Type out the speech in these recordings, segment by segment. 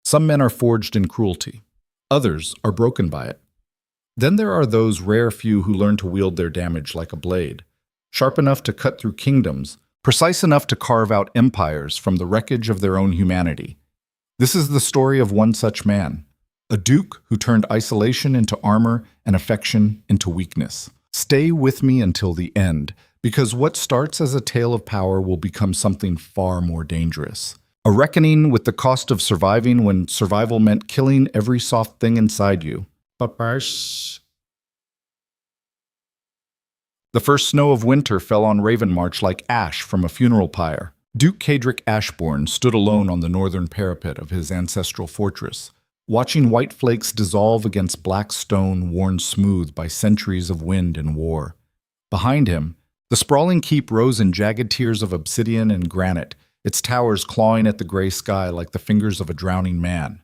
Some men are forged in cruelty. Others are broken by it. Then there are those rare few who learn to wield their damage like a blade, sharp enough to cut through kingdoms, precise enough to carve out empires from the wreckage of their own humanity. This is the story of one such man, a duke who turned isolation into armor and affection into weakness. Stay with me until the end, because what starts as a tale of power will become something far more dangerous. A reckoning with the cost of surviving when survival meant killing every soft thing inside you. The first snow of winter fell on Ravenmarch like ash from a funeral pyre. Duke Cedric Ashbourne stood alone on the northern parapet of his ancestral fortress, watching white flakes dissolve against black stone worn smooth by centuries of wind and war. Behind him, the sprawling keep rose in jagged tiers of obsidian and granite, its towers clawing at the gray sky like the fingers of a drowning man.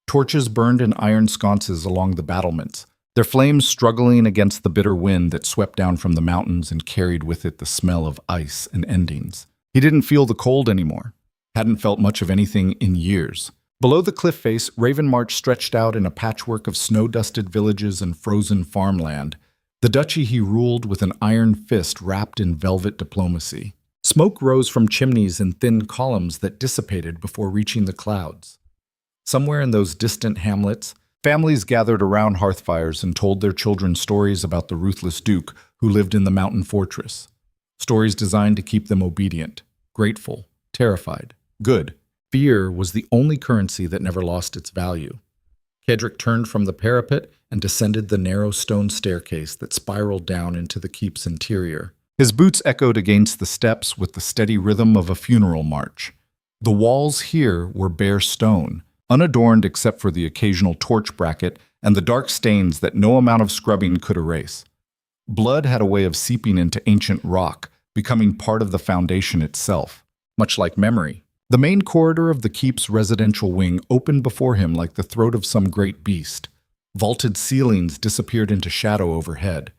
Torches burned in iron sconces along the battlements, their flames struggling against the bitter wind that swept down from the mountains and carried with it the smell of ice and endings. He didn't feel the cold anymore, hadn't felt much of anything in years. Below the cliff face, Ravenmarch stretched out in a patchwork of snow-dusted villages and frozen farmland, the duchy he ruled with an iron fist wrapped in velvet diplomacy. Smoke rose from chimneys in thin columns that dissipated before reaching the clouds. Somewhere in those distant hamlets, families gathered around hearthfires and told their children stories about the ruthless duke who lived in the mountain fortress. Stories designed to keep them obedient, grateful, terrified, good. Fear was the only currency that never lost its value. Cedric turned from the parapet and descended the narrow stone staircase that spiraled down into the keep's interior. His boots echoed against the steps with the steady rhythm of a funeral march. The walls here were bare stone, unadorned except for the occasional torch bracket and the dark stains that no amount of scrubbing could erase. Blood had a way of seeping into ancient rock, becoming part of the foundation itself, much like memory. The main corridor of the keep's residential wing opened before him like the throat of some great beast. Vaulted ceilings disappeared into shadow overhead.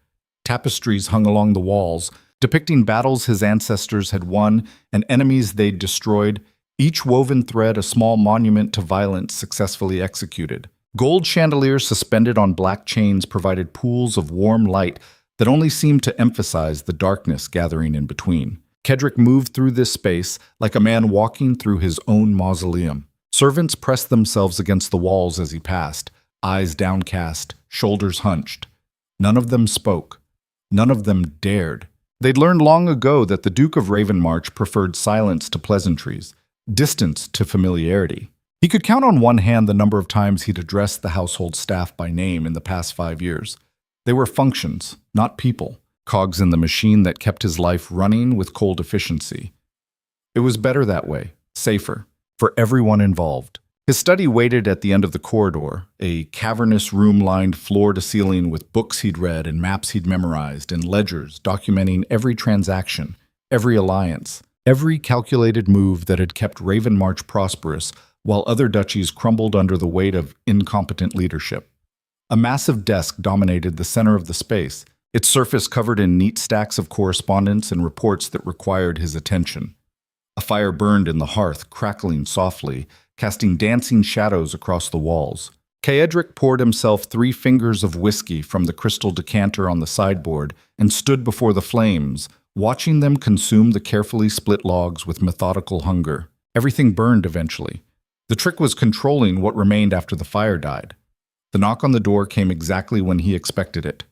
Tapestries hung along the walls, depicting battles his ancestors had won and enemies they'd destroyed, each woven thread a small monument to violence successfully executed. Gold chandeliers suspended on black chains provided pools of warm light that only seemed to emphasize the darkness gathering in between. Cedric moved through this space like a man walking through his own mausoleum. Servants pressed themselves against the walls as he passed, eyes downcast, shoulders hunched. None of them spoke. None of them dared. They'd learned long ago that the Duke of Ravenmarch preferred silence to pleasantries, distance to familiarity. He could count on one hand the number of times he'd addressed the household staff by name in the past 5 years. They were functions, not people, cogs in the machine that kept his life running with cold efficiency. It was better that way, safer, for everyone involved. His study waited at the end of the corridor, a cavernous room lined floor to ceiling with books he'd read and maps he'd memorized and ledgers documenting every transaction, every alliance, every calculated move that had kept Ravenmarch prosperous while other duchies crumbled under the weight of incompetent leadership. A massive desk dominated the center of the space, its surface covered in neat stacks of correspondence and reports that required his attention. A fire burned in the hearth, crackling softly, casting dancing shadows across the walls. Cedric poured himself 3 fingers of whiskey from the crystal decanter on the sideboard and stood before the flames, watching them consume the carefully split logs with methodical hunger. Everything burned eventually. The trick was controlling what remained after the fire died. The knock on the door came exactly when he expected it.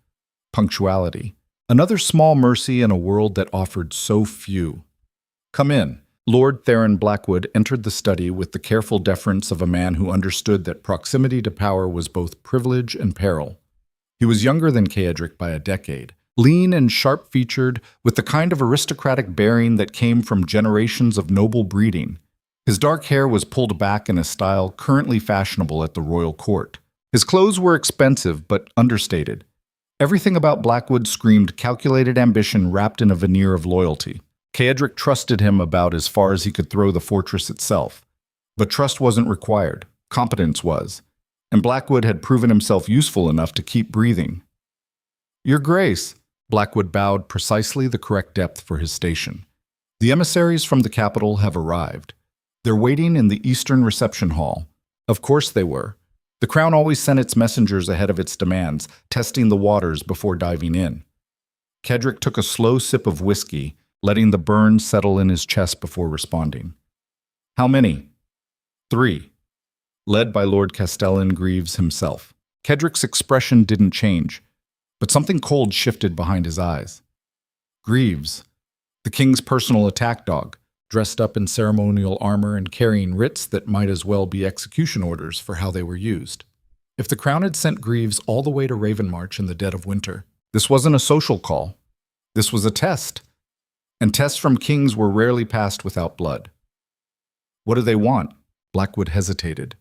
Punctuality. Another small mercy in a world that offered so few. "Come in." Lord Theron Blackwood entered the study with the careful deference of a man who understood that proximity to power was both privilege and peril. He was younger than Cedric by a decade, lean and sharp-featured, with the kind of aristocratic bearing that came from generations of noble breeding. His dark hair was pulled back in a style currently fashionable at the royal court. His clothes were expensive but understated. Everything about Blackwood screamed calculated ambition wrapped in a veneer of loyalty. Cedric trusted him about as far as he could throw the fortress itself. But trust wasn't required. Competence was. And Blackwood had proven himself useful enough to keep breathing. "Your Grace," Blackwood bowed precisely the correct depth for his station. "The emissaries from the capital have arrived. They're waiting in the eastern reception hall. Of course they were. The crown always sent its messengers ahead of its demands, testing the waters before diving in. Cedric took a slow sip of whiskey, letting the burn settle in his chest before responding. How many? 3. Led by Lord Castellan Greaves himself. Cedric's expression didn't change, but something cold shifted behind his eyes. Greaves, the king's personal attack dog, dressed up in ceremonial armor and carrying writs that might as well be execution orders for how they were used. If the crown had sent Greaves all the way to Ravenmarch in the dead of winter, this wasn't a social call. This was a test. And tests from kings were rarely passed without blood. What do they want? Blackwood hesitated.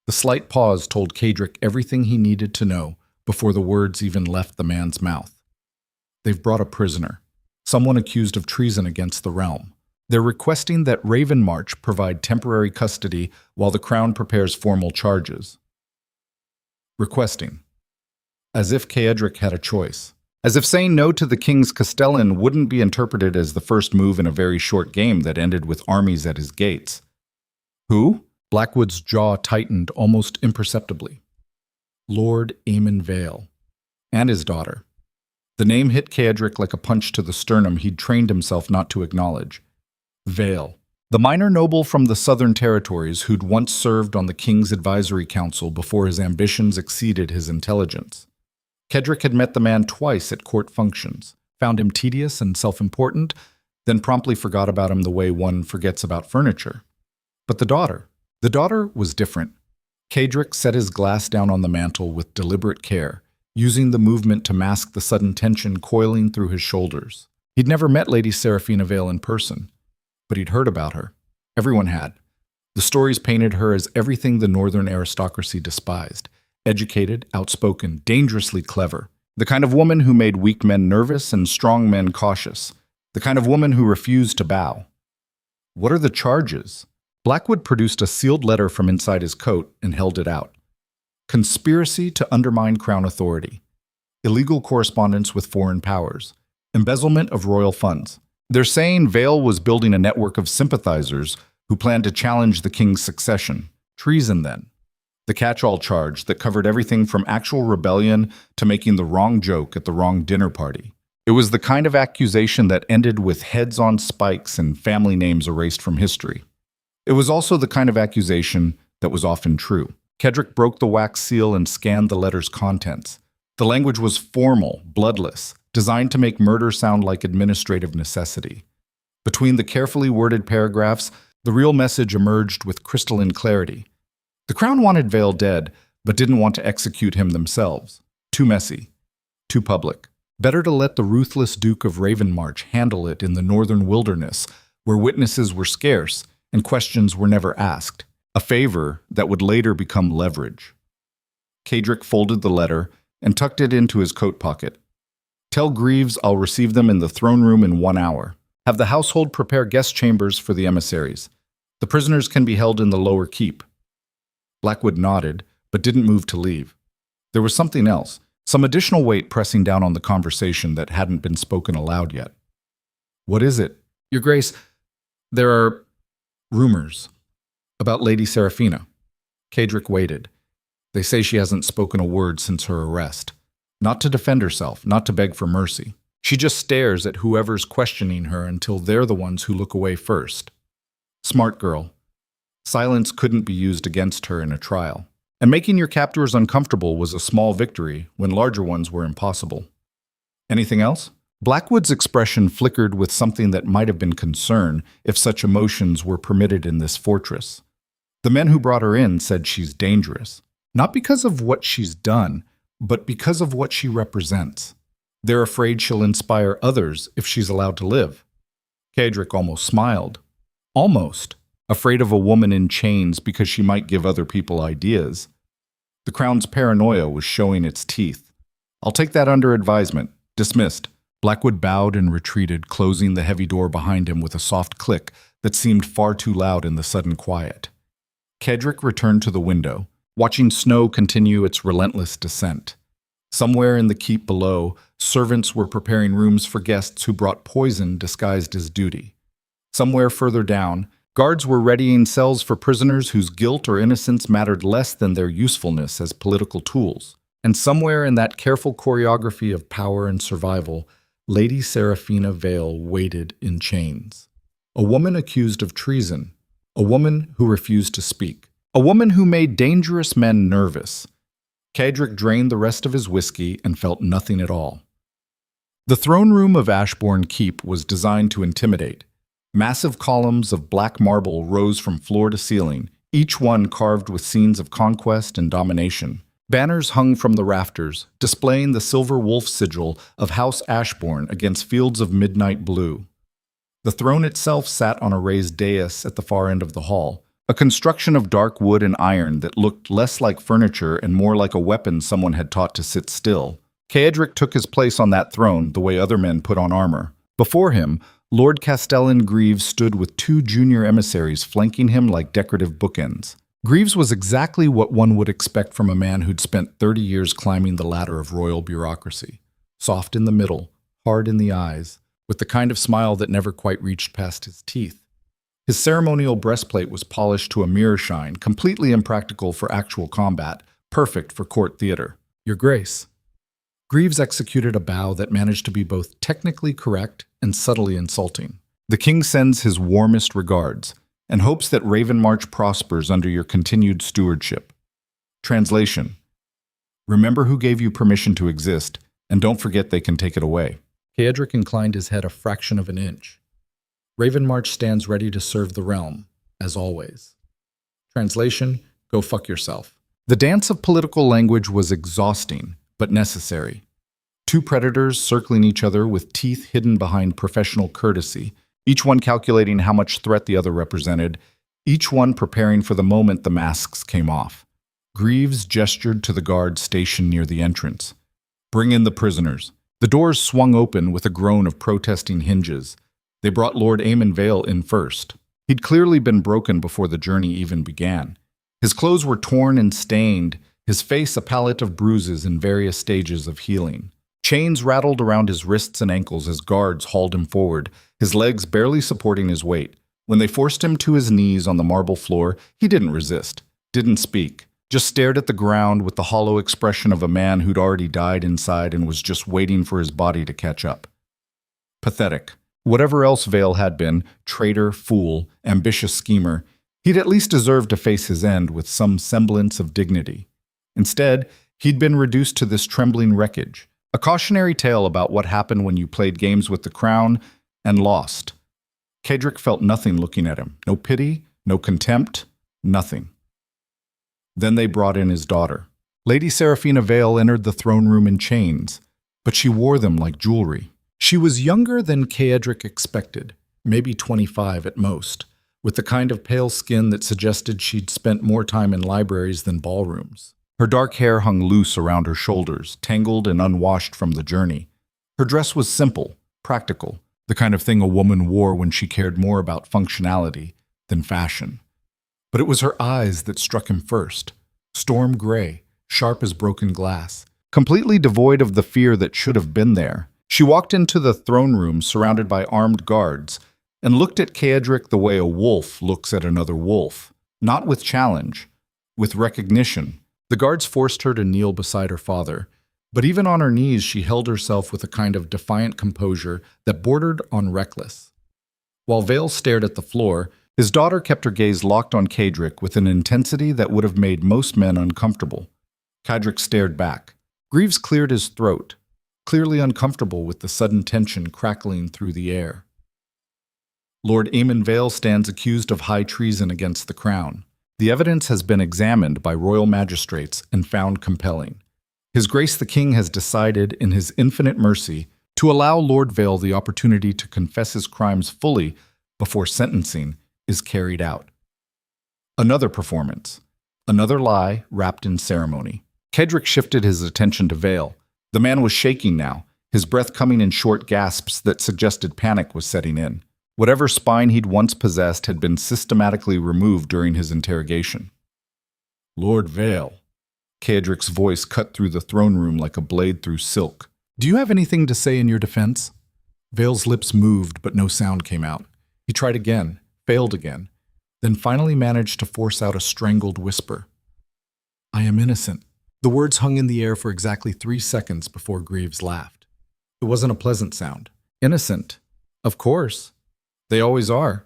The slight pause told Cedric everything he needed to know before the words even left the man's mouth. They've brought a prisoner, someone accused of treason against the realm. They're requesting that Ravenmarch provide temporary custody while the crown prepares formal charges. Requesting. As if Cedric had a choice. As if saying no to the king's castellan wouldn't be interpreted as the first move in a very short game that ended with armies at his gates. Who? Blackwood's jaw tightened almost imperceptibly. Lord Aemon Vale. And his daughter. The name hit Cedric like a punch to the sternum he'd trained himself not to acknowledge. Vale. The minor noble from the southern territories who'd once served on the king's advisory council before his ambitions exceeded his intelligence. Cedric had met the man twice at court functions, found him tedious and self-important, then promptly forgot about him the way one forgets about furniture. But the daughter was different. Cedric set his glass down on the mantel with deliberate care, using the movement to mask the sudden tension coiling through his shoulders. He'd never met Lady Seraphina Vale in person, but he'd heard about her. Everyone had. The stories painted her as everything the northern aristocracy despised. Educated, outspoken, dangerously clever. The kind of woman who made weak men nervous and strong men cautious. The kind of woman who refused to bow. What are the charges? Blackwood produced a sealed letter from inside his coat and held it out. Conspiracy to undermine crown authority. Illegal correspondence with foreign powers. Embezzlement of royal funds. They're saying Vale was building a network of sympathizers who planned to challenge the king's succession. Treason, then. The catch-all charge that covered everything from actual rebellion to making the wrong joke at the wrong dinner party. It was the kind of accusation that ended with heads on spikes and family names erased from history. It was also the kind of accusation that was often true. Cedric broke the wax seal and scanned the letter's contents. The language was formal, bloodless, designed to make murder sound like administrative necessity. Between the carefully worded paragraphs, the real message emerged with crystalline clarity. The crown wanted Vale dead, but didn't want to execute him themselves. Too messy. Too public. Better to let the ruthless Duke of Ravenmarch handle it in the northern wilderness, where witnesses were scarce and questions were never asked. A favor that would later become leverage. Cedric folded the letter and tucked it into his coat pocket. Tell Greaves I'll receive them in the throne room in 1 hour. Have the household prepare guest chambers for the emissaries. The prisoners can be held in the lower keep. Blackwood nodded, but didn't move to leave. There was something else, some additional weight pressing down on the conversation that hadn't been spoken aloud yet. What is it? Your Grace, there are rumors about Lady Seraphina. Cedric waited. They say she hasn't spoken a word since her arrest. Not to defend herself, not to beg for mercy. She just stares at whoever's questioning her until they're the ones who look away first. Smart girl. Silence couldn't be used against her in a trial. And making your captors uncomfortable was a small victory when larger ones were impossible. Anything else? Blackwood's expression flickered with something that might have been concern if such emotions were permitted in this fortress. The men who brought her in said she's dangerous. Not because of what she's done, but because of what she represents. They're afraid she'll inspire others if she's allowed to live. Cedric almost smiled. Almost. Afraid of a woman in chains because she might give other people ideas. The crown's paranoia was showing its teeth. I'll take that under advisement. Dismissed. Blackwood bowed and retreated, closing the heavy door behind him with a soft click that seemed far too loud in the sudden quiet. Cedric returned to the window, watching snow continue its relentless descent. Somewhere in the keep below, servants were preparing rooms for guests who brought poison disguised as duty. Somewhere further down, Guards were readying cells for prisoners whose guilt or innocence mattered less than their usefulness as political tools. And somewhere in that careful choreography of power and survival, Lady Seraphina Vale waited in chains. A woman accused of treason, a woman who refused to speak, a woman who made dangerous men nervous. Cedric drained the rest of his whiskey and felt nothing at all. The throne room of Ashbourne Keep was designed to intimidate. Massive columns of black marble rose from floor to ceiling, each one carved with scenes of conquest and domination. Banners hung from the rafters, displaying the silver wolf sigil of House Ashbourne against fields of midnight blue. The throne itself sat on a raised dais at the far end of the hall, a construction of dark wood and iron that looked less like furniture and more like a weapon someone had taught to sit still. Cedric took his place on that throne the way other men put on armor. Before him, Lord Castellan Greaves stood with two junior emissaries flanking him like decorative bookends. Greaves was exactly what one would expect from a man who'd spent 30 years climbing the ladder of royal bureaucracy. Soft in the middle, hard in the eyes, with the kind of smile that never quite reached past his teeth. His ceremonial breastplate was polished to a mirror shine, completely impractical for actual combat, perfect for court theater. Your Grace. Greaves executed a bow that managed to be both technically correct and subtly insulting. The king sends his warmest regards and hopes that Ravenmarch prospers under your continued stewardship. Translation: remember who gave you permission to exist, and don't forget they can take it away. Cedric inclined his head a fraction of an inch. Ravenmarch stands ready to serve the realm, as always. Translation: go fuck yourself. The dance of political language was exhausting, but necessary. Two predators circling each other with teeth hidden behind professional courtesy, each one calculating how much threat the other represented, each one preparing for the moment the masks came off. Greaves gestured to the guard stationed near the entrance. Bring in the prisoners. The doors swung open with a groan of protesting hinges. They brought Lord Aemon Vale in first. He'd clearly been broken before the journey even began. His clothes were torn and stained, his face a palette of bruises in various stages of healing. Chains rattled around his wrists and ankles as guards hauled him forward, his legs barely supporting his weight. When they forced him to his knees on the marble floor, he didn't resist, didn't speak, just stared at the ground with the hollow expression of a man who'd already died inside and was just waiting for his body to catch up. Pathetic. Whatever else Vale had been, traitor, fool, ambitious schemer, he'd at least deserved to face his end with some semblance of dignity. Instead, he'd been reduced to this trembling wreckage, a cautionary tale about what happened when you played games with the crown and lost. Cedric felt nothing looking at him. No pity, no contempt, nothing. Then they brought in his daughter. Lady Seraphina Vale entered the throne room in chains, but she wore them like jewelry. She was younger than Cedric expected, maybe 25 at most, with the kind of pale skin that suggested she'd spent more time in libraries than ballrooms. Her dark hair hung loose around her shoulders, tangled and unwashed from the journey. Her dress was simple, practical, the kind of thing a woman wore when she cared more about functionality than fashion. But it was her eyes that struck him first, storm gray, sharp as broken glass, completely devoid of the fear that should have been there. She walked into the throne room surrounded by armed guards and looked at Cedric the way a wolf looks at another wolf, not with challenge, with recognition. The guards forced her to kneel beside her father, but even on her knees she held herself with a kind of defiant composure that bordered on reckless. While Vale stared at the floor, his daughter kept her gaze locked on Cedric with an intensity that would have made most men uncomfortable. Cedric stared back. Greaves cleared his throat, clearly uncomfortable with the sudden tension crackling through the air. Lord Aemon Vale stands accused of high treason against the crown. The evidence has been examined by royal magistrates and found compelling. His Grace the King has decided, in his infinite mercy, to allow Lord Vale the opportunity to confess his crimes fully before sentencing is carried out. Another performance. Another lie wrapped in ceremony. Cedric shifted his attention to Vale. The man was shaking now, his breath coming in short gasps that suggested panic was setting in. Whatever spine he'd once possessed had been systematically removed during his interrogation. Lord Vale. Cedric's voice cut through the throne room like a blade through silk. Do you have anything to say in your defense? Vale's lips moved, but no sound came out. He tried again, failed again. then finally managed to force out a strangled whisper. "I am innocent." The words hung in the air for exactly 3 seconds before Greaves laughed. It wasn't a pleasant sound. "Innocent? Of course. They always are."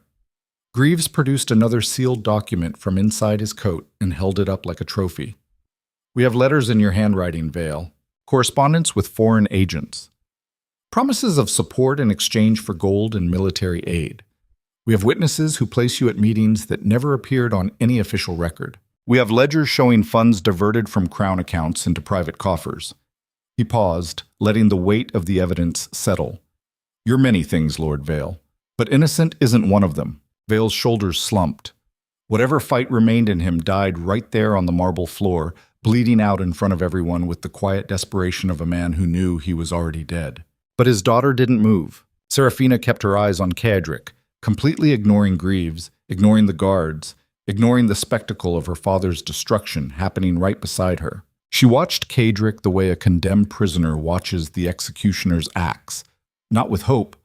Greaves produced another sealed document from inside his coat and held it up like a trophy. "We have letters in your handwriting, Vale. Correspondence with foreign agents. Promises of support in exchange for gold and military aid. We have witnesses who place you at meetings that never appeared on any official record. We have ledgers showing funds diverted from Crown accounts into private coffers." He paused, letting the weight of the evidence settle. "You're many things, Lord Vale, but innocent isn't one of them." Vale's shoulders slumped. Whatever fight remained in him died right there on the marble floor, bleeding out in front of everyone with the quiet desperation of a man who knew he was already dead. But his daughter didn't move. Serafina kept her eyes on Cadric, completely ignoring Greaves, ignoring the guards, ignoring the spectacle of her father's destruction happening right beside her. She watched Cadric the way a condemned prisoner watches the executioner's axe, not with hope,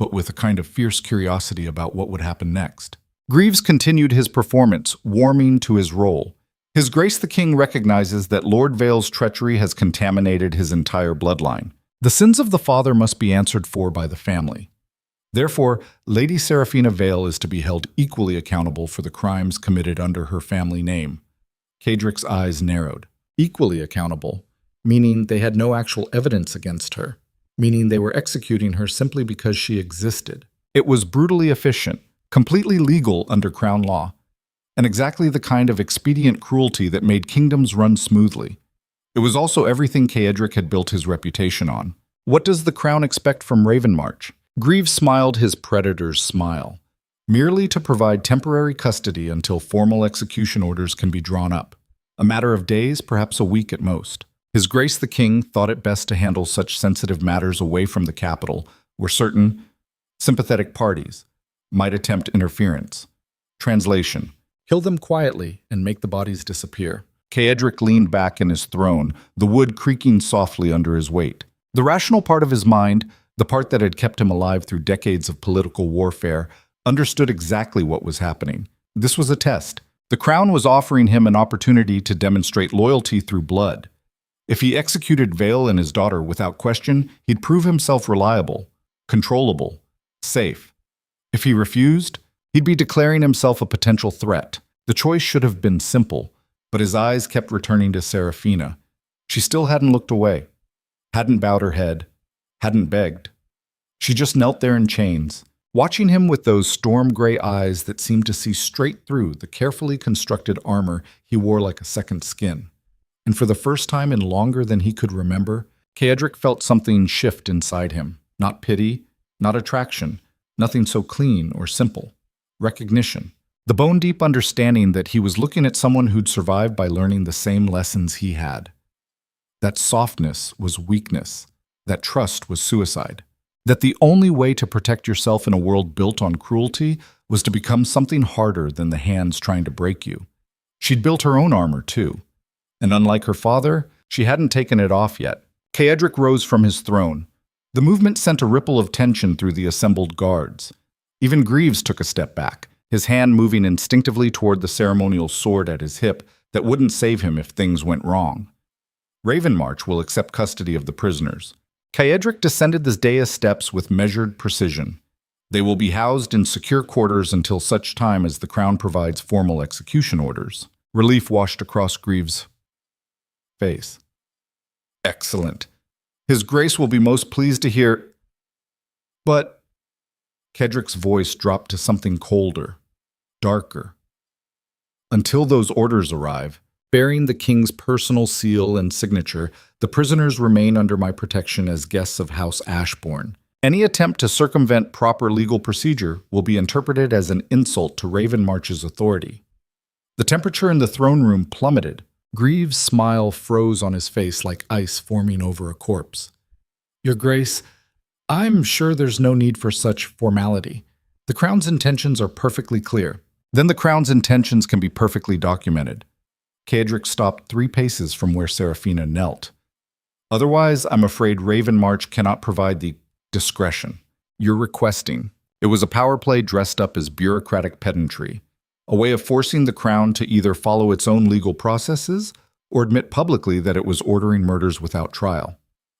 but with a kind of fierce curiosity about what would happen next. Greaves continued his performance, warming to his role. His Grace the King recognizes that Lord Vale's treachery has contaminated his entire bloodline. The sins of the father must be answered for by the family. Therefore, Lady Serafina Vale is to be held equally accountable for the crimes committed under her family name. Cadric's eyes narrowed. Equally accountable, meaning they had no actual evidence against her, meaning they were executing her simply because she existed. It was brutally efficient, completely legal under Crown law, and exactly the kind of expedient cruelty that made kingdoms run smoothly. It was also everything Cadric had built his reputation on. What does the Crown expect from Ravenmarch? Greaves smiled his predator's smile. Merely to provide temporary custody until formal execution orders can be drawn up. A matter of days, perhaps a week at most. His Grace the King thought it best to handle such sensitive matters away from the capital, where certain sympathetic parties might attempt interference. Translation: kill them quietly and make the bodies disappear. Cadric leaned back in his throne, the wood creaking softly under his weight. The rational part of his mind, the part that had kept him alive through decades of political warfare, understood exactly what was happening. This was a test. The Crown was offering him an opportunity to demonstrate loyalty through blood. If he executed Vale and his daughter without question, he'd prove himself reliable, controllable, safe. If he refused, he'd be declaring himself a potential threat. The choice should have been simple, but his eyes kept returning to Serafina. She still hadn't looked away, hadn't bowed her head, hadn't begged. She just knelt there in chains, watching him with those storm-gray eyes that seemed to see straight through the carefully constructed armor he wore like a second skin. And for the first time in longer than he could remember, Cadric felt something shift inside him. Not pity, not attraction, nothing so clean or simple. Recognition. The bone-deep understanding that he was looking at someone who'd survived by learning the same lessons he had. That softness was weakness. That trust was suicide. That the only way to protect yourself in a world built on cruelty was to become something harder than the hands trying to break you. She'd built her own armor, too. And unlike her father, she hadn't taken it off yet. Cadric rose from his throne. The movement sent a ripple of tension through the assembled guards. Even Greaves took a step back, his hand moving instinctively toward the ceremonial sword at his hip that wouldn't save him if things went wrong. Ravenmarch will accept custody of the prisoners. Cadric descended the dais steps with measured precision. They will be housed in secure quarters until such time as the Crown provides formal execution orders. Relief washed across Greaves' face. Excellent. His Grace will be most pleased to hear. But Cadric's voice dropped to something colder, darker. Until those orders arrive, bearing the King's personal seal and signature, the prisoners remain under my protection as guests of House Ashbourne. Any attempt to circumvent proper legal procedure will be interpreted as an insult to Ravenmarch's authority. The temperature in the throne room plummeted. Greaves' smile froze on his face like ice forming over a corpse. Your Grace, I'm sure there's no need for such formality. The Crown's intentions are perfectly clear. Then the Crown's intentions can be perfectly documented. Cadric stopped 3 paces from where Serafina knelt. Otherwise, I'm afraid Ravenmarch cannot provide the discretion you're requesting. It was a power play dressed up as bureaucratic pedantry. a way of forcing the crown to either follow its own legal processes or admit publicly that it was ordering murders without trial.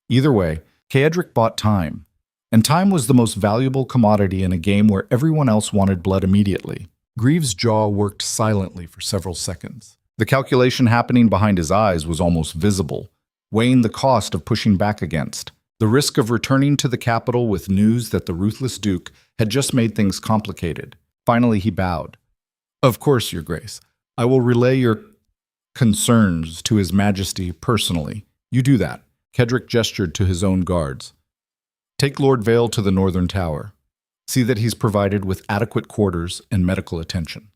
Either way, Caedric bought time, and time was the most valuable commodity in a game where everyone else wanted blood immediately. Greaves' jaw worked silently for several seconds. The calculation happening behind his eyes was almost visible, weighing the cost of pushing back against the risk of returning to the capital with news that the ruthless Duke had just made things complicated. Finally, he bowed. "Of course, Your Grace. I will relay your concerns to His Majesty personally. You do that." Caedric gestured to his own guards. "Take Lord Vale to the northern tower. See that he's provided with adequate quarters and medical attention."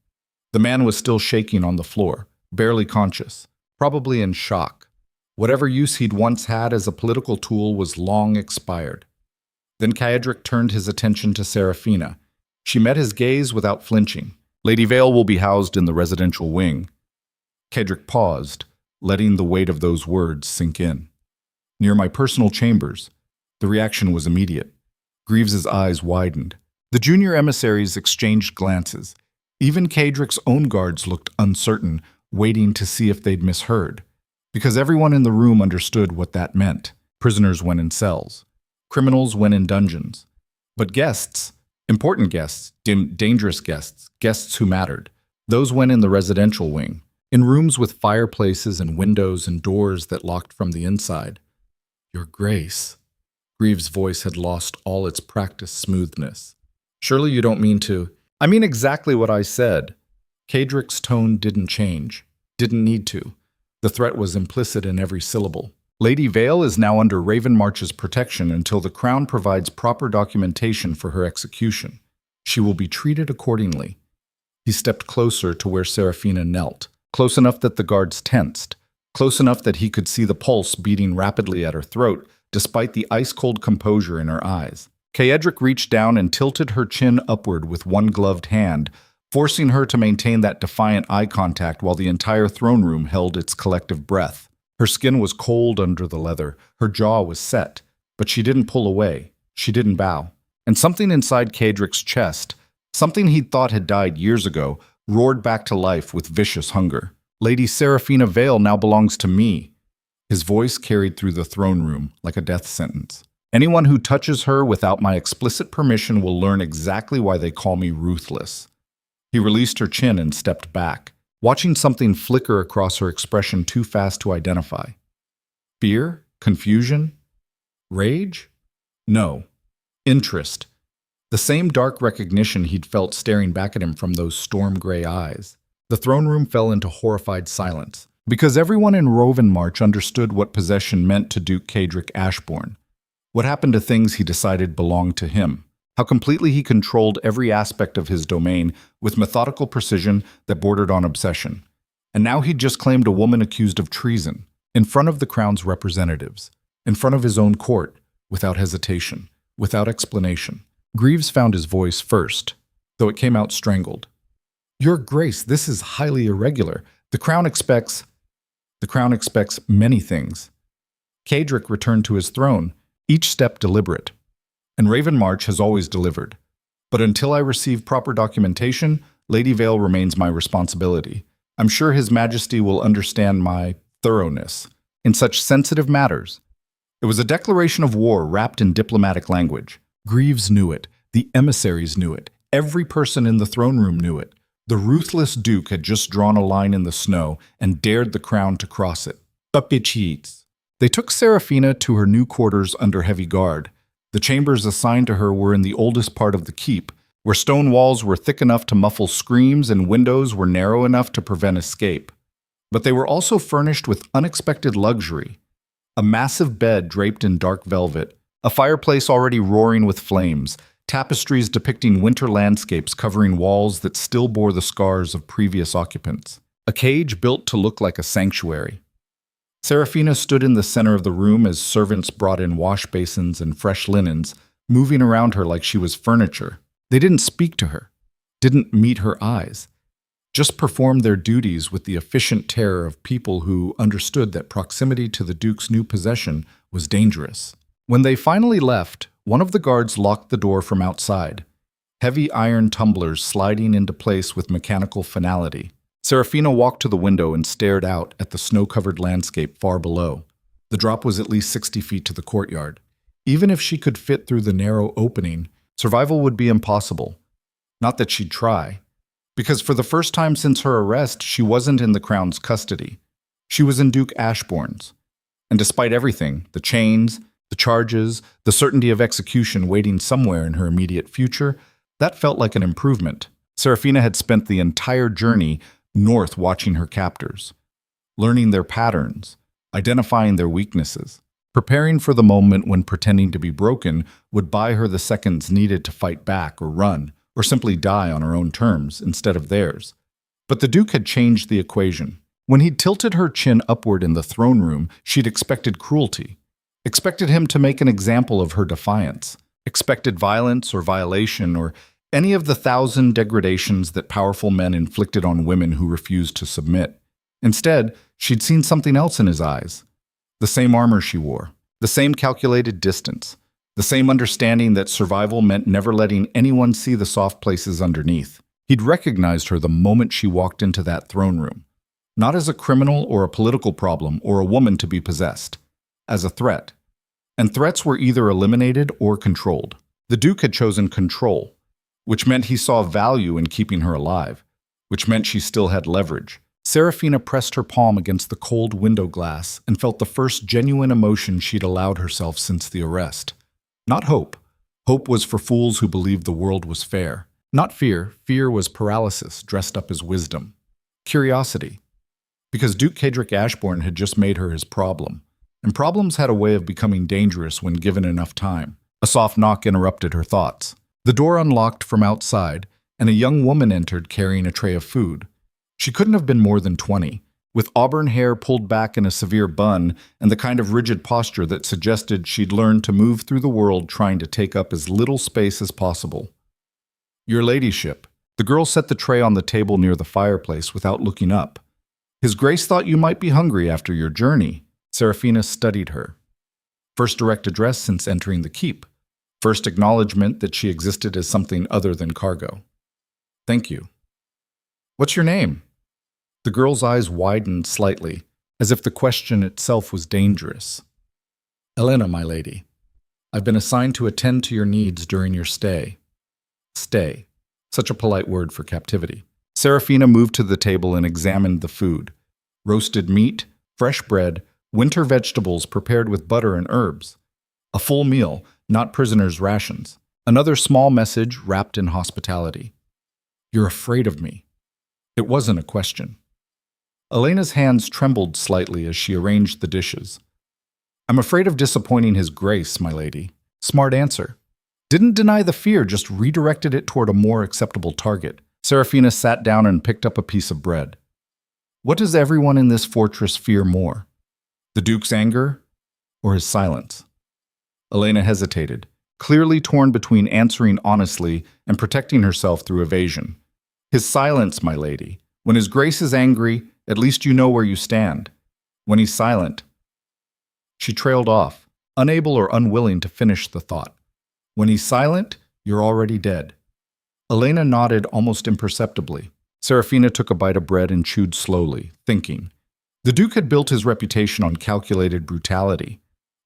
The man was still shaking on the floor, barely conscious, probably in shock. Whatever use he'd once had as a political tool was long expired. Then Caedric turned his attention to Seraphina. She met his gaze without flinching. "Lady Vale will be housed in the residential wing." Caedric paused, letting the weight of those words sink in. "Near my personal chambers." The reaction was immediate. Greaves's eyes widened. The junior emissaries exchanged glances. Even Caedric's own guards looked uncertain, waiting to see if they'd misheard. Because everyone in the room understood what that meant. Prisoners went in cells. Criminals went in dungeons. But guests, important guests, dangerous guests, guests who mattered, those went in the residential wing, in rooms with fireplaces and windows and doors that locked from the inside. "Your Grace." Greaves' voice had lost all its practiced smoothness. "Surely you don't mean to—" "I mean exactly what I said." Caedric's tone didn't change. Didn't need to. The threat was implicit in every syllable. "Lady Vale is now under Ravenmarch's protection until the Crown provides proper documentation for her execution. She will be treated accordingly." He stepped closer to where Seraphina knelt, close enough that the guards tensed, close enough that he could see the pulse beating rapidly at her throat, despite the ice-cold composure in her eyes. Caedric reached down and tilted her chin upward with one gloved hand, forcing her to maintain that defiant eye contact while the entire throne room held its collective breath. Her skin was cold under the leather, her jaw was set, but she didn't pull away, she didn't bow. And something inside Caedric's chest, something he'd thought had died years ago, roared back to life with vicious hunger. "Lady Seraphina Vale now belongs to me." His voice carried through the throne room like a death sentence. "Anyone who touches her without my explicit permission will learn exactly why they call me ruthless." He released her chin and stepped back, watching something flicker across her expression too fast to identify. Fear? Confusion? Rage? No. Interest. The same dark recognition he'd felt staring back at him from those storm-gray eyes. The throne room fell into horrified silence, because everyone in Ravenmarch understood what possession meant to Duke Caedric Ashbourne, what happened to things he decided belonged to him, how completely he controlled every aspect of his domain with methodical precision that bordered on obsession. And now he'd just claimed a woman accused of treason, in front of the crown's representatives, in front of his own court, without hesitation, without explanation. Greaves found his voice first, though it came out strangled. "Your Grace, this is highly irregular. The crown expects many things." Caedric returned to his throne, each step deliberate. "And Ravenmarch has always delivered. But until I receive proper documentation, Lady Vale remains my responsibility. I'm sure His Majesty will understand my thoroughness in such sensitive matters." It was a declaration of war wrapped in diplomatic language. Greaves knew it. The emissaries knew it. Every person in the throne room knew it. The ruthless Duke had just drawn a line in the snow and dared the crown to cross it. Bitches. They took Seraphina to her new quarters under heavy guard. The chambers assigned to her were in the oldest part of the keep, where stone walls were thick enough to muffle screams and windows were narrow enough to prevent escape. But they were also furnished with unexpected luxury. A massive bed draped in dark velvet, a fireplace already roaring with flames, tapestries depicting winter landscapes covering walls that still bore the scars of previous occupants. A cage built to look like a sanctuary. Seraphina stood in the center of the room as servants brought in wash basins and fresh linens, moving around her like she was furniture. They didn't speak to her, didn't meet her eyes, just performed their duties with the efficient terror of people who understood that proximity to the Duke's new possession was dangerous. When they finally left, one of the guards locked the door from outside. heavy iron tumblers sliding into place with mechanical finality. Serafina walked to the window and stared out at the snow-covered landscape far below. The drop was at least 60 feet to the courtyard. Even if she could fit through the narrow opening, survival would be impossible. Not that she'd try, because for the first time since her arrest, she wasn't in the Crown's custody. She was in Duke Ashbourne's. And despite everything, the chains, the charges, the certainty of execution waiting somewhere in her immediate future, that felt like an improvement. Serafina had spent the entire journey north watching her captors, learning their patterns, identifying their weaknesses, preparing for the moment when pretending to be broken would buy her the seconds needed to fight back or run, or simply die on her own terms instead of theirs. But the Duke had changed the equation. When he'd tilted her chin upward in the throne room, she'd expected cruelty, expected him to make an example of her defiance, expected violence or violation or any of the 1,000 degradations that powerful men inflicted on women who refused to submit. Instead, she'd seen something else in his eyes. The same armor she wore, the same calculated distance, the same understanding that survival meant never letting anyone see the soft places underneath. He'd recognized her the moment she walked into that throne room, not as a criminal or a political problem or a woman to be possessed, as a threat. And threats were either eliminated or controlled. The Duke had chosen control, which meant he saw value in keeping her alive, which meant she still had leverage. Serafina pressed her palm against the cold window glass and felt the first genuine emotion she'd allowed herself since the arrest. Not hope. Hope was for fools who believed the world was fair. Not fear. Fear was paralysis dressed up as wisdom. Curiosity. Because Duke Cedric Ashbourne had just made her his problem. And problems had a way of becoming dangerous when given enough time. A soft knock interrupted her thoughts. The door unlocked from outside, and a young woman entered carrying a tray of food. She couldn't have been more than 20, with auburn hair pulled back in a severe bun and the kind of rigid posture that suggested she'd learned to move through the world trying to take up as little space as possible. "Your ladyship." The girl set the tray on the table near the fireplace without looking up. "His Grace thought you might be hungry after your journey." Serafina studied her. First direct address since entering the keep. First acknowledgement that she existed as something other than cargo. "Thank you." "What's your name?" The girl's eyes widened slightly, as if the question itself was dangerous. "Elena, my lady. I've been assigned to attend to your needs during your stay." Stay. Such a polite word for captivity. Serafina moved to the table and examined the food. Roasted meat, fresh bread, winter vegetables prepared with butter and herbs. A full meal, not prisoners' rations. Another small message wrapped in hospitality. "You're afraid of me." It wasn't a question. Elena's hands trembled slightly as she arranged the dishes. "I'm afraid of disappointing His Grace, my lady." Smart answer. Didn't deny the fear, just redirected it toward a more acceptable target. Serafina sat down and picked up a piece of bread. What does everyone in this fortress fear more? The Duke's anger or his silence? Elena hesitated, clearly torn between answering honestly and protecting herself through evasion. "His silence, my lady. When His Grace is angry, at least you know where you stand. When he's silent." She trailed off, unable or unwilling to finish the thought. "When he's silent, you're already dead." Elena nodded almost imperceptibly. Serafina took a bite of bread and chewed slowly, thinking. The Duke had built his reputation on calculated brutality,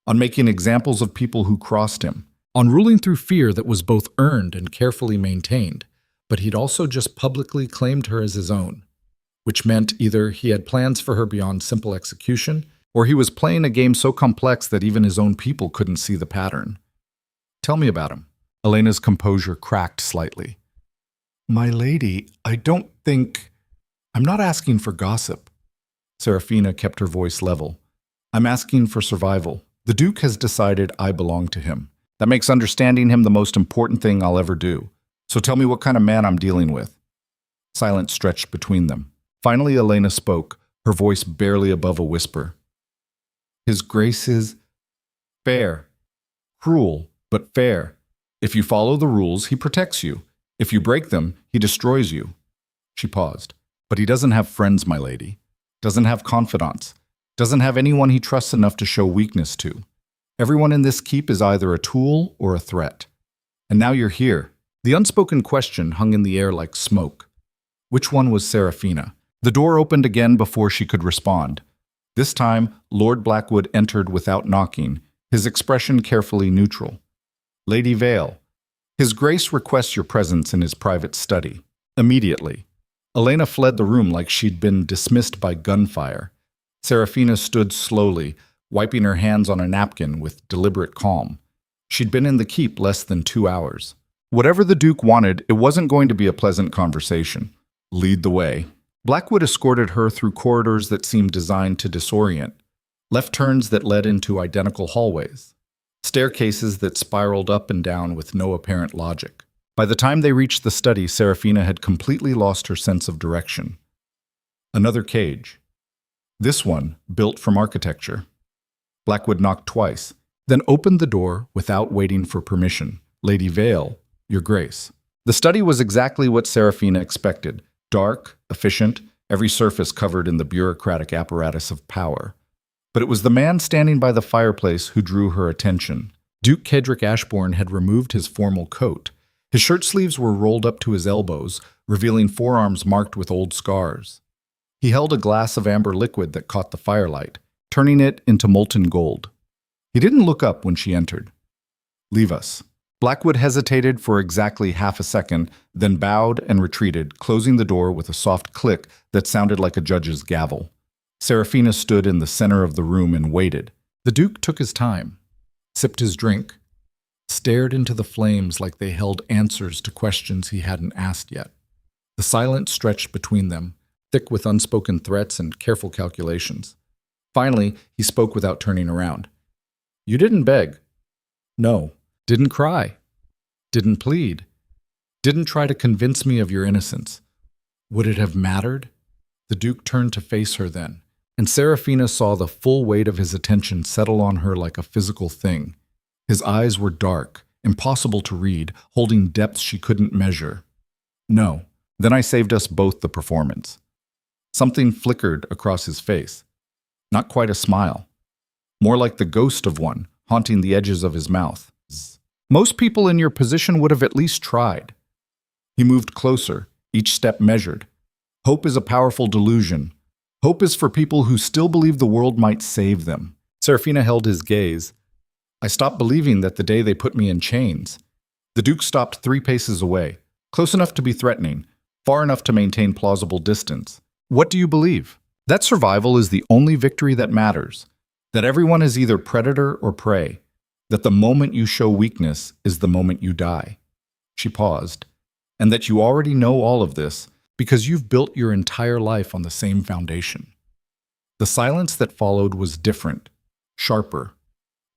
on making examples of people who crossed him, on ruling through fear that was both earned and carefully maintained, but he'd also just publicly claimed her as his own, which meant either he had plans for her beyond simple execution, or he was playing a game so complex that even his own people couldn't see the pattern. "Tell me about him." Elena's composure cracked slightly. "My lady, I don't think... I'm not asking for gossip." Serafina kept her voice level. "I'm asking for survival. The Duke has decided I belong to him. That makes understanding him the most important thing I'll ever do. So tell me what kind of man I'm dealing with." Silence stretched between them. Finally, Elena spoke, her voice barely above a whisper. "His Grace is fair. Cruel, but fair. If you follow the rules, he protects you. If you break them, he destroys you." She paused. "But he doesn't have friends, my lady. Doesn't have confidants. Doesn't have anyone he trusts enough to show weakness to. Everyone in this keep is either a tool or a threat. And now you're here. The unspoken question hung in the air like smoke. Which one was Serafina? The door opened again before she could respond. This time, Lord Blackwood entered without knocking, his expression carefully neutral. Lady Vale, His Grace requests your presence in his private study. Immediately. Elena fled the room like she'd been dismissed by gunfire. Serafina stood slowly, wiping her hands on a napkin with deliberate calm. She'd been in the keep less than 2 hours. Whatever the Duke wanted, it wasn't going to be a pleasant conversation. Lead the way. Blackwood escorted her through corridors that seemed designed to disorient, left turns that led into identical hallways, staircases that spiraled up and down with no apparent logic. By the time they reached the study, Serafina had completely lost her sense of direction. Another cage. This one, built from architecture. Blackwood knocked twice, then opened the door without waiting for permission. Lady Vale, Your Grace. The study was exactly what Serafina expected. Dark, efficient, every surface covered in the bureaucratic apparatus of power. But it was the man standing by the fireplace who drew her attention. Duke Cedric Ashbourne had removed his formal coat. His shirt sleeves were rolled up to his elbows, revealing forearms marked with old scars. He held a glass of amber liquid that caught the firelight, turning it into molten gold. He didn't look up when she entered. Leave us. Blackwood hesitated for exactly half a second, then bowed and retreated, closing the door with a soft click that sounded like a judge's gavel. Serafina stood in the center of the room and waited. The Duke took his time, sipped his drink, stared into the flames like they held answers to questions he hadn't asked yet. The silence stretched between them, thick with unspoken threats and careful calculations. Finally, he spoke without turning around. You didn't beg. No. Didn't cry. Didn't plead. Didn't try to convince me of your innocence. Would it have mattered? The Duke turned to face her then, and Serafina saw the full weight of his attention settle on her like a physical thing. His eyes were dark, impossible to read, holding depths she couldn't measure. No. Then I saved us both the performance. Something flickered across his face. Not quite a smile. More like the ghost of one, haunting the edges of his mouth. Most people in your position would have at least tried. He moved closer, each step measured. Hope is a powerful delusion. Hope is for people who still believe the world might save them. Serafina held his gaze. I stopped believing that the day they put me in chains. The Duke stopped 3 paces away, close enough to be threatening, far enough to maintain plausible distance. What do you believe? That survival is the only victory that matters. That everyone is either predator or prey. That the moment you show weakness is the moment you die. She paused. And that you already know all of this because you've built your entire life on the same foundation. The silence that followed was different, sharper,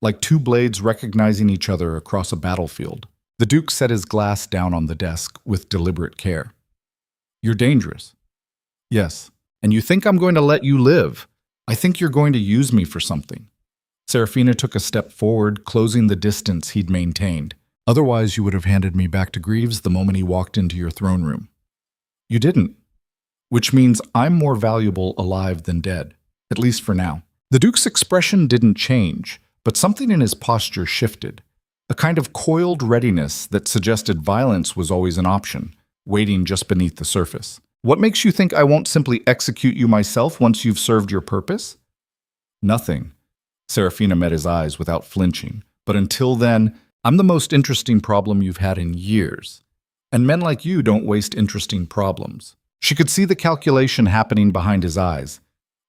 like 2 blades recognizing each other across a battlefield. The Duke set his glass down on the desk with deliberate care. You're dangerous. Yes, and you think I'm going to let you live. I think you're going to use me for something. Serafina took a step forward, closing the distance he'd maintained. Otherwise, you would have handed me back to Greaves the moment he walked into your throne room. You didn't. Which means I'm more valuable alive than dead, at least for now. The Duke's expression didn't change, but something in his posture shifted. A kind of coiled readiness that suggested violence was always an option, waiting just beneath the surface. What makes you think I won't simply execute you myself once you've served your purpose? Nothing. Serafina met his eyes without flinching. But until then, I'm the most interesting problem you've had in years. And men like you don't waste interesting problems. She could see the calculation happening behind his eyes.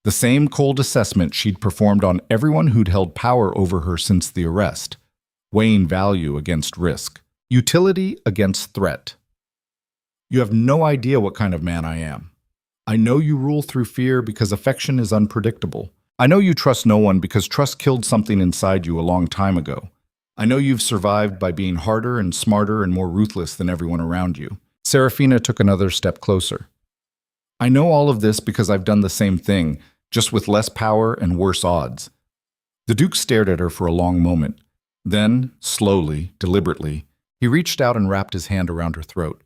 The same cold assessment she'd performed on everyone who'd held power over her since the arrest. Weighing value against risk. Utility against threat. You have no idea what kind of man I am. I know you rule through fear because affection is unpredictable. I know you trust no one because trust killed something inside you a long time ago. I know you've survived by being harder and smarter and more ruthless than everyone around you. Serafina took another step closer. I know all of this because I've done the same thing, just with less power and worse odds. The Duke stared at her for a long moment. Then, slowly, deliberately, he reached out and wrapped his hand around her throat.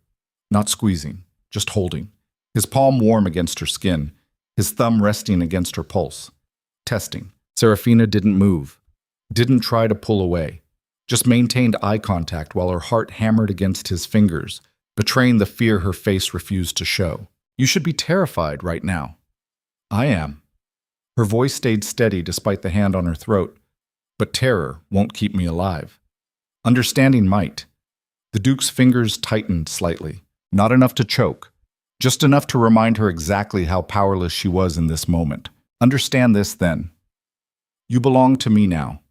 Not squeezing, just holding. His palm warm against her skin, his thumb resting against her pulse. Testing. Serafina didn't move, didn't try to pull away, just maintained eye contact while her heart hammered against his fingers, betraying the fear her face refused to show. You should be terrified right now. I am. Her voice stayed steady despite the hand on her throat, but terror won't keep me alive. Understanding might. The Duke's fingers tightened slightly, not enough to choke, just enough to remind her exactly how powerless she was in this moment. Understand this then. You belong to me now.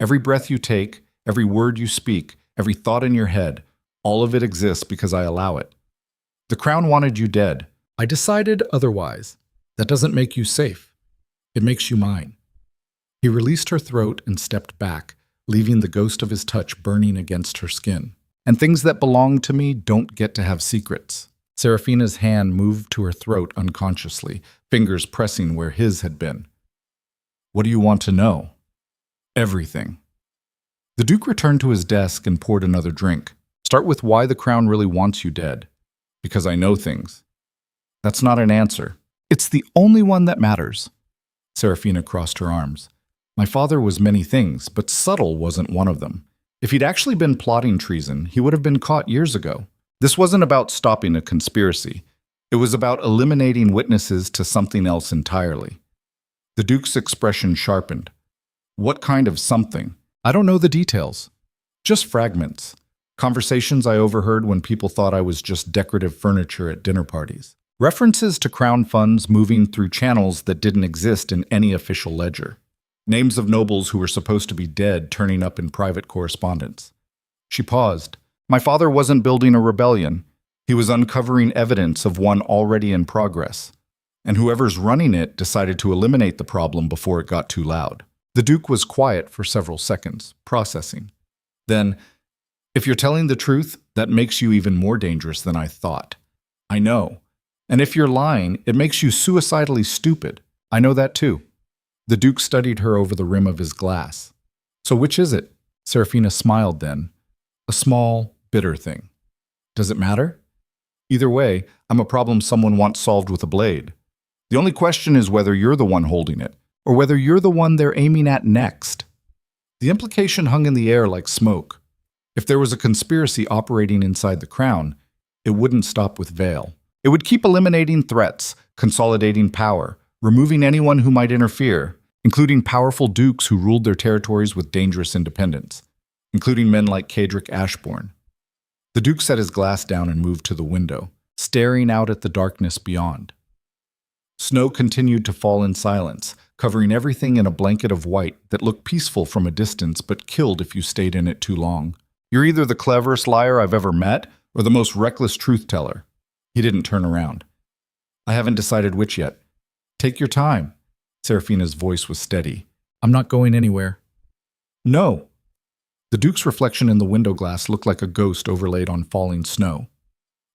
Every breath you take, every word you speak, every thought in your head, all of it exists because I allow it. The crown wanted you dead. I decided otherwise. That doesn't make you safe. It makes you mine. He released her throat and stepped back, leaving the ghost of his touch burning against her skin. And things that belong to me don't get to have secrets. Serafina's hand moved to her throat unconsciously, fingers pressing where his had been. What do you want to know? Everything. The Duke returned to his desk and poured another drink. Start with why the crown really wants you dead. Because I know things. That's not an answer. It's the only one that matters. Serafina crossed her arms. My father was many things, but subtle wasn't one of them. If he'd actually been plotting treason, he would have been caught years ago. This wasn't about stopping a conspiracy. It was about eliminating witnesses to something else entirely. The Duke's expression sharpened. What kind of something? I don't know the details. Just fragments. Conversations I overheard when people thought I was just decorative furniture at dinner parties. References to crown funds moving through channels that didn't exist in any official ledger. Names of nobles who were supposed to be dead turning up in private correspondence. She paused. My father wasn't building a rebellion. He was uncovering evidence of one already in progress. And whoever's running it decided to eliminate the problem before it got too loud. The Duke was quiet for several seconds, processing. Then, if you're telling the truth, that makes you even more dangerous than I thought. I know. And if you're lying, it makes you suicidally stupid. I know that too. The Duke studied her over the rim of his glass. So which is it? Serafina smiled then. A small, bitter thing. Does it matter? Either way, I'm a problem someone wants solved with a blade. The only question is whether you're the one holding it, or whether you're the one they're aiming at next. The implication hung in the air like smoke. If there was a conspiracy operating inside the crown, it wouldn't stop with Vale. It would keep eliminating threats, consolidating power, removing anyone who might interfere, including powerful dukes who ruled their territories with dangerous independence, including men like Cedric Ashbourne. The Duke set his glass down and moved to the window, staring out at the darkness beyond. Snow continued to fall in silence, covering everything in a blanket of white that looked peaceful from a distance but killed if you stayed in it too long. You're either the cleverest liar I've ever met or the most reckless truth-teller. He didn't turn around. I haven't decided which yet. Take your time. Serafina's voice was steady. I'm not going anywhere. No. The Duke's reflection in the window glass looked like a ghost overlaid on falling snow.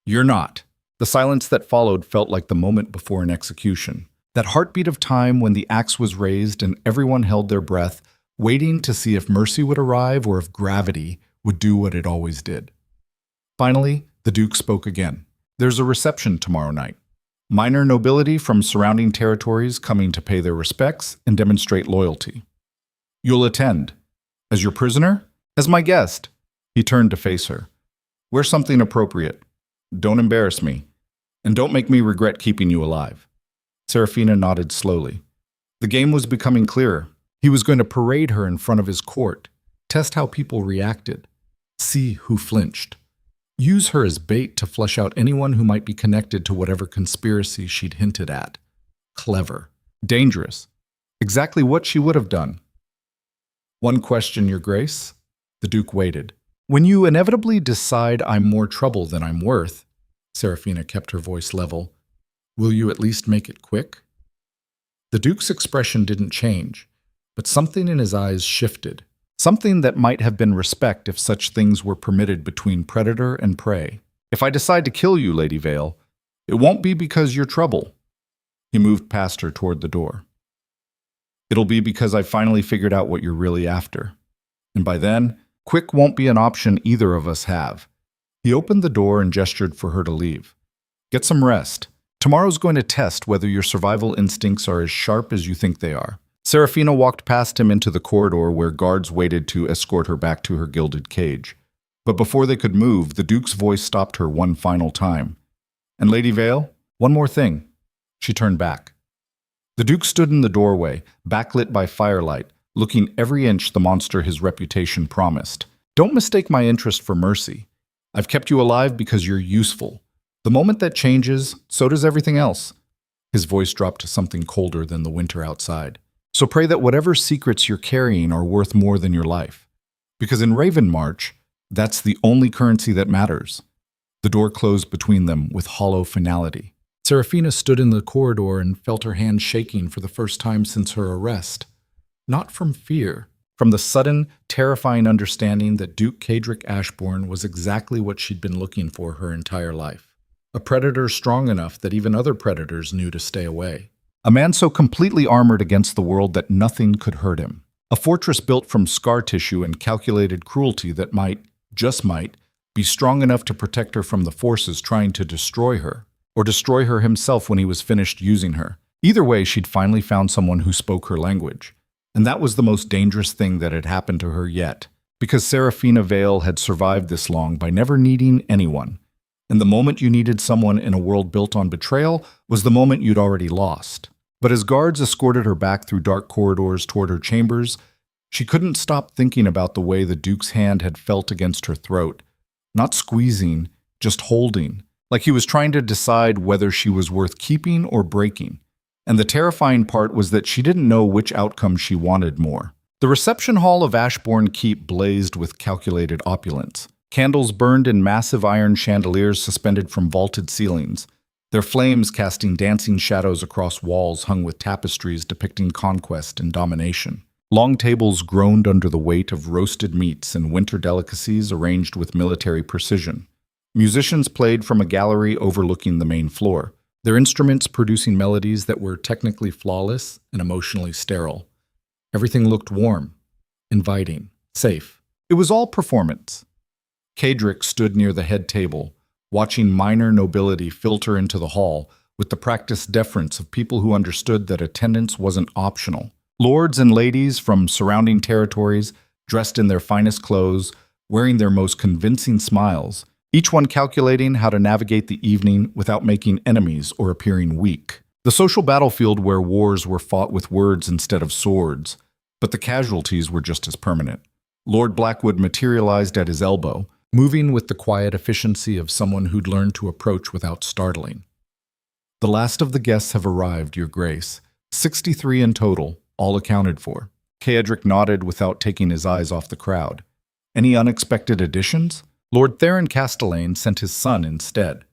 You're not. The silence that followed felt like the moment before an execution. That heartbeat of time when the axe was raised and everyone held their breath, waiting to see if mercy would arrive or if gravity would do what it always did. Finally, the Duke spoke again. There's a reception tomorrow night. Minor nobility from surrounding territories coming to pay their respects and demonstrate loyalty. You'll attend. As your prisoner? As my guest. He turned to face her. Wear something appropriate. Don't embarrass me. And don't make me regret keeping you alive. Serafina nodded slowly. The game was becoming clearer. He was going to parade her in front of his court, test how people reacted, see who flinched. Use her as bait to flush out anyone who might be connected to whatever conspiracy she'd hinted at. Clever. Dangerous. Exactly what she would have done. One question, Your Grace. The Duke waited. When you inevitably decide I'm more trouble than I'm worth, Serafina kept her voice level, will you at least make it quick? The Duke's expression didn't change, but something in his eyes shifted. Something that might have been respect if such things were permitted between predator and prey. If I decide to kill you, Lady Vale, it won't be because you're trouble. He moved past her toward the door. It'll be because I finally figured out what you're really after. And by then, quick won't be an option either of us have. He opened the door and gestured for her to leave. Get some rest. Tomorrow's going to test whether your survival instincts are as sharp as you think they are. Serafina walked past him into the corridor where guards waited to escort her back to her gilded cage. But before they could move, the Duke's voice stopped her one final time. "And Lady Vale, one more thing." She turned back. The Duke stood in the doorway, backlit by firelight, looking every inch the monster his reputation promised. "Don't mistake my interest for mercy. I've kept you alive because you're useful. The moment that changes, so does everything else." His voice dropped to something colder than the winter outside. "So pray that whatever secrets you're carrying are worth more than your life. Because in Raven March, that's the only currency that matters." The door closed between them with hollow finality. Serafina stood in the corridor and felt her hand shaking for the first time since her arrest. Not from fear, from the sudden, terrifying understanding that Duke Cadric Ashbourne was exactly what she'd been looking for her entire life. A predator strong enough that even other predators knew to stay away. A man so completely armored against the world that nothing could hurt him. A fortress built from scar tissue and calculated cruelty that might, just might, be strong enough to protect her from the forces trying to destroy her, or destroy her himself when he was finished using her. Either way, she'd finally found someone who spoke her language. And that was the most dangerous thing that had happened to her yet, because Serafina Vale had survived this long by never needing anyone. And the moment you needed someone in a world built on betrayal was the moment you'd already lost. But as guards escorted her back through dark corridors toward her chambers, she couldn't stop thinking about the way the Duke's hand had felt against her throat. Not squeezing, just holding, like he was trying to decide whether she was worth keeping or breaking. And the terrifying part was that she didn't know which outcome she wanted more. The reception hall of Ashbourne Keep blazed with calculated opulence. Candles burned in massive iron chandeliers suspended from vaulted ceilings, their flames casting dancing shadows across walls hung with tapestries depicting conquest and domination. Long tables groaned under the weight of roasted meats and winter delicacies arranged with military precision. Musicians played from a gallery overlooking the main floor, their instruments producing melodies that were technically flawless and emotionally sterile. Everything looked warm, inviting, safe. It was all performance. Cadric stood near the head table, watching minor nobility filter into the hall with the practiced deference of people who understood that attendance wasn't optional. Lords and ladies from surrounding territories, dressed in their finest clothes, wearing their most convincing smiles, each one calculating how to navigate the evening without making enemies or appearing weak. The social battlefield where wars were fought with words instead of swords, but the casualties were just as permanent. Lord Blackwood materialized at his elbow, moving with the quiet efficiency of someone who'd learned to approach without startling. "The last of the guests have arrived, Your Grace. 63 in total, all accounted for." Cadric nodded without taking his eyes off the crowd. "Any unexpected additions?" Lord Theron Castellane sent his son instead.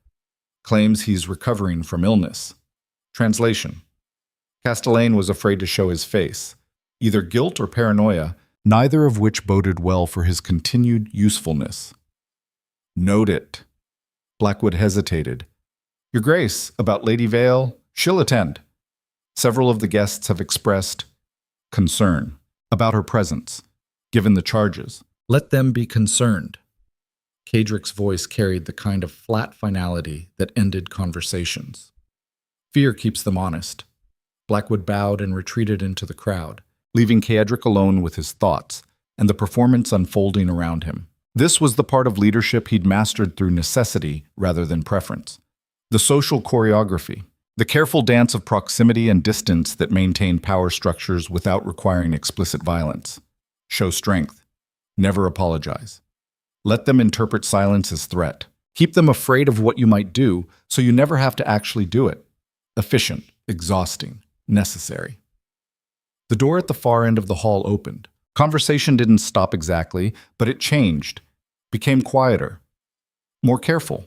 Claims he's recovering from illness. Translation: Castellane was afraid to show his face, either guilt or paranoia, neither of which boded well for his continued usefulness. "Note it." Blackwood hesitated. "Your Grace, about Lady Vale, she'll attend." Several of the guests have expressed concern about her presence, given the charges. "Let them be concerned." Cadric's voice carried the kind of flat finality that ended conversations. "Fear keeps them honest." Blackwood bowed and retreated into the crowd, leaving Cadric alone with his thoughts and the performance unfolding around him. This was the part of leadership he'd mastered through necessity rather than preference. The social choreography, the careful dance of proximity and distance that maintained power structures without requiring explicit violence. Show strength. Never apologize. Let them interpret silence as threat. Keep them afraid of what you might do, so you never have to actually do it. Efficient, exhausting, necessary. The door at the far end of the hall opened. Conversation didn't stop exactly, but it changed, became quieter, more careful.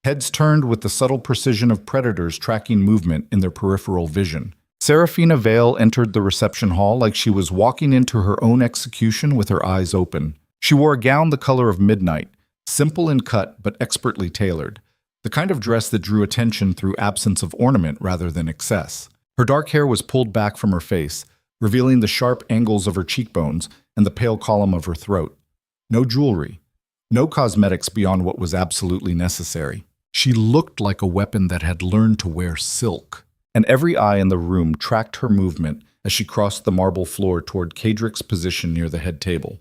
Heads turned with the subtle precision of predators tracking movement in their peripheral vision. Serafina Vale entered the reception hall like she was walking into her own execution with her eyes open. She wore a gown the color of midnight, simple in cut but expertly tailored, the kind of dress that drew attention through absence of ornament rather than excess. Her dark hair was pulled back from her face, revealing the sharp angles of her cheekbones and the pale column of her throat. No jewelry, no cosmetics beyond what was absolutely necessary. She looked like a weapon that had learned to wear silk, and every eye in the room tracked her movement as she crossed the marble floor toward Kadrick's position near the head table.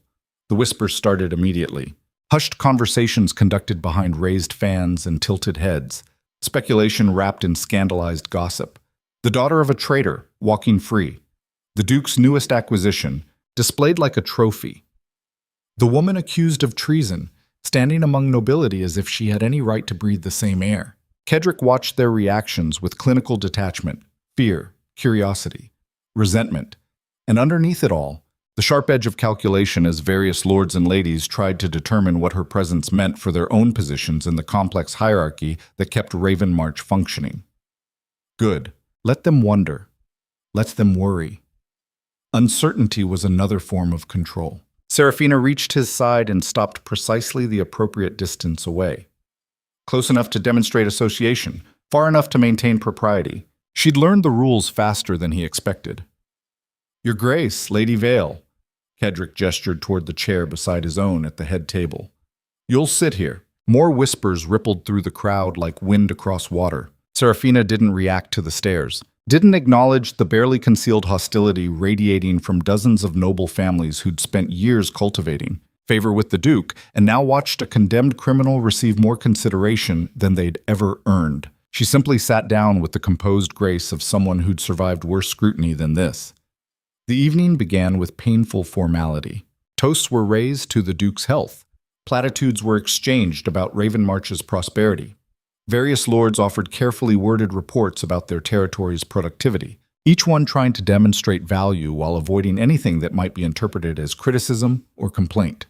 The whispers started immediately. Hushed conversations conducted behind raised fans and tilted heads. Speculation wrapped in scandalized gossip. The daughter of a traitor, walking free. The Duke's newest acquisition, displayed like a trophy. The woman accused of treason, standing among nobility as if she had any right to breathe the same air. Kedrick watched their reactions with clinical detachment, fear, curiosity, resentment, and underneath it all, the sharp edge of calculation as various lords and ladies tried to determine what her presence meant for their own positions in the complex hierarchy that kept Ravenmarch functioning. Good. Let them wonder. Let them worry. Uncertainty was another form of control. Serafina reached his side and stopped precisely the appropriate distance away. Close enough to demonstrate association, far enough to maintain propriety. She'd learned the rules faster than he expected. "Your Grace, Lady Vale." Kedrick gestured toward the chair beside his own at the head table. "You'll sit here." More whispers rippled through the crowd like wind across water. Serafina didn't react to the stares, didn't acknowledge the barely concealed hostility radiating from dozens of noble families who'd spent years cultivating favor with the Duke and now watched a condemned criminal receive more consideration than they'd ever earned. She simply sat down with the composed grace of someone who'd survived worse scrutiny than this. The evening began with painful formality. Toasts were raised to the Duke's health. Platitudes were exchanged about Ravenmarch's prosperity. Various lords offered carefully worded reports about their territory's productivity, each one trying to demonstrate value while avoiding anything that might be interpreted as criticism or complaint.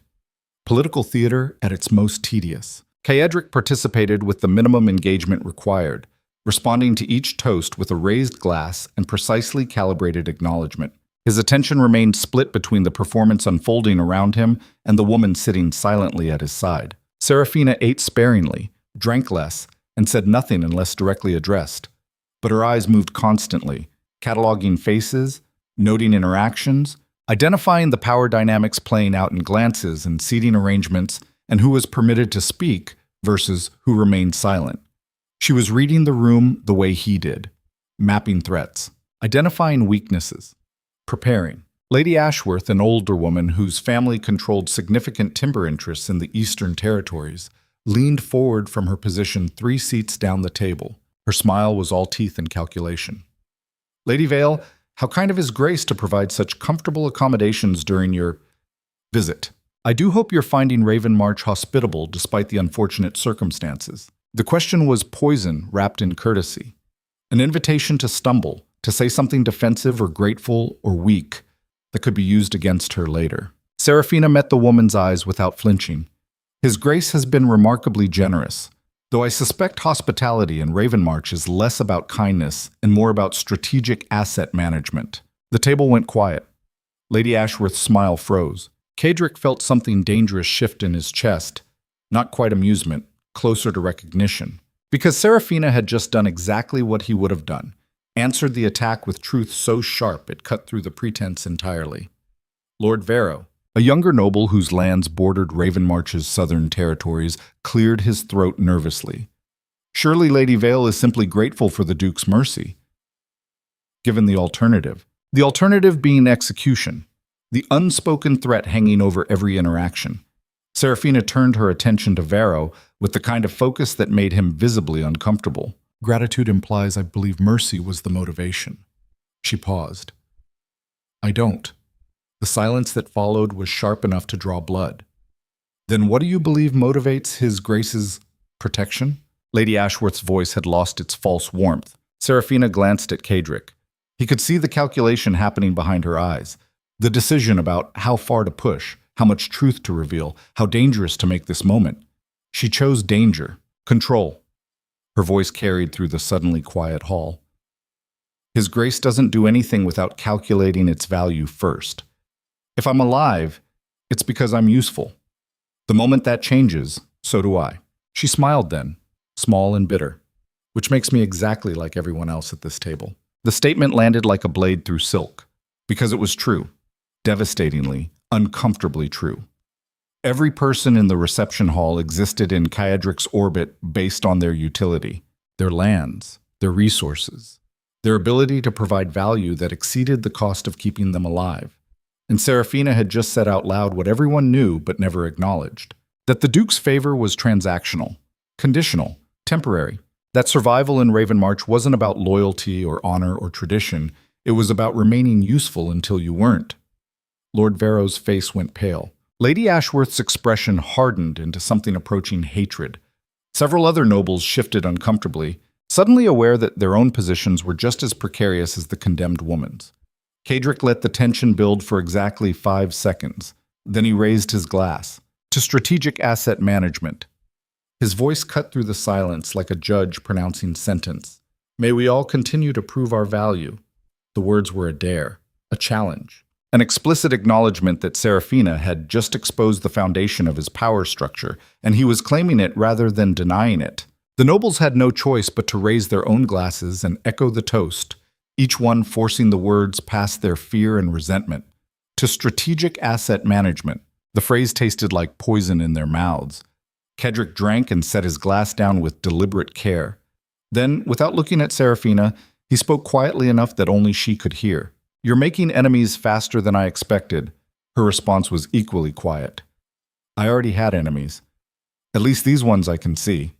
Political theater at its most tedious. Kaedric participated with the minimum engagement required, responding to each toast with a raised glass and precisely calibrated acknowledgement. His attention remained split between the performance unfolding around him and the woman sitting silently at his side. Serafina ate sparingly, drank less, and said nothing unless directly addressed. But her eyes moved constantly, cataloging faces, noting interactions, identifying the power dynamics playing out in glances and seating arrangements, and who was permitted to speak versus who remained silent. She was reading the room the way he did, mapping threats, identifying weaknesses, preparing. Lady Ashworth, an older woman whose family controlled significant timber interests in the Eastern Territories, leaned forward from her position 3 seats down the table. Her smile was all teeth and calculation. "Lady Vale, how kind of His Grace to provide such comfortable accommodations during your visit. I do hope you're finding Ravenmarch hospitable despite the unfortunate circumstances." The question was poison wrapped in courtesy, an invitation to stumble, to say something defensive or grateful or weak that could be used against her later. Serafina met the woman's eyes without flinching. "His Grace has been remarkably generous, though I suspect hospitality in Ravenmarch is less about kindness and more about strategic asset management." The table went quiet. Lady Ashworth's smile froze. Kadrick felt something dangerous shift in his chest, not quite amusement, closer to recognition. Because Serafina had just done exactly what he would have done, answered the attack with truth so sharp it cut through the pretense entirely. Lord Vero, a younger noble whose lands bordered Ravenmarch's southern territories, cleared his throat nervously. Surely Lady Vale is simply grateful for the Duke's mercy. Given the alternative being execution, the unspoken threat hanging over every interaction. Serafina turned her attention to Vero with the kind of focus that made him visibly uncomfortable. "Gratitude implies I believe mercy was the motivation." She paused. "I don't." The silence that followed was sharp enough to draw blood. "Then what do you believe motivates His Grace's protection?" Lady Ashworth's voice had lost its false warmth. Serafina glanced at Kadrick. He could see the calculation happening behind her eyes, the decision about how far to push, how much truth to reveal, how dangerous to make this moment. She chose danger, control. Her voice carried through the suddenly quiet hall. "His Grace doesn't do anything without calculating its value first. If I'm alive, it's because I'm useful. The moment that changes, so do I." She smiled then, small and bitter, "which makes me exactly like everyone else at this table." The statement landed like a blade through silk, because it was true, devastatingly, uncomfortably true. Every person in the reception hall existed in Kaedric's orbit based on their utility, their lands, their resources, their ability to provide value that exceeded the cost of keeping them alive. And Serafina had just said out loud what everyone knew but never acknowledged, that the Duke's favor was transactional, conditional, temporary, that survival in Ravenmarch wasn't about loyalty or honor or tradition, it was about remaining useful until you weren't. Lord Varro's face went pale. Lady Ashworth's expression hardened into something approaching hatred. Several other nobles shifted uncomfortably, suddenly aware that their own positions were just as precarious as the condemned woman's. Cadric let the tension build for exactly 5 seconds. Then he raised his glass. To strategic asset management. His voice cut through the silence like a judge pronouncing sentence. May we all continue to prove our value. The words were a dare, a challenge, an explicit acknowledgement that Serafina had just exposed the foundation of his power structure, and he was claiming it rather than denying it. The nobles had no choice but to raise their own glasses and echo the toast, each one forcing the words past their fear and resentment. To strategic asset management. The phrase tasted like poison in their mouths. Cadric drank and set his glass down with deliberate care. Then, without looking at Serafina, he spoke quietly enough that only she could hear. You're making enemies faster than I expected. Her response was equally quiet. I already had enemies. At least these ones I can see.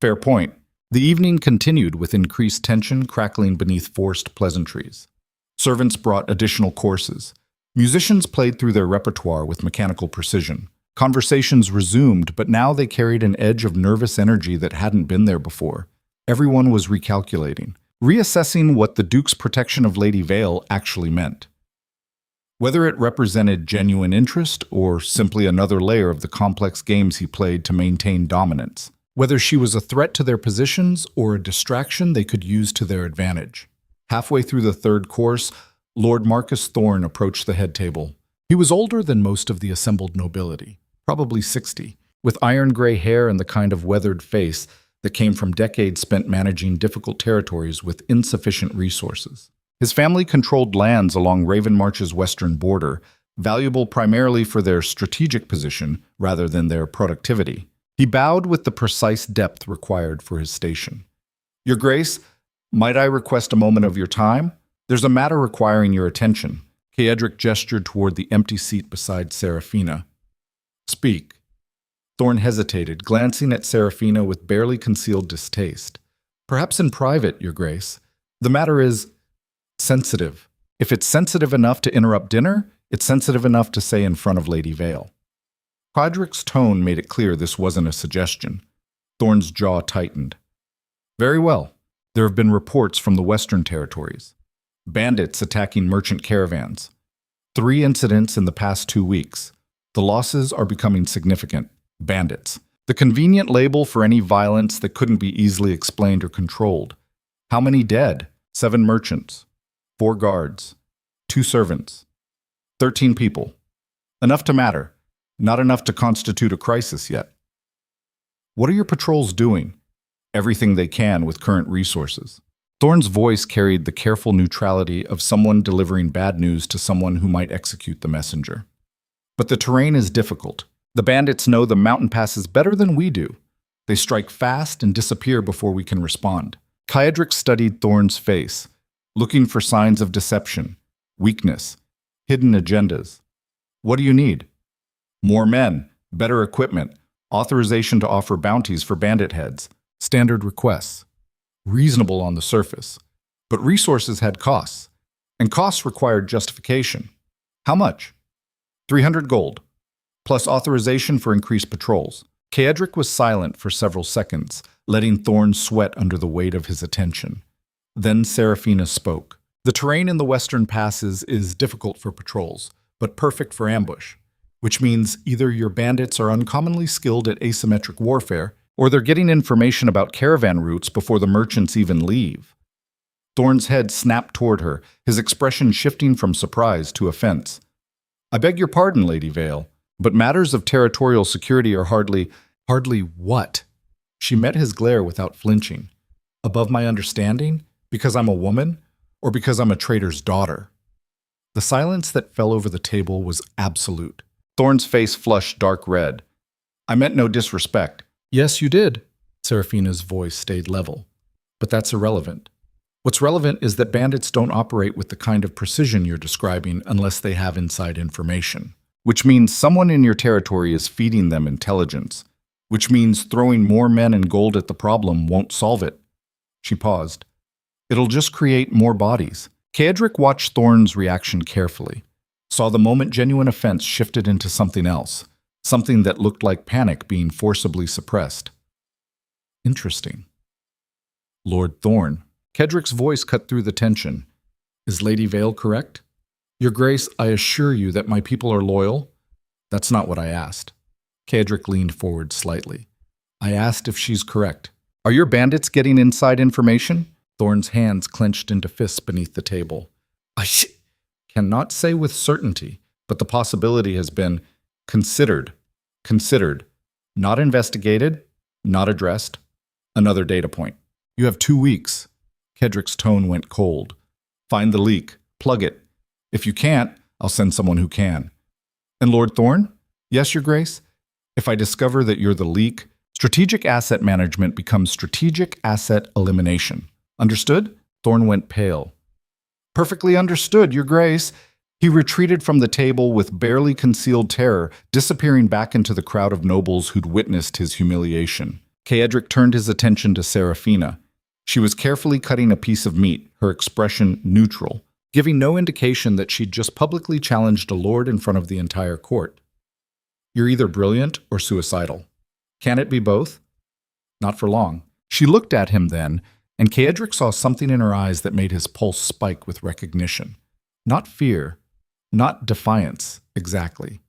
Fair point. The evening continued with increased tension crackling beneath forced pleasantries. Servants brought additional courses. Musicians played through their repertoire with mechanical precision. Conversations resumed, but now they carried an edge of nervous energy that hadn't been there before. Everyone was recalculating, reassessing what the Duke's protection of Lady Vale actually meant. Whether it represented genuine interest or simply another layer of the complex games he played to maintain dominance. Whether she was a threat to their positions or a distraction they could use to their advantage. Halfway through the third course, Lord Marcus Thorne approached the head table. He was older than most of the assembled nobility, probably 60, with iron-gray hair and the kind of weathered face that came from decades spent managing difficult territories with insufficient resources. His family controlled lands along Ravenmarch's western border, valuable primarily for their strategic position rather than their productivity. He bowed with the precise depth required for his station. Your Grace, might I request a moment of your time? There's a matter requiring your attention. Cadric gestured toward the empty seat beside Serafina. Speak. Thorne hesitated, glancing at Serafina with barely concealed distaste. Perhaps in private, Your Grace. The matter is sensitive. If it's sensitive enough to interrupt dinner, it's sensitive enough to say in front of Lady Vale. Cadric's tone made it clear this wasn't a suggestion. Thorne's jaw tightened. Very well. There have been reports from the Western Territories. Bandits attacking merchant caravans. 3 incidents in the past 2 weeks. The losses are becoming significant. Bandits. The convenient label for any violence that couldn't be easily explained or controlled. How many dead? 7 merchants. 4 guards. 2 servants. 13 people. Enough to matter. Not enough to constitute a crisis yet. What are your patrols doing? Everything they can with current resources. Thorne's voice carried the careful neutrality of someone delivering bad news to someone who might execute the messenger. But the terrain is difficult. The bandits know the mountain passes better than we do. They strike fast and disappear before we can respond. Cadric studied Thorne's face, looking for signs of deception, weakness, hidden agendas. What do you need? More men, better equipment, authorization to offer bounties for bandit heads, standard requests. Reasonable on the surface, but resources had costs, and costs required justification. How much? 300 gold, plus authorization for increased patrols. Cadric was silent for several seconds, letting Thorne sweat under the weight of his attention. Then Serafina spoke. The terrain in the western passes is difficult for patrols, but perfect for ambush, which means either your bandits are uncommonly skilled at asymmetric warfare, or they're getting information about caravan routes before the merchants even leave. Thorne's head snapped toward her, his expression shifting from surprise to offense. I beg your pardon, Lady Vale, but matters of territorial security are hardly what? She met his glare without flinching. Above my understanding? Because I'm a woman? Or because I'm a trader's daughter? The silence that fell over the table was absolute. Thorne's face flushed dark red. I meant no disrespect. Yes, you did. Serafina's voice stayed level. But that's irrelevant. What's relevant is that bandits don't operate with the kind of precision you're describing unless they have inside information. Which means someone in your territory is feeding them intelligence. Which means throwing more men and gold at the problem won't solve it. She paused. It'll just create more bodies. Kaedric watched Thorne's reaction carefully, saw the moment genuine offense shifted into something else, something that looked like panic being forcibly suppressed. Interesting. Lord Thorne. Kedric's voice cut through the tension. Is Lady Vale correct? Your Grace, I assure you that my people are loyal. That's not what I asked. Kedric leaned forward slightly. I asked if she's correct. Are your bandits getting inside information? Thorne's hands clenched into fists beneath the table. I cannot say with certainty, but the possibility has been considered, not investigated, not addressed. Another data point. You have 2 weeks. Kedric's tone went cold. Find the leak. Plug it. If you can't, I'll send someone who can. And Lord Thorne? Yes, Your Grace? If I discover that you're the leak, strategic asset management becomes strategic asset elimination. Understood? Thorne went pale. Perfectly understood, Your Grace. He retreated from the table with barely concealed terror, disappearing back into the crowd of nobles who'd witnessed his humiliation. Kaedric turned his attention to Seraphina. She was carefully cutting a piece of meat, her expression neutral, giving no indication that she'd just publicly challenged a lord in front of the entire court. You're either brilliant or suicidal. Can it be both? Not for long. She looked at him then, and Kaedric saw something in her eyes that made his pulse spike with recognition. Not fear, not defiance, exactly.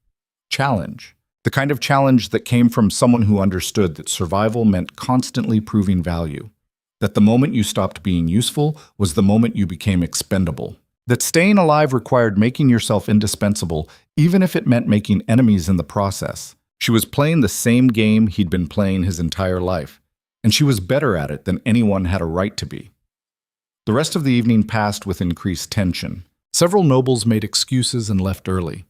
Challenge. The kind of challenge that came from someone who understood that survival meant constantly proving value. That the moment you stopped being useful was the moment you became expendable. That staying alive required making yourself indispensable, even if it meant making enemies in the process. She was playing the same game he'd been playing his entire life, and she was better at it than anyone had a right to be. The rest of the evening passed with increased tension. Several nobles made excuses and left early.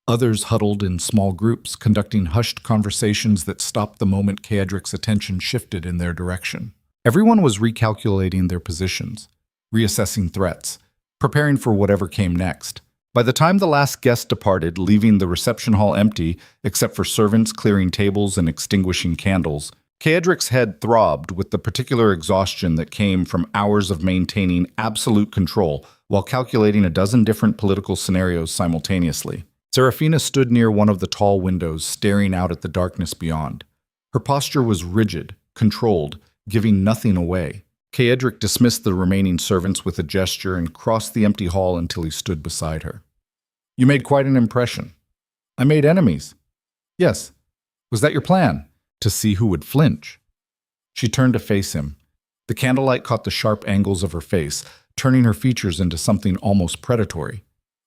Others huddled in small groups, conducting hushed conversations that stopped the moment Kaedric's attention shifted in their direction. Everyone was recalculating their positions, reassessing threats, preparing for whatever came next. By the time the last guest departed, leaving the reception hall empty, except for servants clearing tables and extinguishing candles, Kaedric's head throbbed with the particular exhaustion that came from hours of maintaining absolute control while calculating a dozen different political scenarios simultaneously. Seraphina stood near one of the tall windows, staring out at the darkness beyond. Her posture was rigid, controlled, giving nothing away. Kaedric dismissed the remaining servants with a gesture and crossed the empty hall until he stood beside her. You made quite an impression. I made enemies. Yes. Was that your plan? To see who would flinch. She turned to face him. The candlelight caught the sharp angles of her face, turning her features into something almost predatory.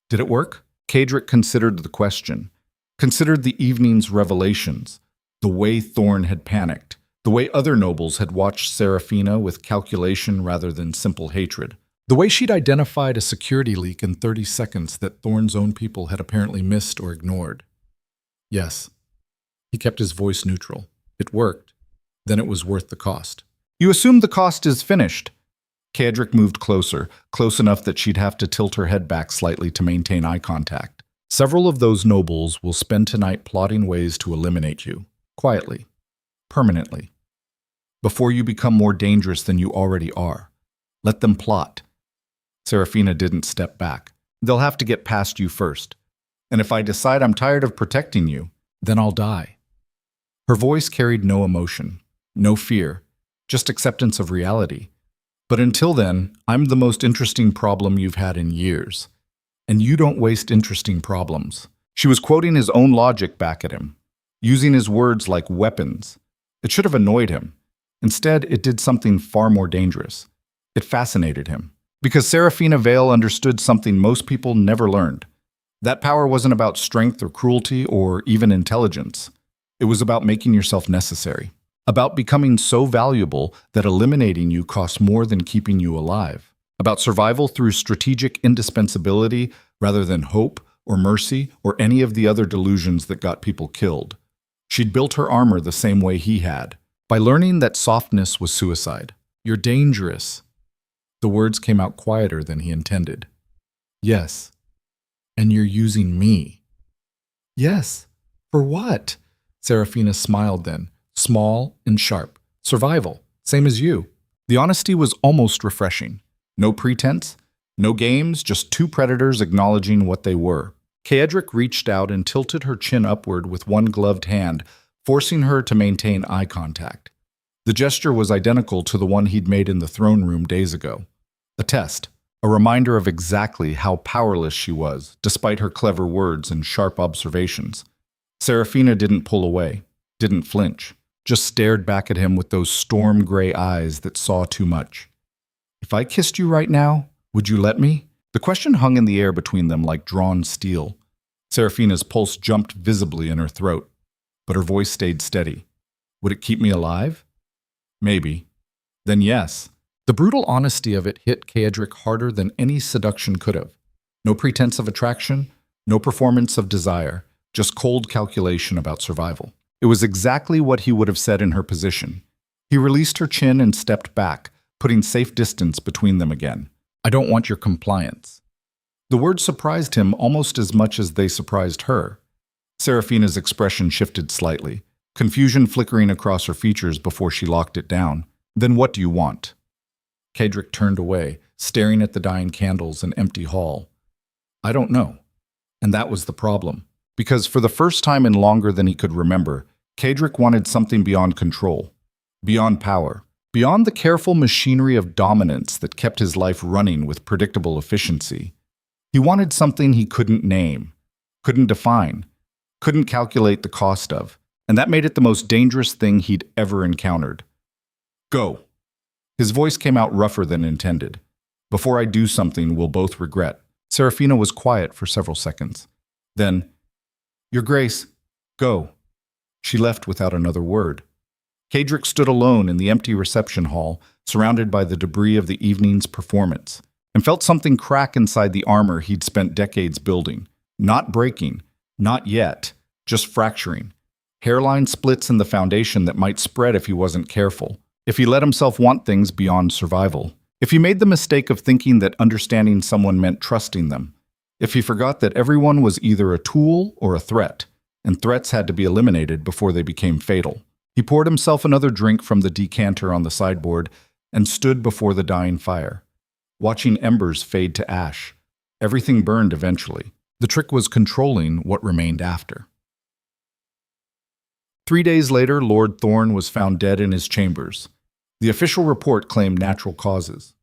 Did it work? Kaedric considered the question, considered the evening's revelations, the way Thorne had panicked, the way other nobles had watched Seraphina with calculation rather than simple hatred, the way she'd identified a security leak in 30 seconds that Thorne's own people had apparently missed or ignored. Yes. He kept his voice neutral. It worked. Then it was worth the cost. You assume the cost is finished. Kaedric moved closer, close enough that she'd have to tilt her head back slightly to maintain eye contact. Several of those nobles will spend tonight plotting ways to eliminate you, quietly, permanently, before you become more dangerous than you already are. Let them plot. Seraphina didn't step back. They'll have to get past you first. And if I decide I'm tired of protecting you, then I'll die. Her voice carried no emotion, no fear, just acceptance of reality. But until then, I'm the most interesting problem you've had in years. And you don't waste interesting problems. She was quoting his own logic back at him, using his words like weapons. It should have annoyed him. Instead, it did something far more dangerous. It fascinated him. Because Seraphina Vale understood something most people never learned. That power wasn't about strength or cruelty or even intelligence. It was about making yourself necessary. About becoming so valuable that eliminating you costs more than keeping you alive. About survival through strategic indispensability rather than hope or mercy or any of the other delusions that got people killed. She'd built her armor the same way he had, by learning that softness was suicide. You're dangerous. The words came out quieter than he intended. Yes. And you're using me. Yes. For what? Serafina smiled then, small and sharp. Survival, same as you. The honesty was almost refreshing. No pretense, no games, just two predators acknowledging what they were. Kaedric reached out and tilted her chin upward with one gloved hand, forcing her to maintain eye contact. The gesture was identical to the one he'd made in the throne room days ago. A test, a reminder of exactly how powerless she was, despite her clever words and sharp observations. Serafina didn't pull away, didn't flinch, just stared back at him with those storm-gray eyes that saw too much. If I kissed you right now, would you let me? The question hung in the air between them like drawn steel. Serafina's pulse jumped visibly in her throat, but her voice stayed steady. Would it keep me alive? Maybe. Then yes. The brutal honesty of it hit Kaedric harder than any seduction could have. No pretense of attraction, no performance of desire, just cold calculation about survival. It was exactly what he would have said in her position. He released her chin and stepped back, putting safe distance between them again. I don't want your compliance. The words surprised him almost as much as they surprised her. Serafina's expression shifted slightly, confusion flickering across her features before she locked it down. Then what do you want? Kaedric turned away, staring at the dying candles and empty hall. I don't know. And that was the problem. Because for the first time in longer than he could remember, Kaedric wanted something beyond control, beyond power, beyond the careful machinery of dominance that kept his life running with predictable efficiency. He wanted something he couldn't name, couldn't define, couldn't calculate the cost of, and that made it the most dangerous thing he'd ever encountered. Go. His voice came out rougher than intended. Before I do something we'll both regret. Serafina was quiet for several seconds. Then, Your Grace, go. She left without another word. Kaedric stood alone in the empty reception hall, surrounded by the debris of the evening's performance, and felt something crack inside the armor he'd spent decades building. Not breaking, not yet, just fracturing. Hairline splits in the foundation that might spread if he wasn't careful, if he let himself want things beyond survival, if he made the mistake of thinking that understanding someone meant trusting them, if he forgot that everyone was either a tool or a threat, and threats had to be eliminated before they became fatal. He poured himself another drink from the decanter on the sideboard and stood before the dying fire, watching embers fade to ash. Everything burned eventually. The trick was controlling what remained after. 3 days later, Lord Thorn was found dead in his chambers. The official report claimed natural causes.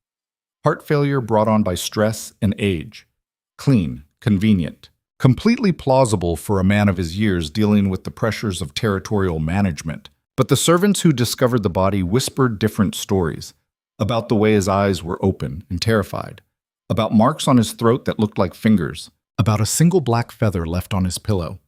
Heart failure brought on by stress and age. Clean, convenient, completely plausible for a man of his years dealing with the pressures of territorial management. But the servants who discovered the body whispered different stories about the way his eyes were open and terrified, about marks on his throat that looked like fingers, about a single black feather left on his pillow,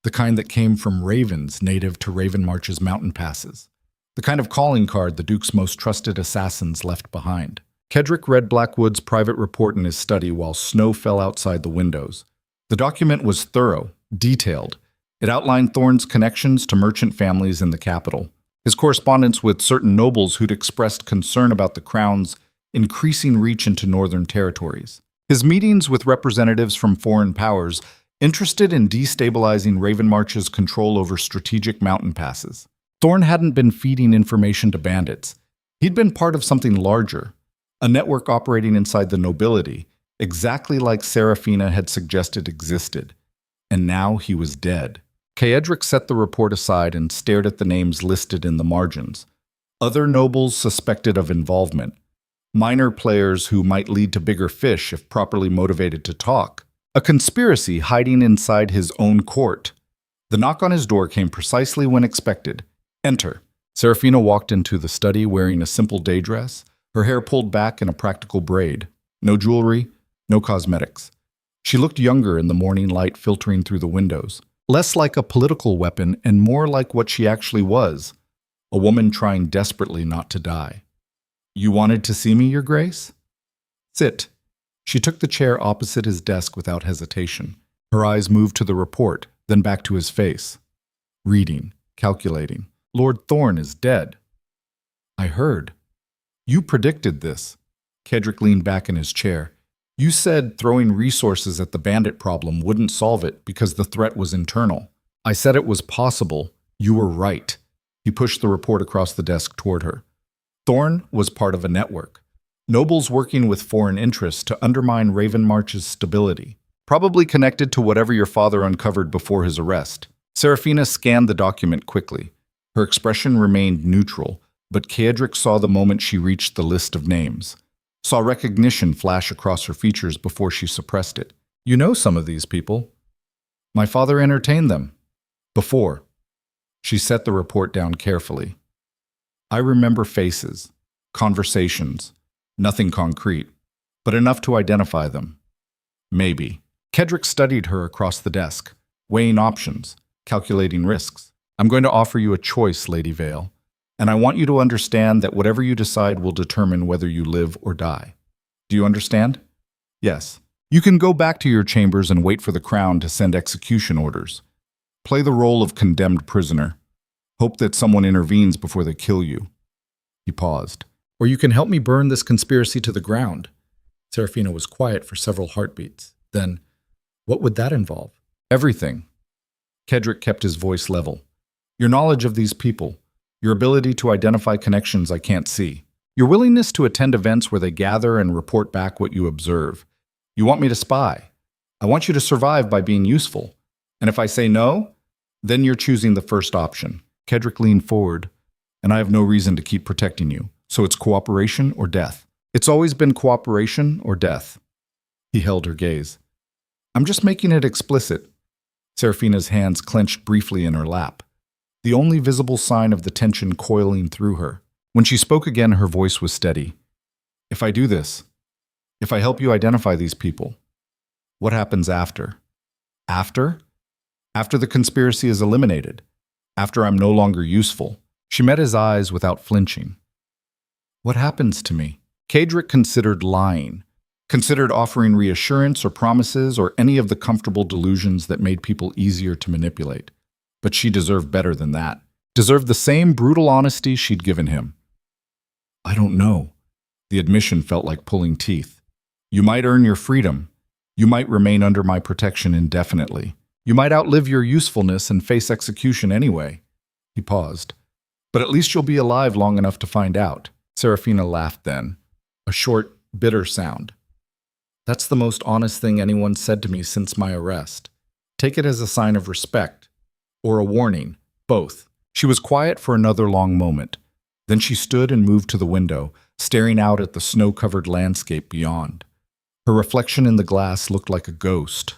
the kind that came from ravens native to Ravenmarch's mountain passes, the kind of calling card the Duke's most trusted assassins left behind. Kaedric read Blackwood's private report in his study while snow fell outside the windows. The document was thorough, detailed. It outlined Thorn's connections to merchant families in the capital, his correspondence with certain nobles who'd expressed concern about the crown's increasing reach into northern territories, his meetings with representatives from foreign powers interested in destabilizing Ravenmarch's control over strategic mountain passes. Thorn hadn't been feeding information to bandits. He'd been part of something larger, a network operating inside the nobility, exactly like Serafina had suggested existed. And now he was dead. Kaedric set the report aside and stared at the names listed in the margins. Other nobles suspected of involvement. Minor players who might lead to bigger fish if properly motivated to talk. A conspiracy hiding inside his own court. The knock on his door came precisely when expected. Enter. Serafina walked into the study wearing a simple day dress, her hair pulled back in a practical braid. No jewelry, no cosmetics. She looked younger in the morning light filtering through the windows, less like a political weapon and more like what she actually was, a woman trying desperately not to die. You wanted to see me, Your Grace? Sit. She took the chair opposite his desk without hesitation. Her eyes moved to the report, then back to his face. Reading, calculating. Lord Thorn is dead. I heard. You predicted this. Kedrick leaned back in his chair. You said throwing resources at the bandit problem wouldn't solve it because the threat was internal. I said it was possible. You were right. He pushed the report across the desk toward her. Thorn was part of a network. Nobles working with foreign interests to undermine Raven March's stability. Probably connected to whatever your father uncovered before his arrest. Seraphina scanned the document quickly. Her expression remained neutral, but Kedrick saw the moment she reached the list of names. Saw recognition flash across her features before she suppressed it. You know some of these people. My father entertained them. Before. She set the report down carefully. I remember faces, conversations, nothing concrete, but enough to identify them. Maybe. Kedrick studied her across the desk, weighing options, calculating risks. I'm going to offer you a choice, Lady Vale, and I want you to understand that whatever you decide will determine whether you live or die. Do you understand? Yes. You can go back to your chambers and wait for the Crown to send execution orders. Play the role of condemned prisoner. Hope that someone intervenes before they kill you. He paused. Or you can help me burn this conspiracy to the ground. Seraphina was quiet for several heartbeats. Then, what would that involve? Everything. Kedrick kept his voice level. Your knowledge of these people, your ability to identify connections I can't see, your willingness to attend events where they gather and report back what you observe. You want me to spy. I want you to survive by being useful. And if I say no, then you're choosing the first option. Kedrick leaned forward, and I have no reason to keep protecting you. So it's cooperation or death. It's always been cooperation or death. He held her gaze. I'm just making it explicit. Seraphina's hands clenched briefly in her lap, the only visible sign of the tension coiling through her. When she spoke again, her voice was steady. If I do this, if I help you identify these people, what happens after? After? After the conspiracy is eliminated. After I'm no longer useful. She met his eyes without flinching. What happens to me? Kedrick considered lying, considered offering reassurance or promises or any of the comfortable delusions that made people easier to manipulate. But she deserved better than that. Deserved the same brutal honesty she'd given him. I don't know. The admission felt like pulling teeth. You might earn your freedom. You might remain under my protection indefinitely. You might outlive your usefulness and face execution anyway. He paused. But at least you'll be alive long enough to find out. Seraphina laughed then, a short, bitter sound. That's the most honest thing anyone said to me since my arrest. Take it as a sign of respect, or a warning, both. She was quiet for another long moment. Then she stood and moved to the window, staring out at the snow-covered landscape beyond. Her reflection in the glass looked like a ghost,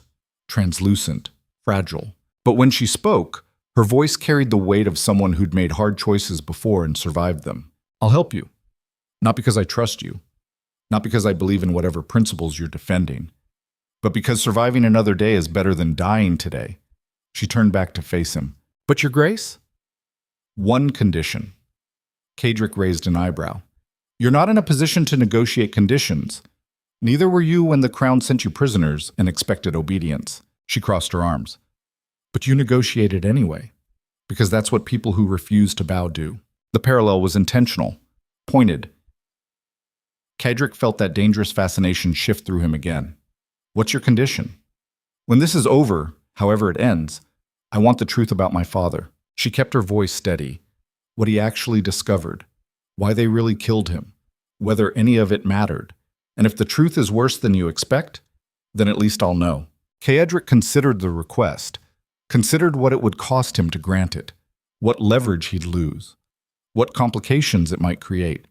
translucent, fragile. But when she spoke, her voice carried the weight of someone who'd made hard choices before and survived them. I'll help you. Not because I trust you. Not because I believe in whatever principles you're defending. But because surviving another day is better than dying today. She turned back to face him. But your grace? One condition. Kedrick raised an eyebrow. You're not in a position to negotiate conditions. Neither were you when the Crown sent you prisoners and expected obedience. She crossed her arms. But you negotiated anyway, because that's what people who refuse to bow do. The parallel was intentional, pointed. Kedrick felt that dangerous fascination shift through him again. What's your condition? When this is over, however it ends, I want the truth about my father. She kept her voice steady. What he actually discovered, why they really killed him, whether any of it mattered. And if the truth is worse than you expect, then at least I'll know. Kedrick considered the request, considered what it would cost him to grant it, what leverage he'd lose, what complications it might create.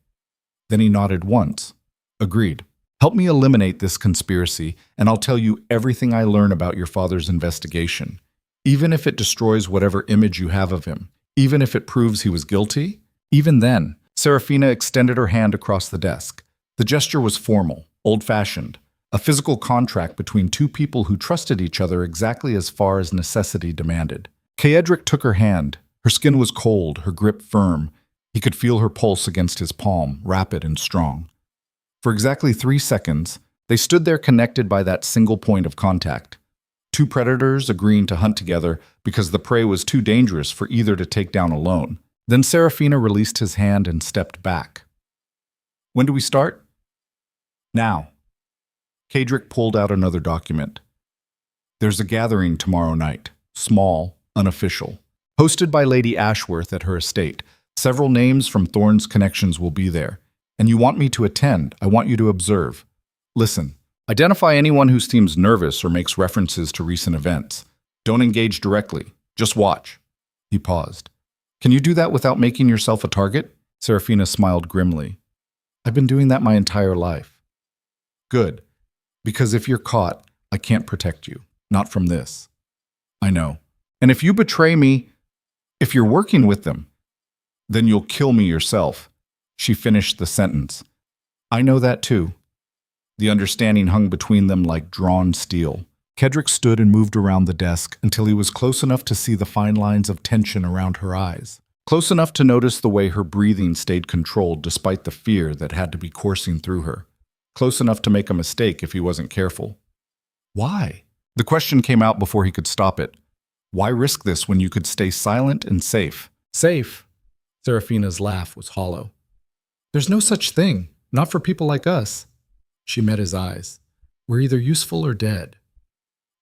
Then he nodded once. Agreed. Help me eliminate this conspiracy, and I'll tell you everything I learn about your father's investigation, even if it destroys whatever image you have of him, even if it proves he was guilty. Even then, Seraphina extended her hand across the desk. The gesture was formal, old-fashioned, a physical contract between two people who trusted each other exactly as far as necessity demanded. Kedrick took her hand. Her skin was cold, her grip firm. He could feel her pulse against his palm, rapid and strong. For exactly 3 seconds, they stood there connected by that single point of contact. Two predators agreeing to hunt together because the prey was too dangerous for either to take down alone. Then Seraphina released his hand and stepped back. When do we start? Now, Kadrick pulled out another document. There's a gathering tomorrow night, small, unofficial, hosted by Lady Ashworth at her estate. Several names from Thorne's connections will be there, and you want me to attend. I want you to observe. Listen, identify anyone who seems nervous or makes references to recent events. Don't engage directly, just watch. He paused. Can you do that without making yourself a target? Serafina smiled grimly. I've been doing that my entire life. Good, because if you're caught, I can't protect you. Not from this. I know. And if you betray me, if you're working with them, then you'll kill me yourself. She finished the sentence. I know that too. The understanding hung between them like drawn steel. Kedrick stood and moved around the desk until he was close enough to see the fine lines of tension around her eyes. Close enough to notice the way her breathing stayed controlled despite the fear that had to be coursing through her. Close enough to make a mistake if he wasn't careful. Why? The question came out before he could stop it. Why risk this when you could stay silent and safe? Safe? Serafina's laugh was hollow. There's no such thing, not for people like us. She met his eyes. We're either useful or dead.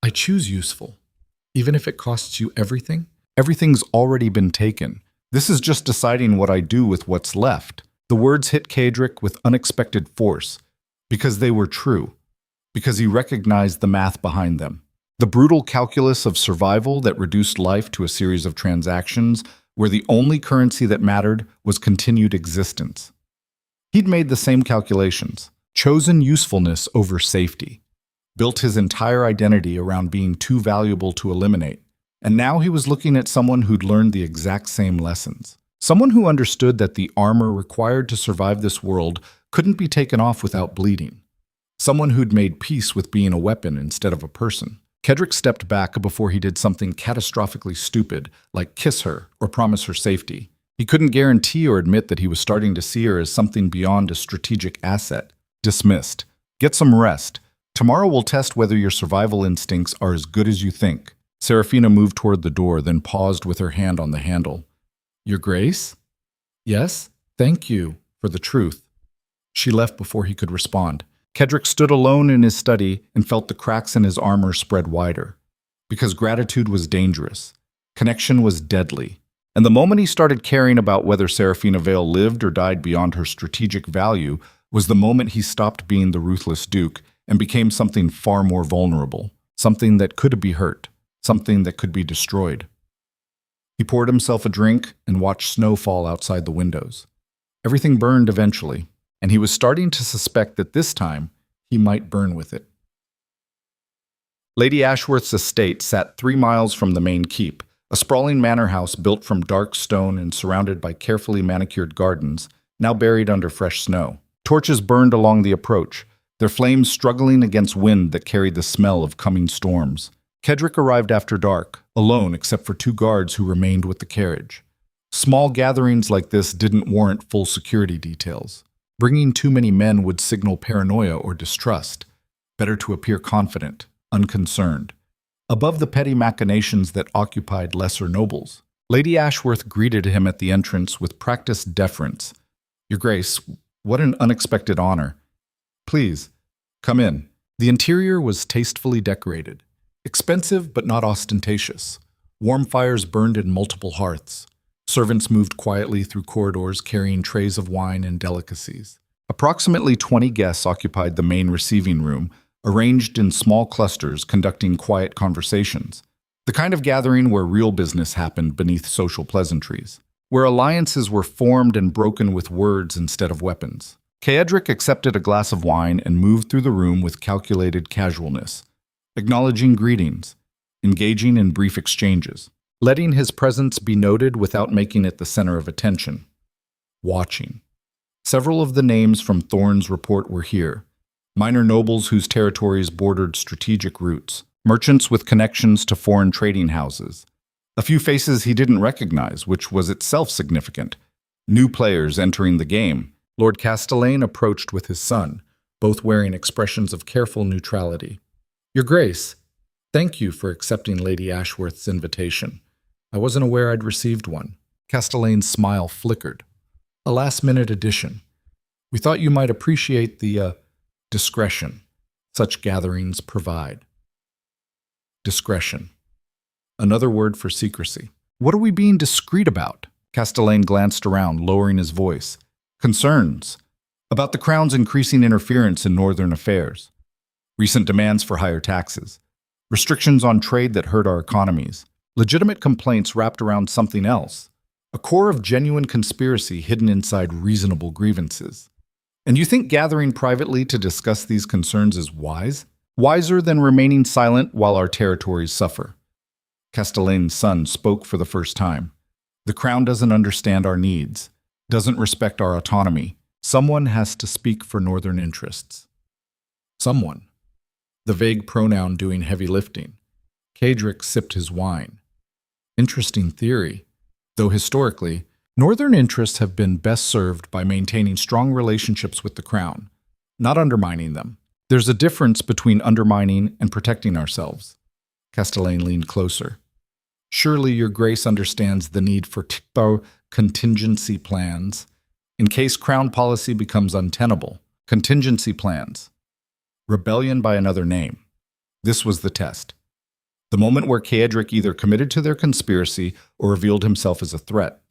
I choose useful. Even if it costs you everything? Everything's already been taken. This is just deciding what I do with what's left. The words hit Kadrick with unexpected force, because they were true. Because he recognized the math behind them. The brutal calculus of survival that reduced life to a series of transactions where the only currency that mattered was continued existence. He'd made the same calculations, chosen usefulness over safety, built his entire identity around being too valuable to eliminate, and now he was looking at someone who'd learned the exact same lessons. Someone who understood that the armor required to survive this world couldn't be taken off without bleeding. Someone who'd made peace with being a weapon instead of a person. Kedrick stepped back before he did something catastrophically stupid, like kiss her or promise her safety. He couldn't guarantee or admit that he was starting to see her as something beyond a strategic asset. Dismissed. Get some rest. Tomorrow we'll test whether your survival instincts are as good as you think. Serafina moved toward the door, then paused with her hand on the handle. Your Grace? Yes, thank you for the truth. She left before he could respond. Kedrick stood alone in his study and felt the cracks in his armor spread wider. Because gratitude was dangerous. Connection was deadly. And the moment he started caring about whether Serafina Vale lived or died beyond her strategic value was the moment he stopped being the ruthless Duke and became something far more vulnerable. Something that could be hurt. Something that could be destroyed. He poured himself a drink and watched snow fall outside the windows. Everything burned eventually, and he was starting to suspect that this time he might burn with it. Lady Ashworth's estate sat 3 miles from the main keep, a sprawling manor house built from dark stone and surrounded by carefully manicured gardens, now buried under fresh snow. Torches burned along the approach, their flames struggling against wind that carried the smell of coming storms. Kedrick arrived after dark, alone except for 2 guards who remained with the carriage. Small gatherings like this didn't warrant full security details. Bringing too many men would signal paranoia or distrust. Better to appear confident, unconcerned. Above the petty machinations that occupied lesser nobles, Lady Ashworth greeted him at the entrance with practiced deference. Your Grace, what an unexpected honor. Please, come in. The interior was tastefully decorated. Expensive but not ostentatious. Warm fires burned in multiple hearths. Servants moved quietly through corridors carrying trays of wine and delicacies. Approximately 20 guests occupied the main receiving room, arranged in small clusters conducting quiet conversations. The kind of gathering where real business happened beneath social pleasantries. Where alliances were formed and broken with words instead of weapons. Kedrick accepted a glass of wine and moved through the room with calculated casualness. Acknowledging greetings, engaging in brief exchanges, letting his presence be noted without making it the center of attention. Watching. Several of the names from Thorne's report were here. Minor nobles whose territories bordered strategic routes, merchants with connections to foreign trading houses. A few faces he didn't recognize, which was itself significant. New players entering the game. Lord Castellane approached with his son, both wearing expressions of careful neutrality. Your Grace, thank you for accepting Lady Ashworth's invitation. I wasn't aware I'd received one. Castellane's smile flickered. A last-minute addition. We thought you might appreciate the Discretion. Such gatherings provide. Discretion. Another word for secrecy. What are we being discreet about? Castellane glanced around, lowering his voice. Concerns. About the Crown's increasing interference in northern affairs. Recent demands for higher taxes. Restrictions on trade that hurt our economies. Legitimate complaints wrapped around something else. A core of genuine conspiracy hidden inside reasonable grievances. And you think gathering privately to discuss these concerns is wise? Wiser than remaining silent while our territories suffer. Castellane's son spoke for the first time. The Crown doesn't understand our needs, doesn't respect our autonomy. Someone has to speak for northern interests. Someone. The vague pronoun doing heavy lifting. Cadric sipped his wine. Interesting theory. Though historically, northern interests have been best served by maintaining strong relationships with the Crown, not undermining them. There's a difference between undermining and protecting ourselves. Castellane leaned closer. Surely your grace understands the need for contingency plans in case Crown policy becomes untenable. Contingency plans. Rebellion by another name. This was the test. The moment where Cadric either committed to their conspiracy or revealed himself as a threat.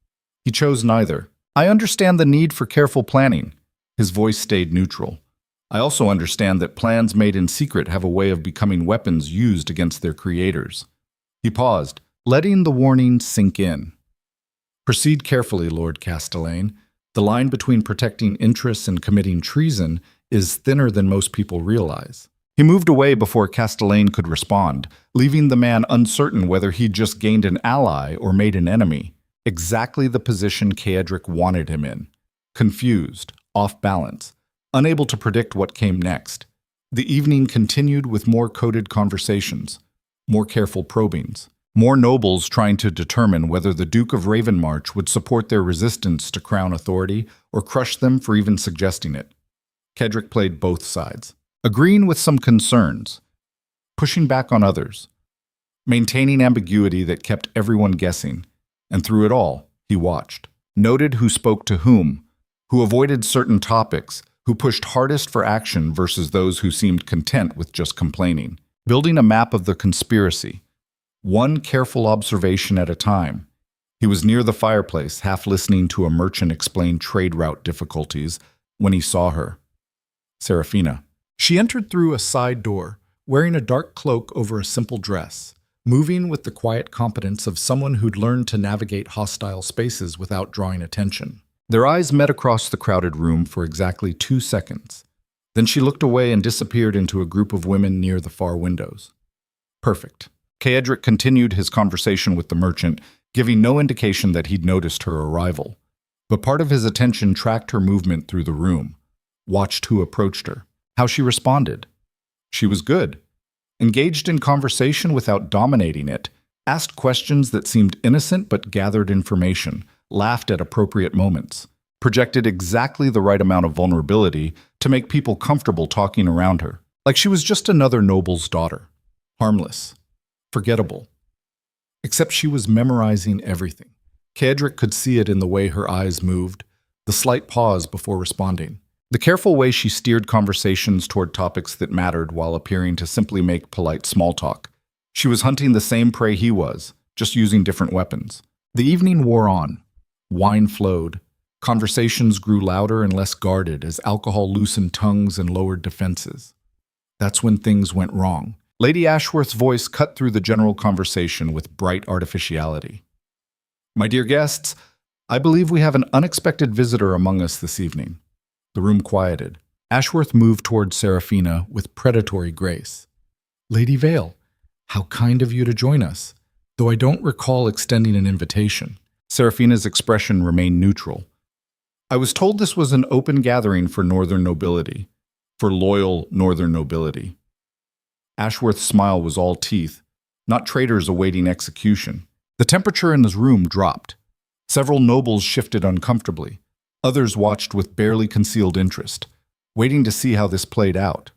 He chose neither. I understand the need for careful planning. His voice stayed neutral. I also understand that plans made in secret have a way of becoming weapons used against their creators. He paused, letting the warning sink in. Proceed carefully, Lord Castellane. The line between protecting interests and committing treason is thinner than most people realize. He moved away before Castellane could respond, leaving the man uncertain whether he'd just gained an ally or made an enemy. Exactly the position Cadric wanted him in. Confused, off balance, unable to predict what came next. The evening continued with more coded conversations, more careful probings, more nobles trying to determine whether the Duke of Ravenmarch would support their resistance to Crown authority or crush them for even suggesting it. Cadric played both sides, agreeing with some concerns, pushing back on others, maintaining ambiguity that kept everyone guessing, and through it all, he watched, noted who spoke to whom, who avoided certain topics, who pushed hardest for action versus those who seemed content with just complaining, building a map of the conspiracy, one careful observation at a time. He was near the fireplace, half listening to a merchant explain trade route difficulties, when he saw her. Serafina. She entered through a side door, wearing a dark cloak over a simple dress, moving with the quiet competence of someone who'd learned to navigate hostile spaces without drawing attention. Their eyes met across the crowded room for exactly 2 seconds. Then she looked away and disappeared into a group of women near the far windows. Perfect. Cadric continued his conversation with the merchant, giving no indication that he'd noticed her arrival. But part of his attention tracked her movement through the room, watched who approached her, how she responded. She was good. Engaged in conversation without dominating it, asked questions that seemed innocent but gathered information, laughed at appropriate moments, projected exactly the right amount of vulnerability to make people comfortable talking around her, like she was just another noble's daughter. Harmless. Forgettable. Except she was memorizing everything. Cadric could see it in the way her eyes moved, the slight pause before responding, the careful way she steered conversations toward topics that mattered while appearing to simply make polite small talk. She was hunting the same prey he was, just using different weapons. The evening wore on. Wine flowed. Conversations grew louder and less guarded as alcohol loosened tongues and lowered defenses. That's when things went wrong. Lady Ashworth's voice cut through the general conversation with bright artificiality. My dear guests, I believe we have an unexpected visitor among us this evening. The room quieted. Ashworth moved toward Serafina with predatory grace. Lady Vale, how kind of you to join us, though I don't recall extending an invitation. Serafina's expression remained neutral. I was told this was an open gathering for northern nobility, for loyal northern nobility. Ashworth's smile was all teeth, not traitors awaiting execution. The temperature in the room dropped. Several nobles shifted uncomfortably. Others watched with barely concealed interest, waiting to see how this played out.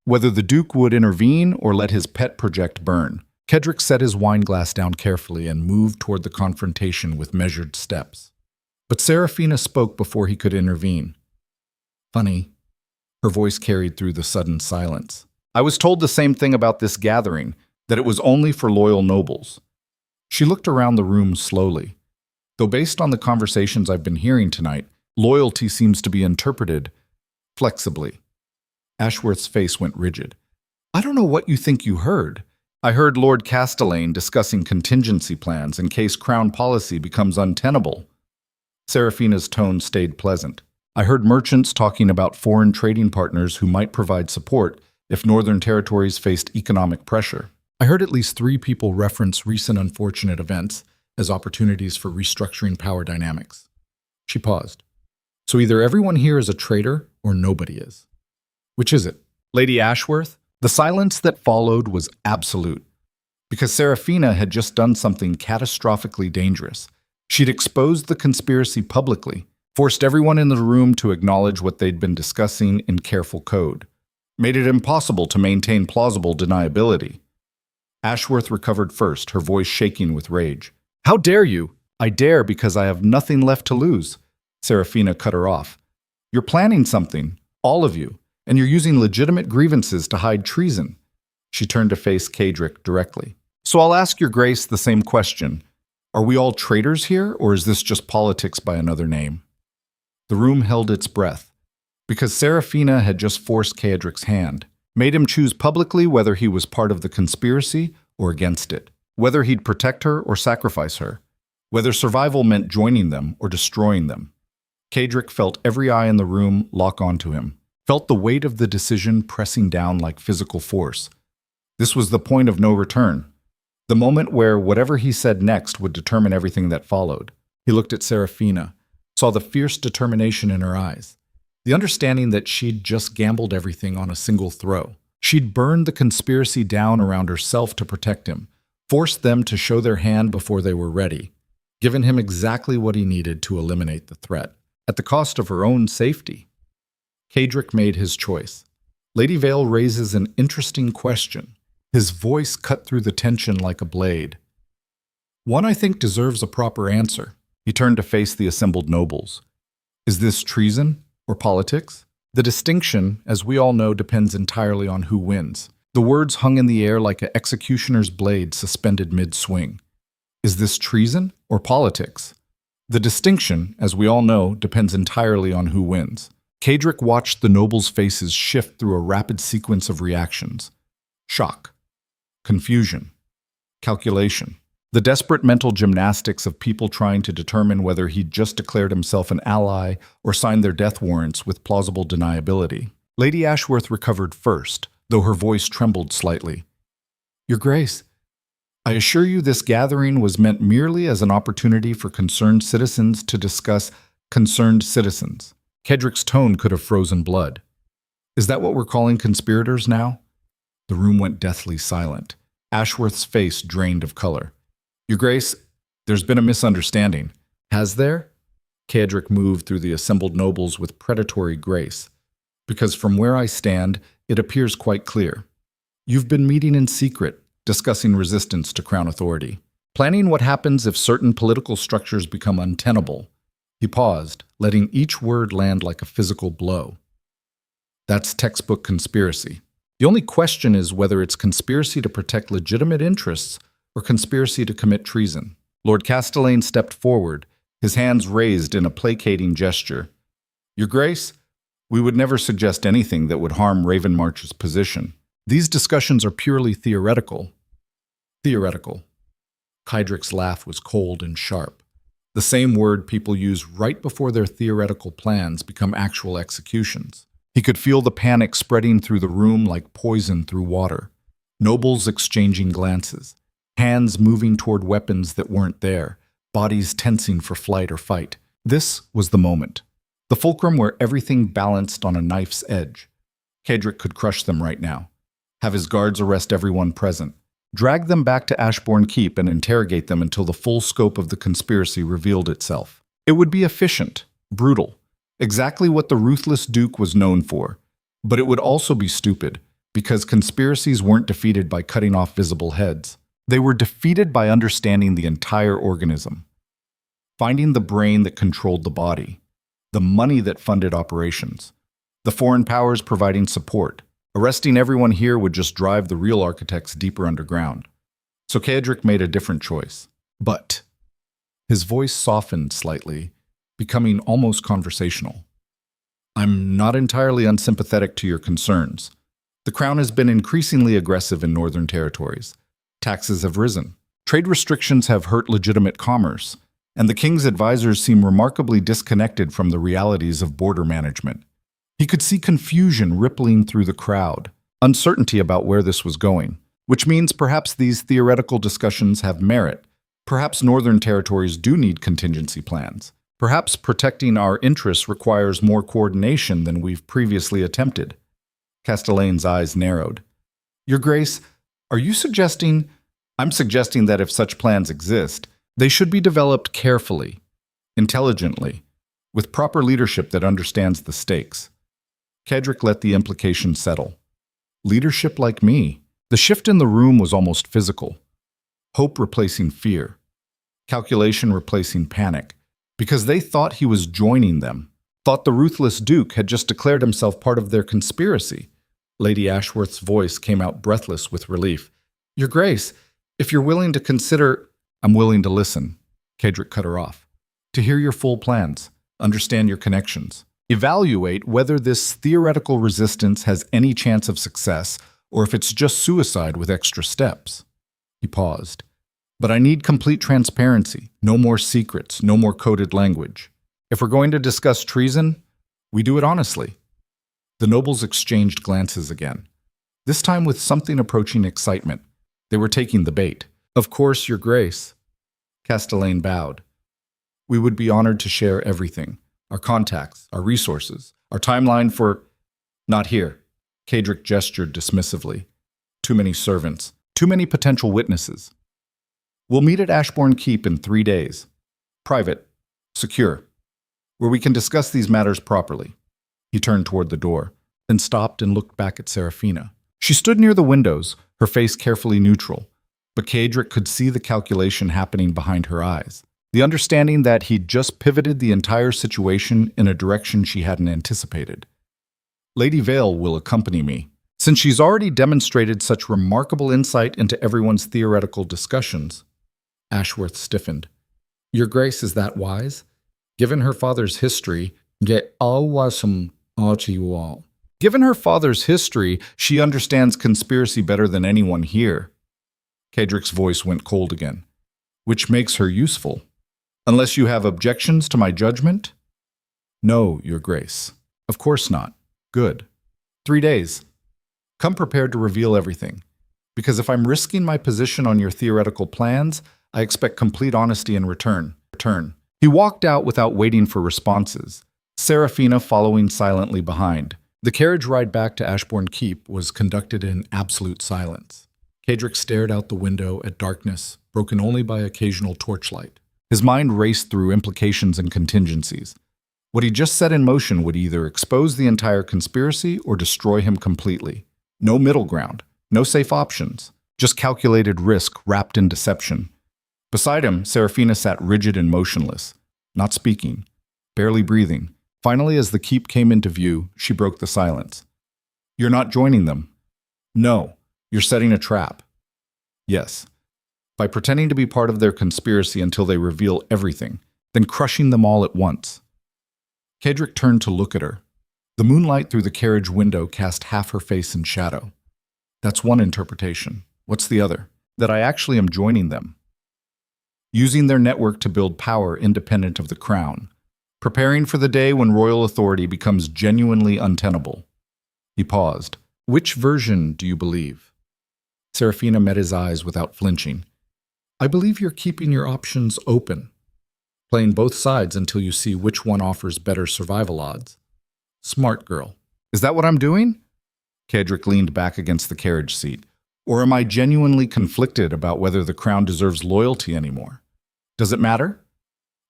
Whether the Duke would intervene or let his pet project burn. Cadric set his wine glass down carefully and moved toward the confrontation with measured steps. But Serafina spoke before he could intervene. Funny. Her voice carried through the sudden silence. I was told the same thing about this gathering, that it was only for loyal nobles. She looked around the room slowly. Though based on the conversations I've been hearing tonight, loyalty seems to be interpreted flexibly. Ashworth's face went rigid. I don't know what you think you heard. I heard Lord Escalating discussing contingency plans in case Crown policy becomes untenable. Seraphina's tone stayed pleasant. I heard merchants talking about foreign trading partners who might provide support if northern territories faced economic pressure. I heard at least 3 people reference recent unfortunate events as opportunities for restructuring power dynamics. She paused. So either everyone here is a traitor or nobody is. Which is it? Lady Ashworth? The silence that followed was absolute. Because Seraphina had just done something catastrophically dangerous. She'd exposed the conspiracy publicly, forced everyone in the room to acknowledge what they'd been discussing in careful code, made it impossible to maintain plausible deniability. Ashworth recovered first, her voice shaking with rage. How dare you? I dare because I have nothing left to lose. Seraphina cut her off. You're planning something, all of you, and you're using legitimate grievances to hide treason. She turned to face Cadric directly. So I'll ask your grace the same question. Are we all traitors here, or is this just politics by another name? The room held its breath, because Seraphina had just forced Cadric's hand, made him choose publicly whether he was part of the conspiracy or against it, whether he'd protect her or sacrifice her, whether survival meant joining them or destroying them. Cadric felt every eye in the room lock onto him, felt the weight of the decision pressing down like physical force. This was the point of no return, the moment where whatever he said next would determine everything that followed. He looked at Seraphina, saw the fierce determination in her eyes, the understanding that she'd just gambled everything on a single throw. She'd burned the conspiracy down around herself to protect him, forced them to show their hand before they were ready, given him exactly what he needed to eliminate the threat, at the cost of her own safety. Cadric made his choice. Lady Vale raises an interesting question. His voice cut through the tension like a blade. One I think deserves a proper answer. He turned to face the assembled nobles. Is this treason or politics? The distinction, as we all know, depends entirely on who wins. The words hung in the air like an executioner's blade suspended mid-swing. Is this treason or politics? The distinction, as we all know, depends entirely on who wins. Cadric watched the nobles' faces shift through a rapid sequence of reactions. Shock. Confusion. Calculation. The desperate mental gymnastics of people trying to determine whether he'd just declared himself an ally or signed their death warrants with plausible deniability. Lady Ashworth recovered first, though her voice trembled slightly. Your Grace, I assure you this gathering was meant merely as an opportunity for concerned citizens to discuss concerned citizens. Cadric's tone could have frozen blood. Is that what we're calling conspirators now? The room went deathly silent. Ashworth's face drained of color. Your Grace, there's been a misunderstanding. Has there? Cadric moved through the assembled nobles with predatory grace. Because from where I stand, it appears quite clear. You've been meeting in secret, discussing resistance to Crown authority, planning what happens if certain political structures become untenable. He paused, letting each word land like a physical blow. That's textbook conspiracy. The only question is whether it's conspiracy to protect legitimate interests or conspiracy to commit treason. Lord Escalating stepped forward, his hands raised in a placating gesture. Your Grace, we would never suggest anything that would harm Ravenmarch's position. These discussions are purely theoretical. Theoretical. Cadric's laugh was cold and sharp. The same word people use right before their theoretical plans become actual executions. He could feel the panic spreading through the room like poison through water. Nobles exchanging glances, hands moving toward weapons that weren't there, bodies tensing for flight or fight. This was the moment. The fulcrum where everything balanced on a knife's edge. Cadric could crush them right now. Have his guards arrest everyone present. Drag them back to Ashbourne Keep and interrogate them until the full scope of the conspiracy revealed itself. It would be efficient, brutal, exactly what the ruthless Duke was known for. But it would also be stupid, because conspiracies weren't defeated by cutting off visible heads. They were defeated by understanding the entire organism, finding the brain that controlled the body, the money that funded operations, the foreign powers providing support. Arresting everyone here would just drive the real architects deeper underground. So Kaedric made a different choice. But his voice softened slightly, becoming almost conversational. I'm not entirely unsympathetic to your concerns. The Crown has been increasingly aggressive in northern territories. Taxes have risen. Trade restrictions have hurt legitimate commerce, and the king's advisors seem remarkably disconnected from the realities of border management. He could see confusion rippling through the crowd, uncertainty about where this was going, which means perhaps these theoretical discussions have merit. Perhaps northern territories do need contingency plans. Perhaps protecting our interests requires more coordination than we've previously attempted. Castellane's eyes narrowed. Your Grace, are you suggesting... I'm suggesting that if such plans exist, they should be developed carefully, intelligently, with proper leadership that understands the stakes. Kaedric let the implication settle. Leadership like me. The shift in the room was almost physical. Hope replacing fear. Calculation replacing panic. Because they thought he was joining them. Thought the ruthless Duke had just declared himself part of their conspiracy. Lady Ashworth's voice came out breathless with relief. Your Grace, if you're willing to consider... I'm willing to listen. Kaedric cut her off. To hear your full plans. Understand your connections. Evaluate whether this theoretical resistance has any chance of success, or if it's just suicide with extra steps. He paused. But I need complete transparency. No more secrets, no more coded language. If we're going to discuss treason, we do it honestly. The nobles exchanged glances again, this time with something approaching excitement. They were taking the bait. Of course, Your Grace. Castelaine bowed. We would be honored to share everything. Our contacts, our resources, our timeline for... Not here. Kaedric gestured dismissively. Too many servants. Too many potential witnesses. We'll meet at Ashbourne Keep in 3 days. Private. Secure. Where we can discuss these matters properly. He turned toward the door, then stopped and looked back at Seraphina. She stood near the windows, her face carefully neutral, but Kaedric could see the calculation happening behind her eyes. The understanding that he'd just pivoted the entire situation in a direction she hadn't anticipated. Lady Vale will accompany me. Since she's already demonstrated such remarkable insight into everyone's theoretical discussions. Ashworth stiffened. Your Grace is that wise? Given her father's history, Given her father's history, she understands conspiracy better than anyone here. Kaedric's voice went cold again. Which makes her useful. Unless you have objections to my judgment? No, Your Grace. Of course not. Good. 3 days. Come prepared to reveal everything. Because if I'm risking my position on your theoretical plans, I expect complete honesty in return. He walked out without waiting for responses, Seraphina following silently behind. The carriage ride back to Ashbourne Keep was conducted in absolute silence. Kaedric stared out the window at darkness, broken only by occasional torchlight. His mind raced through implications and contingencies. What he just set in motion would either expose the entire conspiracy or destroy him completely. No middle ground, no safe options, just calculated risk wrapped in deception. Beside him, Seraphina sat rigid and motionless, not speaking, barely breathing. Finally, as the keep came into view, she broke the silence. You're not joining them. No, you're setting a trap. Yes, by pretending to be part of their conspiracy until they reveal everything, then crushing them all at once. Kaedric turned to look at her. The moonlight through the carriage window cast half her face in shadow. That's one interpretation. What's the other? That I actually am joining them. Using their network to build power independent of the crown. Preparing for the day when royal authority becomes genuinely untenable. He paused. Which version do you believe? Seraphina met his eyes without flinching. I believe you're keeping your options open. Playing both sides until you see which one offers better survival odds. Smart girl. Is that what I'm doing? Kaedric leaned back against the carriage seat. Or am I genuinely conflicted about whether the crown deserves loyalty anymore? Does it matter?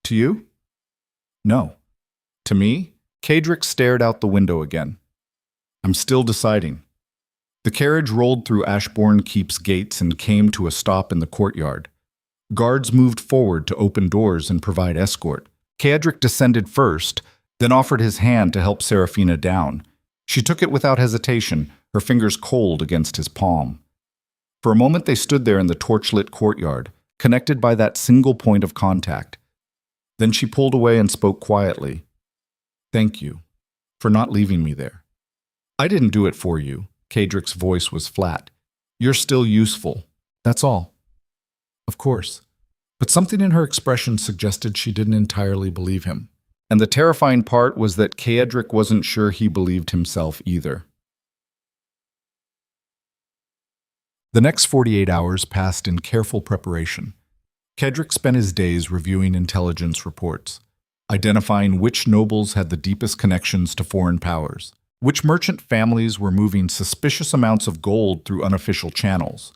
To you? No. To me? Kaedric stared out the window again. I'm still deciding. The carriage rolled through Ashbourne Keep's gates and came to a stop in the courtyard. Guards moved forward to open doors and provide escort. Kaedric descended first, then offered his hand to help Seraphina down. She took it without hesitation, her fingers cold against his palm. For a moment they stood there in the torchlit courtyard, connected by that single point of contact. Then she pulled away and spoke quietly. "Thank you for not leaving me there." "I didn't do it for you." Kadrick's voice was flat. "You're still useful. That's all." Of course. But something in her expression suggested she didn't entirely believe him. And the terrifying part was that Kadrick wasn't sure he believed himself either. The next 48 hours passed in careful preparation. Kadrick spent his days reviewing intelligence reports, identifying which nobles had the deepest connections to foreign powers, which merchant families were moving suspicious amounts of gold through unofficial channels,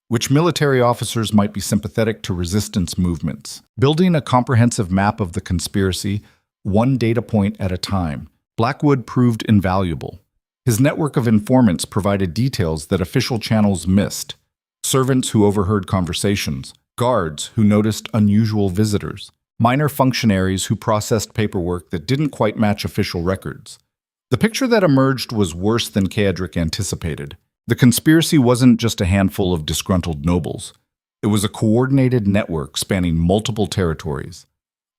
which military officers might be sympathetic to resistance movements. Building a comprehensive map of the conspiracy, one data point at a time, Blackwood proved invaluable. His network of informants provided details that official channels missed: servants who overheard conversations, guards who noticed unusual visitors, minor functionaries who processed paperwork that didn't quite match official records. The picture that emerged was worse than Kadrick anticipated. The conspiracy wasn't just a handful of disgruntled nobles. It was a coordinated network spanning multiple territories,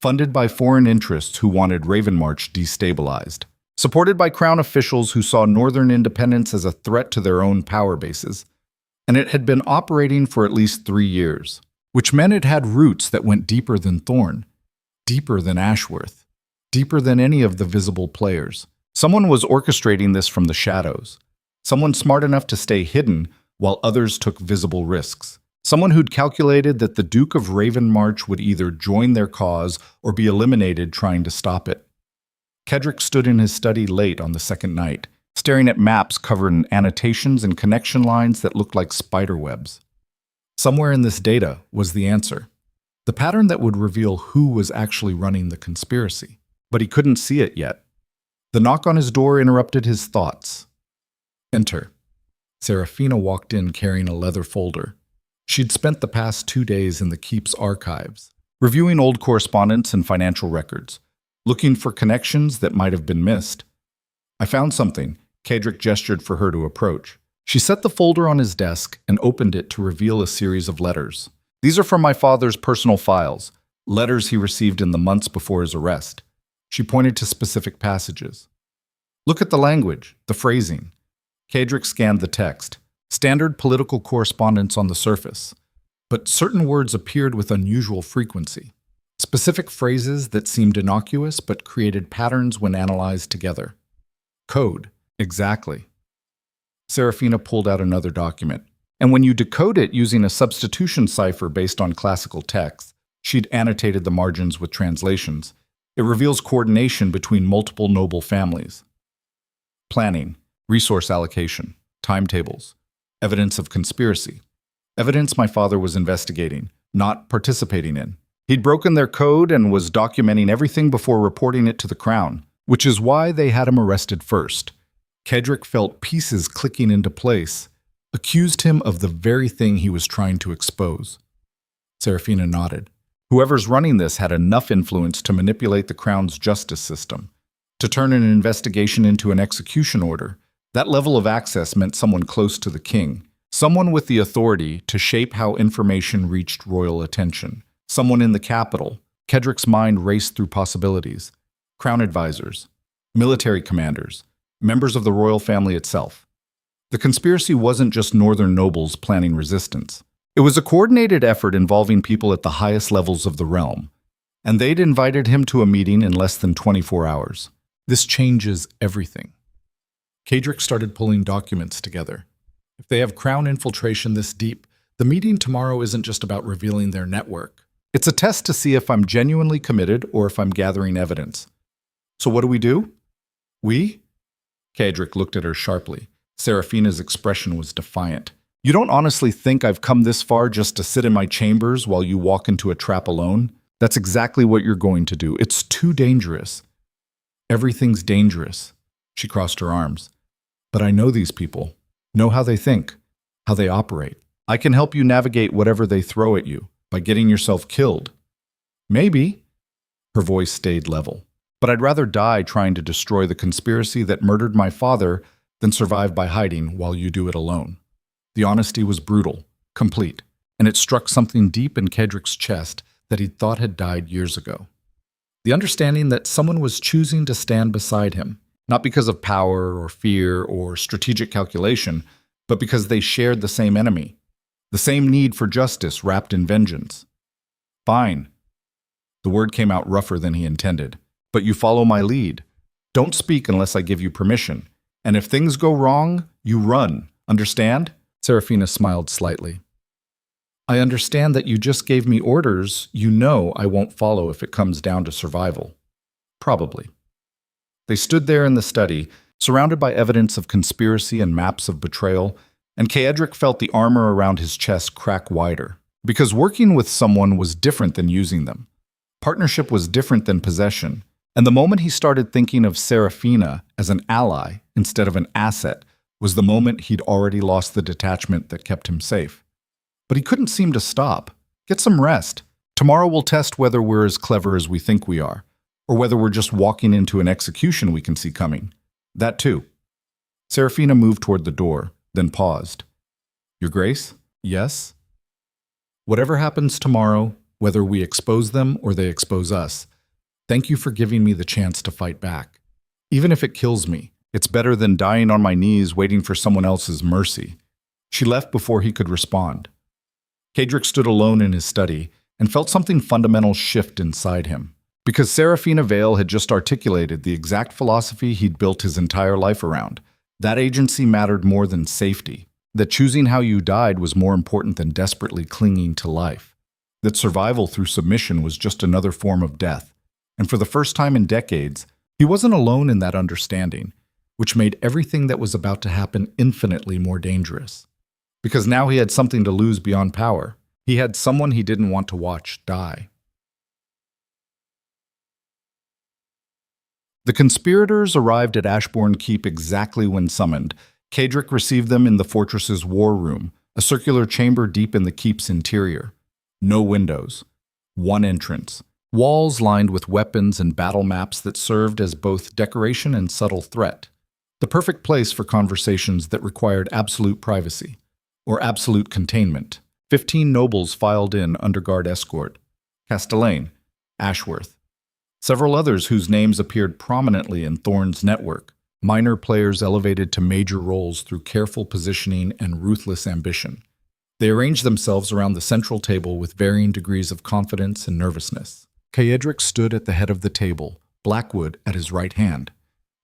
funded by foreign interests who wanted Ravenmarch destabilized, supported by crown officials who saw northern independence as a threat to their own power bases. And it had been operating for at least 3 years, which meant it had roots that went deeper than Thorn, deeper than Ashworth, deeper than any of the visible players. Someone was orchestrating this from the shadows. Someone smart enough to stay hidden while others took visible risks. Someone who'd calculated that the Duke of Ravenmarch would either join their cause or be eliminated trying to stop it. Kadrick stood in his study late on the second night, staring at maps covered in annotations and connection lines that looked like spider webs. Somewhere in this data was the answer, the pattern that would reveal who was actually running the conspiracy. But he couldn't see it yet. The knock on his door interrupted his thoughts. "Enter." Serafina walked in carrying a leather folder. She'd spent the past 2 days in the keep's archives, reviewing old correspondence and financial records, looking for connections that might have been missed. "I found something." Kadrick gestured for her to approach. She set the folder on his desk and opened it to reveal a series of letters. "These are from my father's personal files, letters he received in the months before his arrest." She pointed to specific passages. "Look at the language, the phrasing." Kadrick scanned the text. Standard political correspondence on the surface, but certain words appeared with unusual frequency. Specific phrases that seemed innocuous but created patterns when analyzed together. Code. Exactly. Serafina pulled out another document, and when you decode it using a substitution cipher based on classical text, she'd annotated the margins with translations. It reveals coordination between multiple noble families. Planning, resource allocation, timetables, evidence of conspiracy. Evidence my father was investigating, not participating in. He'd broken their code and was documenting everything before reporting it to the Crown, which is why they had him arrested first. Kadrick felt pieces clicking into place, accused him of the very thing he was trying to expose. Serafina nodded. Whoever's running this had enough influence to manipulate the Crown's justice system, to turn an investigation into an execution order. That level of access meant someone close to the king, someone with the authority to shape how information reached royal attention, someone in the capital. Kadrick's mind raced through possibilities. Crown advisors, military commanders, members of the royal family itself. The conspiracy wasn't just northern nobles planning resistance. It was a coordinated effort involving people at the highest levels of the realm, and they'd invited him to a meeting in less than 24 hours. This changes everything. Kadrick started pulling documents together. If they have Crown infiltration this deep, the meeting tomorrow isn't just about revealing their network. It's a test to see if I'm genuinely committed or if I'm gathering evidence. So what do? We? Kadrick looked at her sharply. Serafina's expression was defiant. "You don't honestly think I've come this far just to sit in my chambers while you walk into a trap alone? That's exactly what you're going to do. It's too dangerous." "Everything's dangerous." She crossed her arms. "But I know these people, know how they think, how they operate. I can help you navigate whatever they throw at you by getting yourself killed." "Maybe." Her voice stayed level. But I'd rather die trying to destroy the conspiracy that murdered my father than survive by hiding while you do it alone. The honesty was brutal, complete, and it struck something deep in Kedrick's chest that he'd thought had died years ago. The understanding that someone was choosing to stand beside him, not because of power or fear or strategic calculation, but because they shared the same enemy, the same need for justice wrapped in vengeance. Fine. The word came out rougher than he intended. But you follow my lead. Don't speak unless I give you permission. And if things go wrong, you run. Understand? Serafina smiled slightly. I understand that you just gave me orders you know I won't follow if it comes down to survival. Probably. They stood there in the study, surrounded by evidence of conspiracy and maps of betrayal, and Kedrick felt the armor around his chest crack wider. Because working with someone was different than using them. Partnership was different than possession. And the moment he started thinking of Serafina as an ally instead of an asset was the moment he'd already lost the detachment that kept him safe. But he couldn't seem to stop. Get some rest. Tomorrow we'll test whether we're as clever as we think we are, or whether we're just walking into an execution we can see coming. That too. Serafina moved toward the door, then paused. Your Grace? Yes? Whatever happens tomorrow, whether we expose them or they expose us, thank you for giving me the chance to fight back. Even if it kills me, it's better than dying on my knees waiting for someone else's mercy. She left before he could respond. Kedrick stood alone in his study and felt something fundamental shift inside him. Because Serafina Vale had just articulated the exact philosophy he'd built his entire life around. That agency mattered more than safety. That choosing how you died was more important than desperately clinging to life. That survival through submission was just another form of death. And for the first time in decades, he wasn't alone in that understanding, which made everything that was about to happen infinitely more dangerous. Because now he had something to lose beyond power. He had someone he didn't want to watch die. The conspirators arrived at Ashbourne Keep exactly when summoned. Kedrick received them in the fortress's war room, a circular chamber deep in the keep's interior. No windows. One entrance. Walls lined with weapons and battle maps that served as both decoration and subtle threat. The perfect place for conversations that required absolute privacy, or absolute containment. 15 nobles filed in under guard escort. Castellane, Ashworth. Several others whose names appeared prominently in Thorne's network. Minor players elevated to major roles through careful positioning and ruthless ambition. They arranged themselves around the central table with varying degrees of confidence and nervousness. Kedrick stood at the head of the table, Blackwood at his right hand.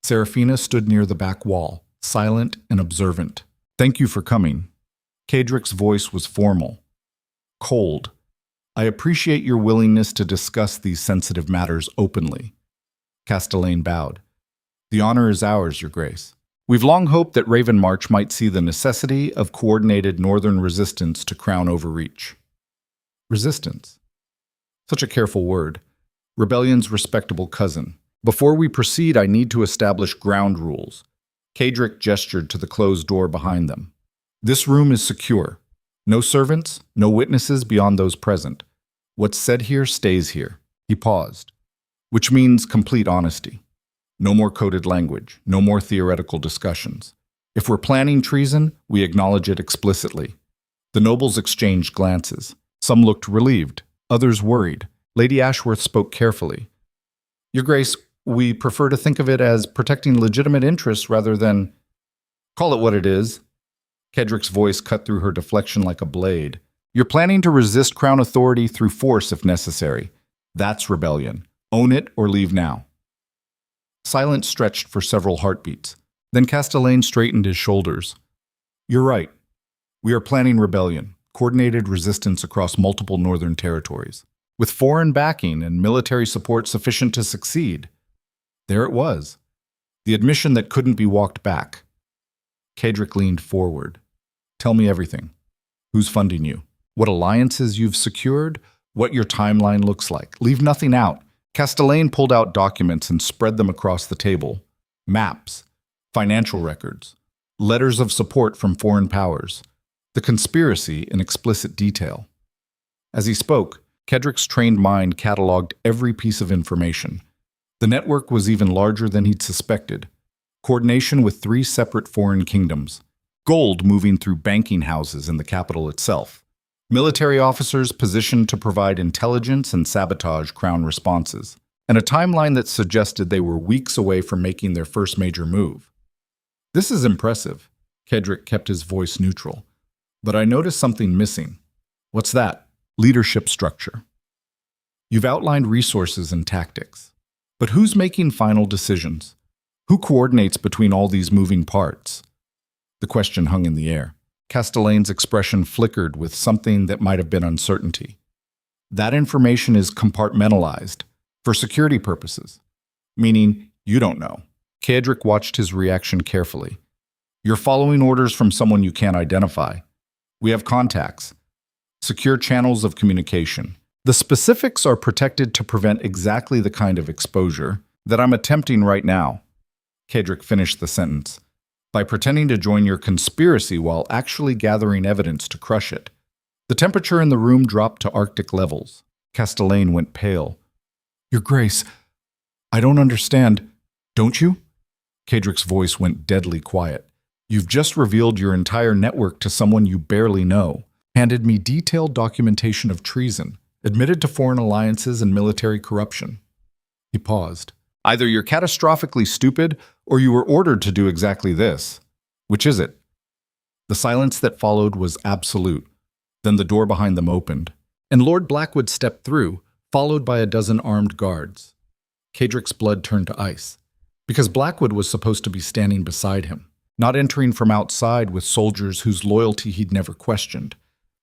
Serafina stood near the back wall, silent and observant. Thank you for coming. Kedrick's voice was formal, cold. I appreciate your willingness to discuss these sensitive matters openly. Castellane bowed. The honor is ours, Your Grace. We've long hoped that Ravenmarch might see the necessity of coordinated northern resistance to crown overreach. Resistance. Such a careful word. Rebellion's respectable cousin. Before we proceed, I need to establish ground rules. Kedrick gestured to the closed door behind them. This room is secure. No servants, no witnesses beyond those present. What's said here stays here. He paused. Which means complete honesty. No more coded language, no more theoretical discussions. If we're planning treason, we acknowledge it explicitly. The nobles exchanged glances. Some looked relieved, others worried. Lady Ashworth spoke carefully. Your Grace, we prefer to think of it as protecting legitimate interests rather than... Call it what it is. Kedrick's voice cut through her deflection like a blade. You're planning to resist crown authority through force if necessary. That's rebellion. Own it or leave now. Silence stretched for several heartbeats. Then Castellane straightened his shoulders. You're right. We are planning rebellion, coordinated resistance across multiple northern territories, with foreign backing and military support sufficient to succeed. There it was. The admission that couldn't be walked back. Kedrick leaned forward. Tell me everything. Who's funding you? What alliances you've secured? What your timeline looks like? Leave nothing out. Castellane pulled out documents and spread them across the table. Maps, financial records, letters of support from foreign powers, the conspiracy in explicit detail. As he spoke, Kedrick's trained mind cataloged every piece of information. The network was even larger than he'd suspected. Coordination with 3 separate foreign kingdoms. Gold moving through banking houses in the capital itself. Military officers positioned to provide intelligence and sabotage Crown responses. And a timeline that suggested they were weeks away from making their first major move. This is impressive. Kedrick kept his voice neutral. But I noticed something missing. What's that? Leadership structure. You've outlined resources and tactics. But who's making final decisions? Who coordinates between all these moving parts? The question hung in the air. Castellane's expression flickered with something that might have been uncertainty. That information is compartmentalized for security purposes, meaning you don't know. Kedrick watched his reaction carefully. You're following orders from someone you can't identify. We have contacts, secure channels of communication. The specifics are protected to prevent exactly the kind of exposure that I'm attempting right now. Kedrick finished the sentence. By pretending to join your conspiracy while actually gathering evidence to crush it. The temperature in the room dropped to Arctic levels. Castelaine went pale. Your Grace, I don't understand. Don't you? Kedrick's voice went deadly quiet. You've just revealed your entire network to someone you barely know, handed me detailed documentation of treason, admitted to foreign alliances and military corruption. He paused. Either you're catastrophically stupid, or you were ordered to do exactly this. Which is it? The silence that followed was absolute. Then the door behind them opened, and Lord Blackwood stepped through, followed by a dozen armed guards. Kedrick's blood turned to ice, because Blackwood was supposed to be standing beside him, not entering from outside with soldiers whose loyalty he'd never questioned,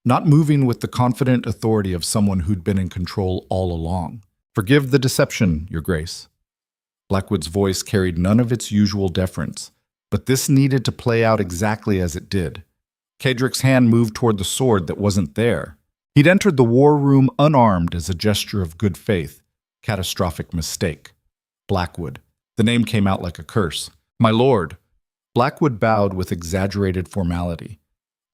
not moving with the confident authority of someone who'd been in control all along. Forgive the deception, Your Grace. Blackwood's voice carried none of its usual deference, but this needed to play out exactly as it did. Kedrick's hand moved toward the sword that wasn't there. He'd entered the war room unarmed as a gesture of good faith. Catastrophic mistake. Blackwood. The name came out like a curse. My lord. Blackwood bowed with exaggerated formality.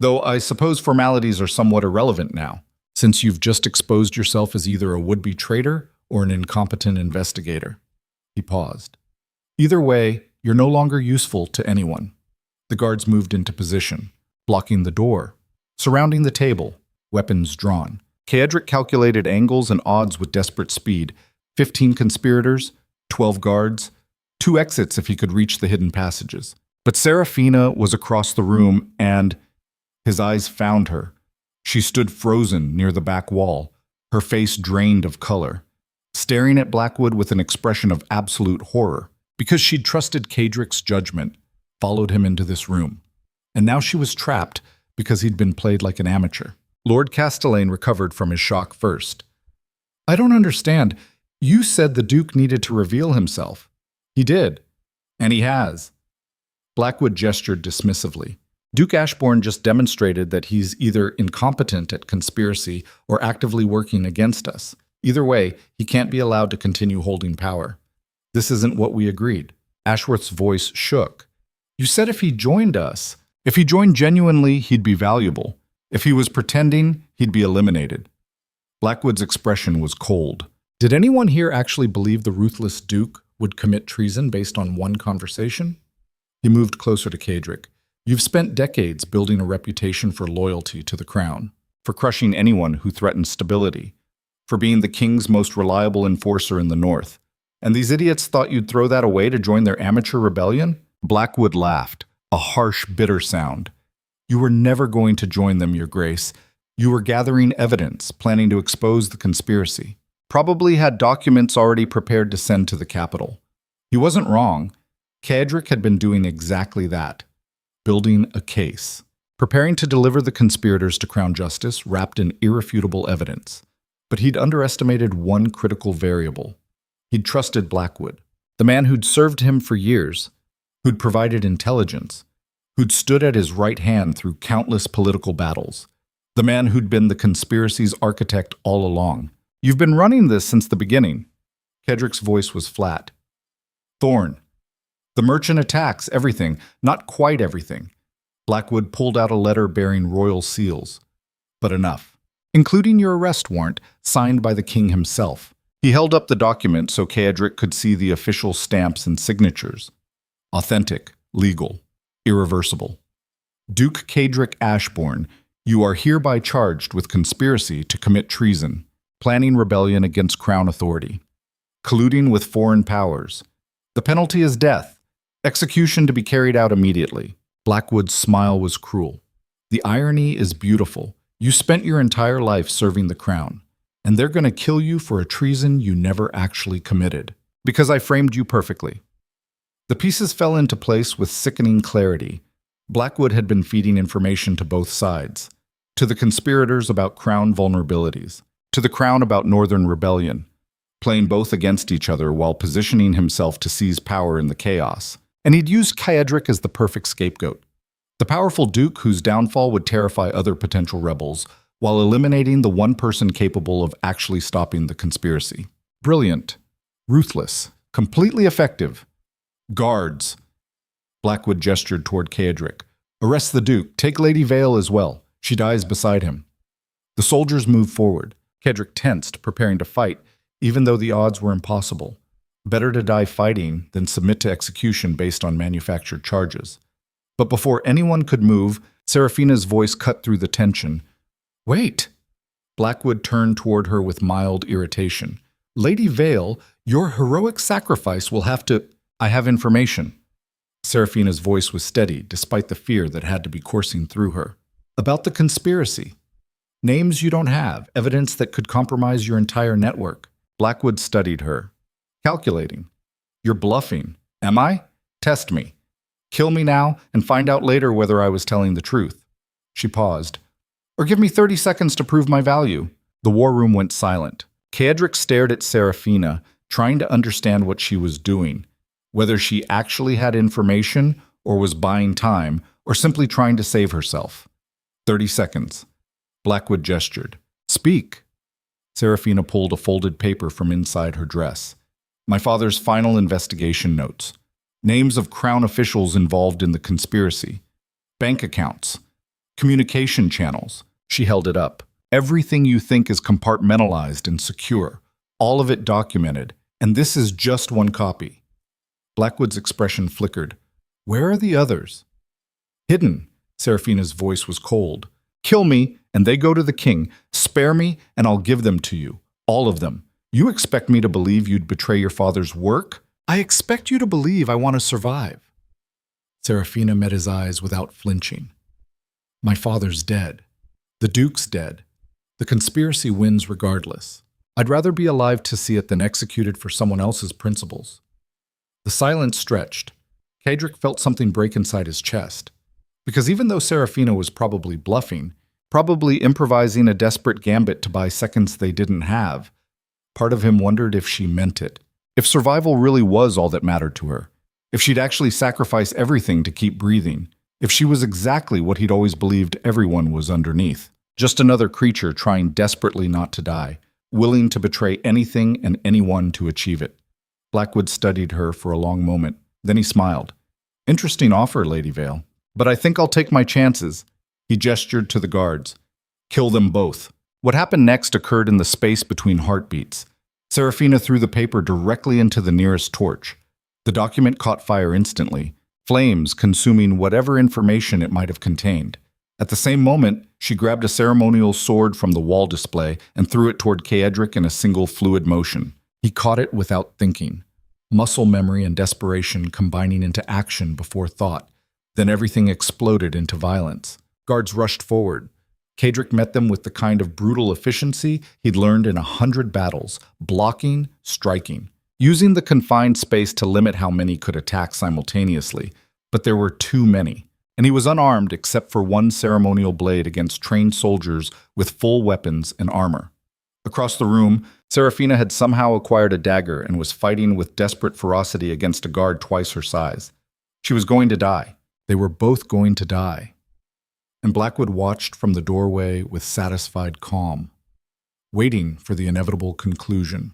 Though I suppose formalities are somewhat irrelevant now, since you've just exposed yourself as either a would-be traitor or an incompetent investigator. He paused. Either way, you're no longer useful to anyone. The guards moved into position, blocking the door, surrounding the table, weapons drawn. Kedrick calculated angles and odds with desperate speed. 15 conspirators, 12 guards, 2 exits if he could reach the hidden passages. But Serafina was across the room and his eyes found her. She stood frozen near the back wall, her face drained of color, staring at Blackwood with an expression of absolute horror, because she'd trusted Kedrick's judgment, followed him into this room. And now she was trapped because he'd been played like an amateur. Lord Castelaine recovered from his shock first. I don't understand. You said the Duke needed to reveal himself. He did. And he has. Blackwood gestured dismissively. Duke Ashbourne just demonstrated that he's either incompetent at conspiracy or actively working against us. Either way, he can't be allowed to continue holding power. This isn't what we agreed. Ashworth's voice shook. You said if he joined us, if he joined genuinely, he'd be valuable. If he was pretending, he'd be eliminated. Blackwood's expression was cold. Did anyone here actually believe the ruthless Duke would commit treason based on one conversation? He moved closer to Kedrick. You've spent decades building a reputation for loyalty to the crown, for crushing anyone who threatens stability, for being the king's most reliable enforcer in the north. And these idiots thought you'd throw that away to join their amateur rebellion? Blackwood laughed, a harsh, bitter sound. You were never going to join them, Your Grace. You were gathering evidence, planning to expose the conspiracy. Probably had documents already prepared to send to the capital. He wasn't wrong. Kedrick had been doing exactly that. Building a case. Preparing to deliver the conspirators to Crown Justice wrapped in irrefutable evidence. But he'd underestimated one critical variable. He'd trusted Blackwood, the man who'd served him for years, who'd provided intelligence, who'd stood at his right hand through countless political battles, the man who'd been the conspiracy's architect all along. You've been running this since the beginning. Kedrick's voice was flat. Thorn. The merchant attacks, everything, not quite everything. Blackwood pulled out a letter bearing royal seals. But enough. Including your arrest warrant, signed by the king himself. He held up the document so Kaedric could see the official stamps and signatures. Authentic, legal, irreversible. Duke Kaedric Ashbourne, you are hereby charged with conspiracy to commit treason, planning rebellion against crown authority, colluding with foreign powers. The penalty is death, execution to be carried out immediately. Blackwood's smile was cruel. The irony is beautiful. You spent your entire life serving the crown, and they're going to kill you for a treason you never actually committed, because I framed you perfectly. The pieces fell into place with sickening clarity. Blackwood had been feeding information to both sides, to the conspirators about crown vulnerabilities, to the crown about northern rebellion, playing both against each other while positioning himself to seize power in the chaos. And he'd used Kaedric as the perfect scapegoat, the powerful duke whose downfall would terrify other potential rebels, while eliminating the one person capable of actually stopping the conspiracy. Brilliant, ruthless, completely effective. Guards. Blackwood gestured toward Kaedric. Arrest the duke. Take Lady Vale as well. She dies beside him. The soldiers moved forward. Kaedric tensed, preparing to fight, even though the odds were impossible. Better to die fighting than submit to execution based on manufactured charges. But before anyone could move, Seraphina's voice cut through the tension. Wait! Blackwood turned toward her with mild irritation. Lady Vale, your heroic sacrifice will have to— I have information. Seraphina's voice was steady, despite the fear that had to be coursing through her. About the conspiracy. Names you don't have, evidence that could compromise your entire network. Blackwood studied her. Calculating. You're bluffing. Am I? Test me. Kill me now and find out later whether I was telling the truth. She paused. Or give me 30 seconds to prove my value. The war room went silent. Kaedric stared at Seraphina, trying to understand what she was doing, whether she actually had information or was buying time or simply trying to save herself. 30 seconds. Blackwood gestured. Speak. Seraphina pulled a folded paper from inside her dress. My father's final investigation notes. Names of crown officials involved in the conspiracy. Bank accounts. Communication channels. She held it up. Everything you think is compartmentalized and secure. All of it documented. And this is just one copy. Blackwood's expression flickered. Where are the others? Hidden. Seraphina's voice was cold. Kill me, and they go to the king. Spare me, and I'll give them to you. All of them. You expect me to believe you'd betray your father's work? I expect you to believe I want to survive. Seraphina met his eyes without flinching. My father's dead. The Duke's dead. The conspiracy wins regardless. I'd rather be alive to see it than executed for someone else's principles. The silence stretched. Kaedric felt something break inside his chest. Because even though Seraphina was probably bluffing, probably improvising a desperate gambit to buy seconds they didn't have, part of him wondered if she meant it. If survival really was all that mattered to her. If she'd actually sacrifice everything to keep breathing. If she was exactly what he'd always believed everyone was underneath. Just another creature trying desperately not to die, willing to betray anything and anyone to achieve it. Blackwood studied her for a long moment. Then he smiled. Interesting offer, Lady Vale. But I think I'll take my chances. He gestured to the guards. Kill them both. What happened next occurred in the space between heartbeats. Seraphina threw the paper directly into the nearest torch. The document caught fire instantly, flames consuming whatever information it might have contained. At the same moment, she grabbed a ceremonial sword from the wall display and threw it toward Kaedric in a single fluid motion. He caught it without thinking. Muscle memory and desperation combining into action before thought. Then everything exploded into violence. Guards rushed forward. Kaedric met them with the kind of brutal efficiency he'd learned in 100 battles, blocking, striking, using the confined space to limit how many could attack simultaneously. But there were too many, and he was unarmed except for one ceremonial blade against trained soldiers with full weapons and armor. Across the room, Seraphina had somehow acquired a dagger and was fighting with desperate ferocity against a guard twice her size. She was going to die. They were both going to die. And Blackwood watched from the doorway with satisfied calm, waiting for the inevitable conclusion.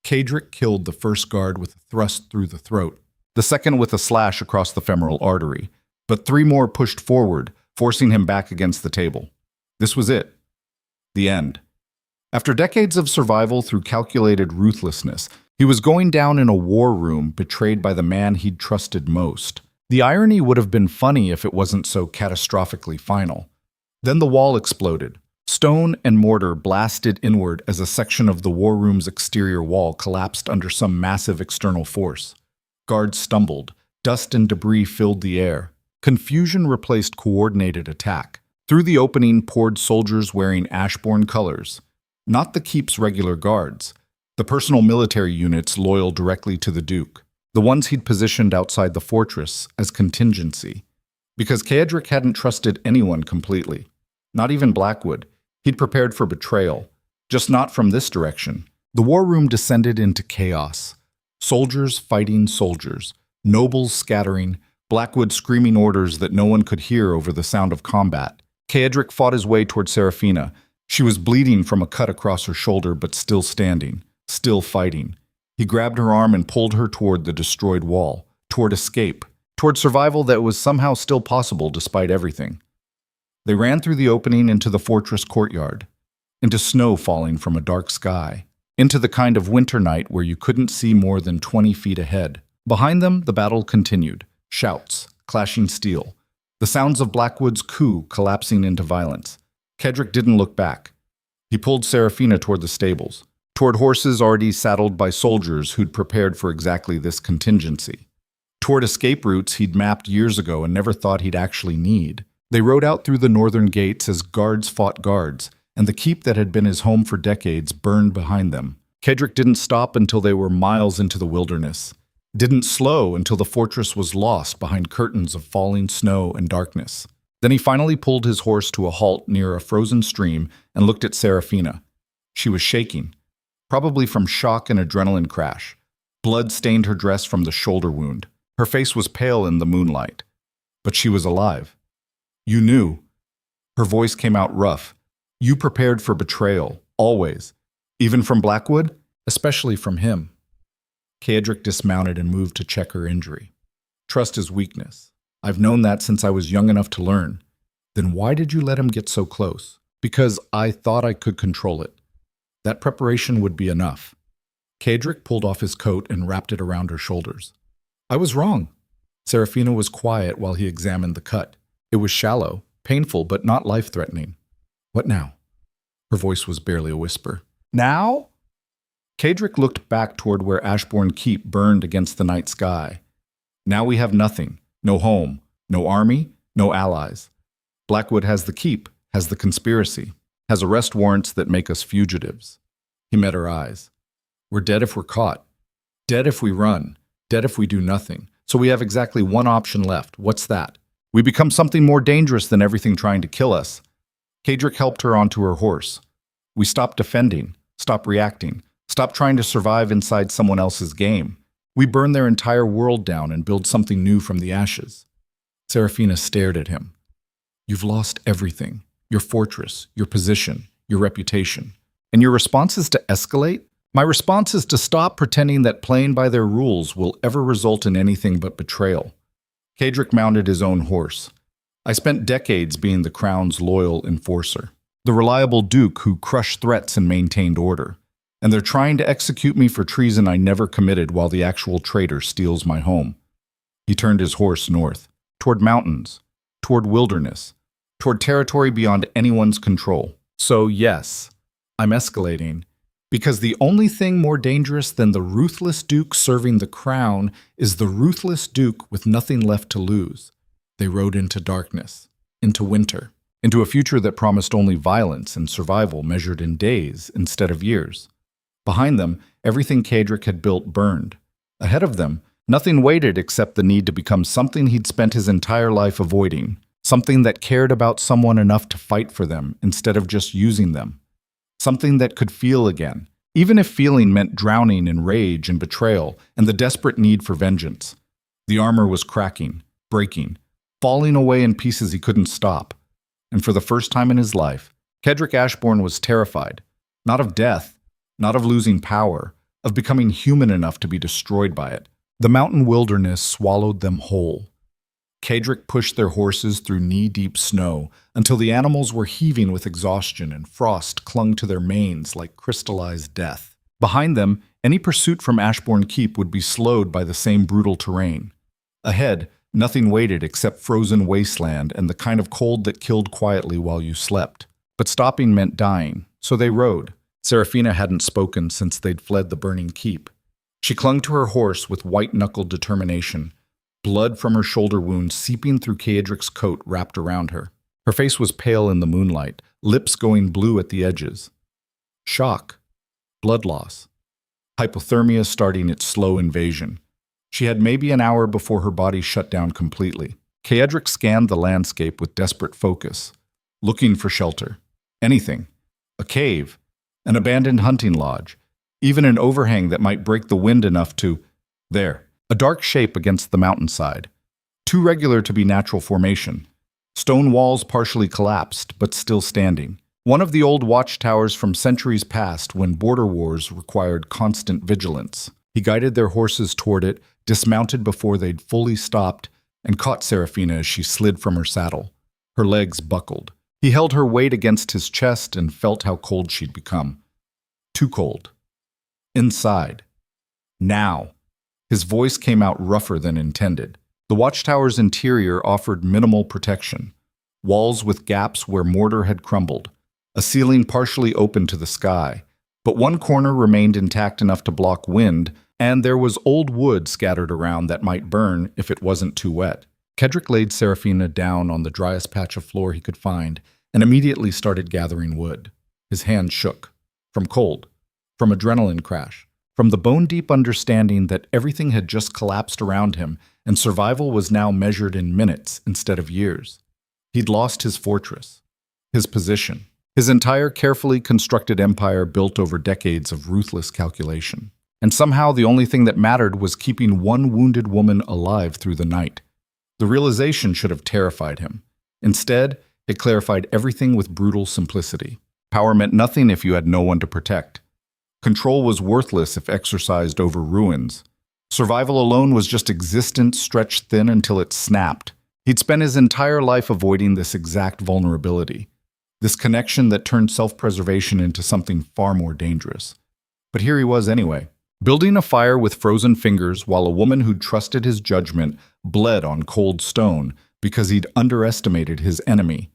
Kaedric killed the first guard with a thrust through the throat, the second with a slash across the femoral artery, but 3 more pushed forward, forcing him back against the table. This was it. The end. After decades of survival through calculated ruthlessness, he was going down in a war room betrayed by the man he'd trusted most. The irony would have been funny if it wasn't so catastrophically final. Then the wall exploded. Stone and mortar blasted inward as a section of the war room's exterior wall collapsed under some massive external force. Guards stumbled. Dust and debris filled the air. Confusion replaced coordinated attack. Through the opening poured soldiers wearing Ashbourne colors. Not the keep's regular guards. The personal military units loyal directly to the Duke. The ones he'd positioned outside the fortress as contingency. Because Caedric hadn't trusted anyone completely. Not even Blackwood. He'd prepared for betrayal. Just not from this direction. The war room descended into chaos. Soldiers fighting soldiers. Nobles scattering. Blackwood screaming orders that no one could hear over the sound of combat. Caedric fought his way toward Seraphina. She was bleeding from a cut across her shoulder, but still standing. Still fighting. He grabbed her arm and pulled her toward the destroyed wall. Toward escape. Toward survival that was somehow still possible despite everything. They ran through the opening into the fortress courtyard, into snow falling from a dark sky, into the kind of winter night where you couldn't see more than 20 feet ahead. Behind them, the battle continued. Shouts, clashing steel, the sounds of Blackwood's coup collapsing into violence. Caedric didn't look back. He pulled Seraphina toward the stables, toward horses already saddled by soldiers who'd prepared for exactly this contingency. Toward escape routes he'd mapped years ago and never thought he'd actually need. They rode out through the northern gates as guards fought guards, and the keep that had been his home for decades burned behind them. Caedric didn't stop until they were miles into the wilderness. Didn't slow until the fortress was lost behind curtains of falling snow and darkness. Then he finally pulled his horse to a halt near a frozen stream and looked at Seraphina. She was shaking, probably from shock and adrenaline crash. Blood stained her dress from the shoulder wound. Her face was pale in the moonlight. But she was alive. You knew. Her voice came out rough. You prepared for betrayal, always. Even from Blackwood? Especially from him. Caedric dismounted and moved to check her injury. Trust is weakness. I've known that since I was young enough to learn. Then why did you let him get so close? Because I thought I could control it. That preparation would be enough. Caedric pulled off his coat and wrapped it around her shoulders. I was wrong. Seraphina was quiet while he examined the cut. It was shallow, painful, but not life-threatening. What now? Her voice was barely a whisper. Now? Caedric looked back toward where Ashbourne Keep burned against the night sky. Now we have nothing. No home, no army, no allies. Blackwood has the keep, has the conspiracy, has arrest warrants that make us fugitives. He met her eyes. We're dead if we're caught. Dead if we run. Dead if we do nothing. So we have exactly one option left. What's that? We become something more dangerous than everything trying to kill us. Caedric helped her onto her horse. We stop defending, stop reacting, stop trying to survive inside someone else's game. We burn their entire world down and build something new from the ashes. Seraphina stared at him. You've lost everything. Your fortress, your position, your reputation. And your response is to escalate? My response is to stop pretending that playing by their rules will ever result in anything but betrayal. Caedric mounted his own horse. I spent decades being the crown's loyal enforcer, the reliable duke who crushed threats and maintained order. And they're trying to execute me for treason I never committed while the actual traitor steals my home. He turned his horse north, toward mountains, toward wilderness, toward territory beyond anyone's control. So yes, I'm escalating, because the only thing more dangerous than the ruthless duke serving the crown is the ruthless duke with nothing left to lose. They rode into darkness, into winter, into a future that promised only violence and survival measured in days instead of years. Behind them, everything Caedric had built burned. Ahead of them, nothing waited except the need to become something he'd spent his entire life avoiding, something that cared about someone enough to fight for them instead of just using them, something that could feel again, even if feeling meant drowning in rage and betrayal and the desperate need for vengeance. The armor was cracking, breaking, falling away in pieces he couldn't stop. And for the first time in his life, Caedric Ashbourne was terrified, not of death, not of losing power, of becoming human enough to be destroyed by it. The mountain wilderness swallowed them whole. Kadric pushed their horses through knee-deep snow until the animals were heaving with exhaustion and frost clung to their manes like crystallized death. Behind them, any pursuit from Ashbourne Keep would be slowed by the same brutal terrain. Ahead, nothing waited except frozen wasteland and the kind of cold that killed quietly while you slept. But stopping meant dying, so they rode. Seraphina hadn't spoken since they'd fled the burning keep. She clung to her horse with white-knuckled determination, blood from her shoulder wound seeping through Kadric's coat wrapped around her. Her face was pale in the moonlight, lips going blue at the edges. Shock. Blood loss. Hypothermia starting its slow invasion. She had maybe an hour before her body shut down completely. Kadric scanned the landscape with desperate focus, looking for shelter. Anything. A cave. An abandoned hunting lodge. Even an overhang that might break the wind enough to… There. A dark shape against the mountainside. Too regular to be natural formation. Stone walls partially collapsed, but still standing. One of the old watchtowers from centuries past when border wars required constant vigilance. He guided their horses toward it, dismounted before they'd fully stopped, and caught Seraphina as she slid from her saddle. Her legs buckled. He held her weight against his chest and felt how cold she'd become. Too cold. Inside. Now. His voice came out rougher than intended. The watchtower's interior offered minimal protection. Walls with gaps where mortar had crumbled. A ceiling partially open to the sky. But one corner remained intact enough to block wind, and there was old wood scattered around that might burn if it wasn't too wet. Kadric laid Seraphina down on the driest patch of floor he could find and immediately started gathering wood. His hand shook. From cold. From adrenaline crash. From the bone-deep understanding that everything had just collapsed around him and survival was now measured in minutes instead of years. He'd lost his fortress. His position. His entire carefully constructed empire built over decades of ruthless calculation. And somehow the only thing that mattered was keeping one wounded woman alive through the night. The realization should have terrified him. Instead, it clarified everything with brutal simplicity. Power meant nothing if you had no one to protect. Control was worthless if exercised over ruins. Survival alone was just existence stretched thin until it snapped. He'd spent his entire life avoiding this exact vulnerability. This connection that turned self-preservation into something far more dangerous. But here he was anyway, building a fire with frozen fingers while a woman who'd trusted his judgment bled on cold stone because he'd underestimated his enemy,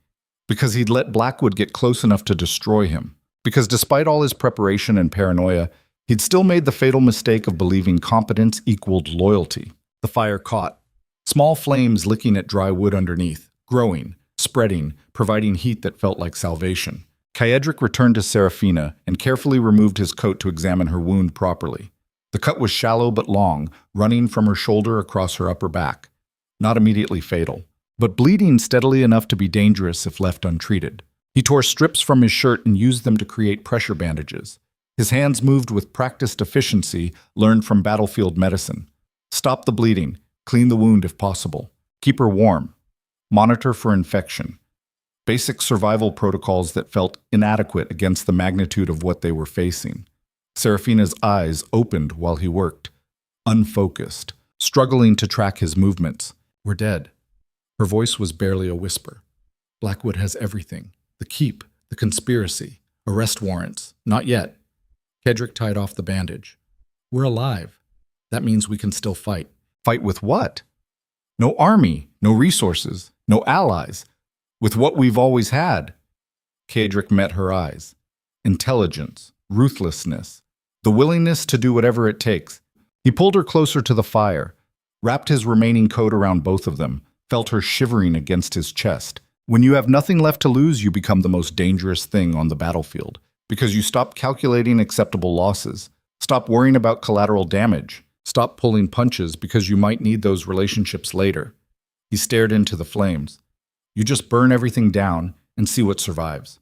because he'd let Blackwood get close enough to destroy him, because despite all his preparation and paranoia, he'd still made the fatal mistake of believing competence equaled loyalty. The fire caught, small flames licking at dry wood underneath, growing, spreading, providing heat that felt like salvation. Kadric returned to Seraphina and carefully removed his coat to examine her wound properly. The cut was shallow but long, running from her shoulder across her upper back. Not immediately fatal, but bleeding steadily enough to be dangerous if left untreated. He tore strips from his shirt and used them to create pressure bandages. His hands moved with practiced efficiency learned from battlefield medicine. Stop the bleeding, clean the wound if possible, keep her warm, monitor for infection. Basic survival protocols that felt inadequate against the magnitude of what they were facing. Seraphina's eyes opened while he worked, unfocused, struggling to track his movements. We're dead. Her voice was barely a whisper. Blackwood has everything. The keep, the conspiracy, arrest warrants. Not yet. Kadric tied off the bandage. We're alive. That means we can still fight. Fight with what? No army, no resources, no allies. With what we've always had. Kadric met her eyes. Intelligence, ruthlessness, the willingness to do whatever it takes. He pulled her closer to the fire, wrapped his remaining coat around both of them, felt her shivering against his chest. When you have nothing left to lose, you become the most dangerous thing on the battlefield, because you stop calculating acceptable losses, stop worrying about collateral damage, stop pulling punches because you might need those relationships later. He stared into the flames. You just burn everything down and see what survives.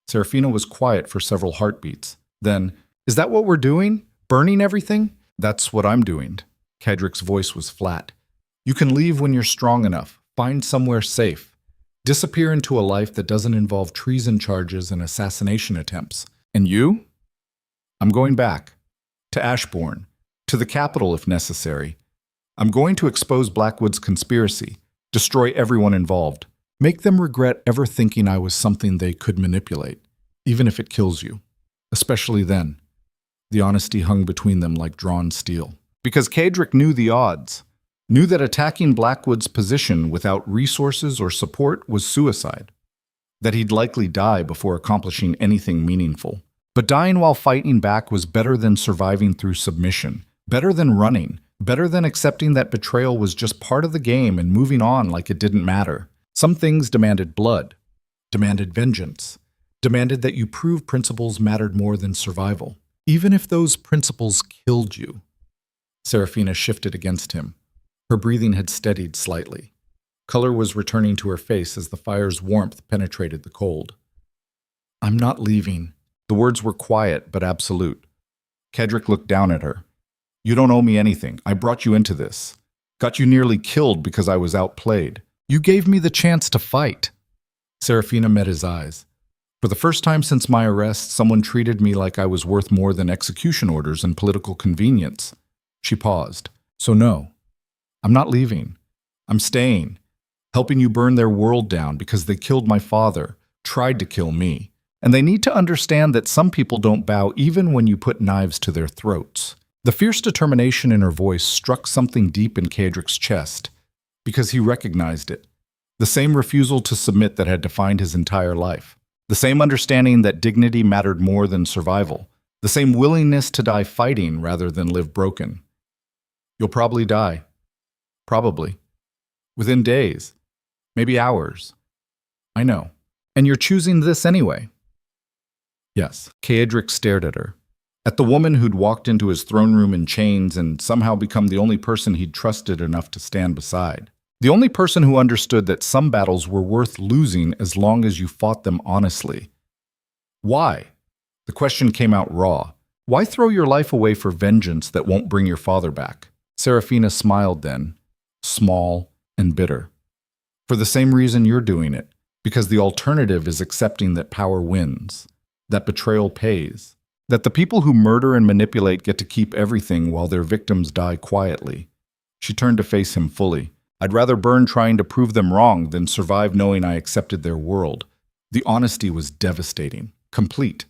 Seraphina was quiet for several heartbeats. Then, is that what we're doing? Burning everything? That's what I'm doing. Kadric's voice was flat. You can leave when you're strong enough. Find somewhere safe. Disappear into a life that doesn't involve treason charges and assassination attempts. And you? I'm going back. To Ashbourne. To the capital if necessary. I'm going to expose Blackwood's conspiracy. Destroy everyone involved. Make them regret ever thinking I was something they could manipulate, even if it kills you. Especially then. The honesty hung between them like drawn steel. Because Kadric knew the odds, knew that attacking Blackwood's position without resources or support was suicide, that he'd likely die before accomplishing anything meaningful. But dying while fighting back was better than surviving through submission, better than running, better than accepting that betrayal was just part of the game and moving on like it didn't matter. Some things demanded blood, demanded vengeance, demanded that you prove principles mattered more than survival, even if those principles killed you. Serafina shifted against him. Her breathing had steadied slightly. Color was returning to her face as the fire's warmth penetrated the cold. "I'm not leaving." The words were quiet but absolute. Kadric looked down at her. "You don't owe me anything. I brought you into this. Got you nearly killed because I was outplayed. You gave me the chance to fight." Serafina met his eyes. "For the first time since my arrest, someone treated me like I was worth more than execution orders and political convenience." She paused. "So no, I'm not leaving. I'm staying, helping you burn their world down because they killed my father, tried to kill me. And they need to understand that some people don't bow even when you put knives to their throats." The fierce determination in her voice struck something deep in Kadric's chest, because he recognized it. The same refusal to submit that had defined his entire life. The same understanding that dignity mattered more than survival. The same willingness to die fighting rather than live broken. "You'll probably die. Probably. Within days. Maybe hours. I know. And you're choosing this anyway." Yes. Kadric stared at her. At the woman who'd walked into his throne room in chains and somehow become the only person he'd trusted enough to stand beside. The only person who understood that some battles were worth losing as long as you fought them honestly. Why? The question came out raw. Why throw your life away for vengeance that won't bring your father back? Serafina smiled then, small and bitter. "For the same reason you're doing it, because the alternative is accepting that power wins, that betrayal pays, that the people who murder and manipulate get to keep everything while their victims die quietly." She turned to face him fully. "I'd rather burn trying to prove them wrong than survive knowing I accepted their world." The honesty was devastating, complete,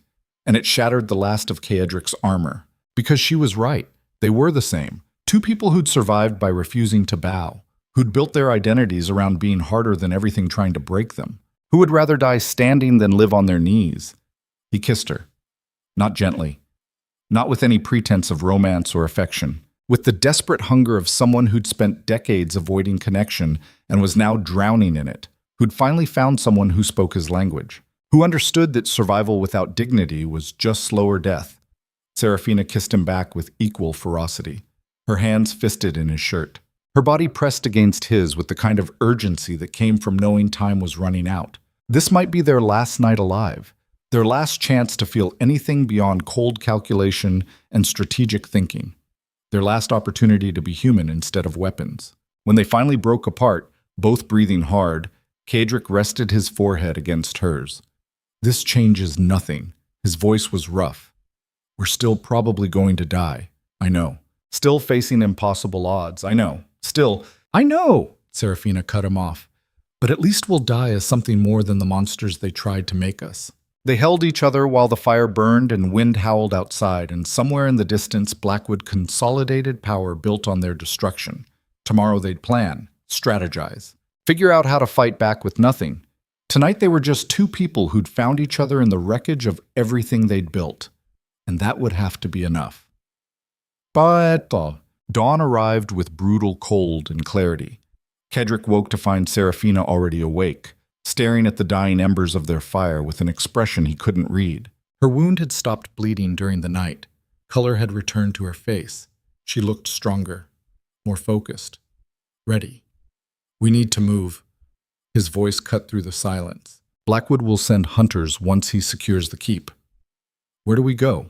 and it shattered the last of Kadric's armor. Because she was right. They were the same. Two people who'd survived by refusing to bow, who'd built their identities around being harder than everything trying to break them, who would rather die standing than live on their knees. He kissed her. Not gently. Not with any pretense of romance or affection. With the desperate hunger of someone who'd spent decades avoiding connection and was now drowning in it, who'd finally found someone who spoke his language, who understood that survival without dignity was just slower death. Serafina kissed him back with equal ferocity, her hands fisted in his shirt. Her body pressed against his with the kind of urgency that came from knowing time was running out. This might be their last night alive, their last chance to feel anything beyond cold calculation and strategic thinking. Their last opportunity to be human instead of weapons. When they finally broke apart, both breathing hard, Kadric rested his forehead against hers. "This changes nothing." His voice was rough. "We're still probably going to die. I know. Still facing impossible odds. I know. Still, I know!" Serafina cut him off. "But at least we'll die as something more than the monsters they tried to make us." They held each other while the fire burned and wind howled outside, and somewhere in the distance Blackwood consolidated power built on their destruction. Tomorrow they'd plan, strategize, figure out how to fight back with nothing. Tonight they were just two people who'd found each other in the wreckage of everything they'd built. And that would have to be enough. But dawn arrived with brutal cold and clarity. Kadric woke to find Serafina already awake, staring at the dying embers of their fire with an expression he couldn't read. Her wound had stopped bleeding during the night. Color had returned to her face. She looked stronger, more focused, ready. "We need to move." His voice cut through the silence. "Blackwood will send hunters once he secures the keep." "Where do we go?"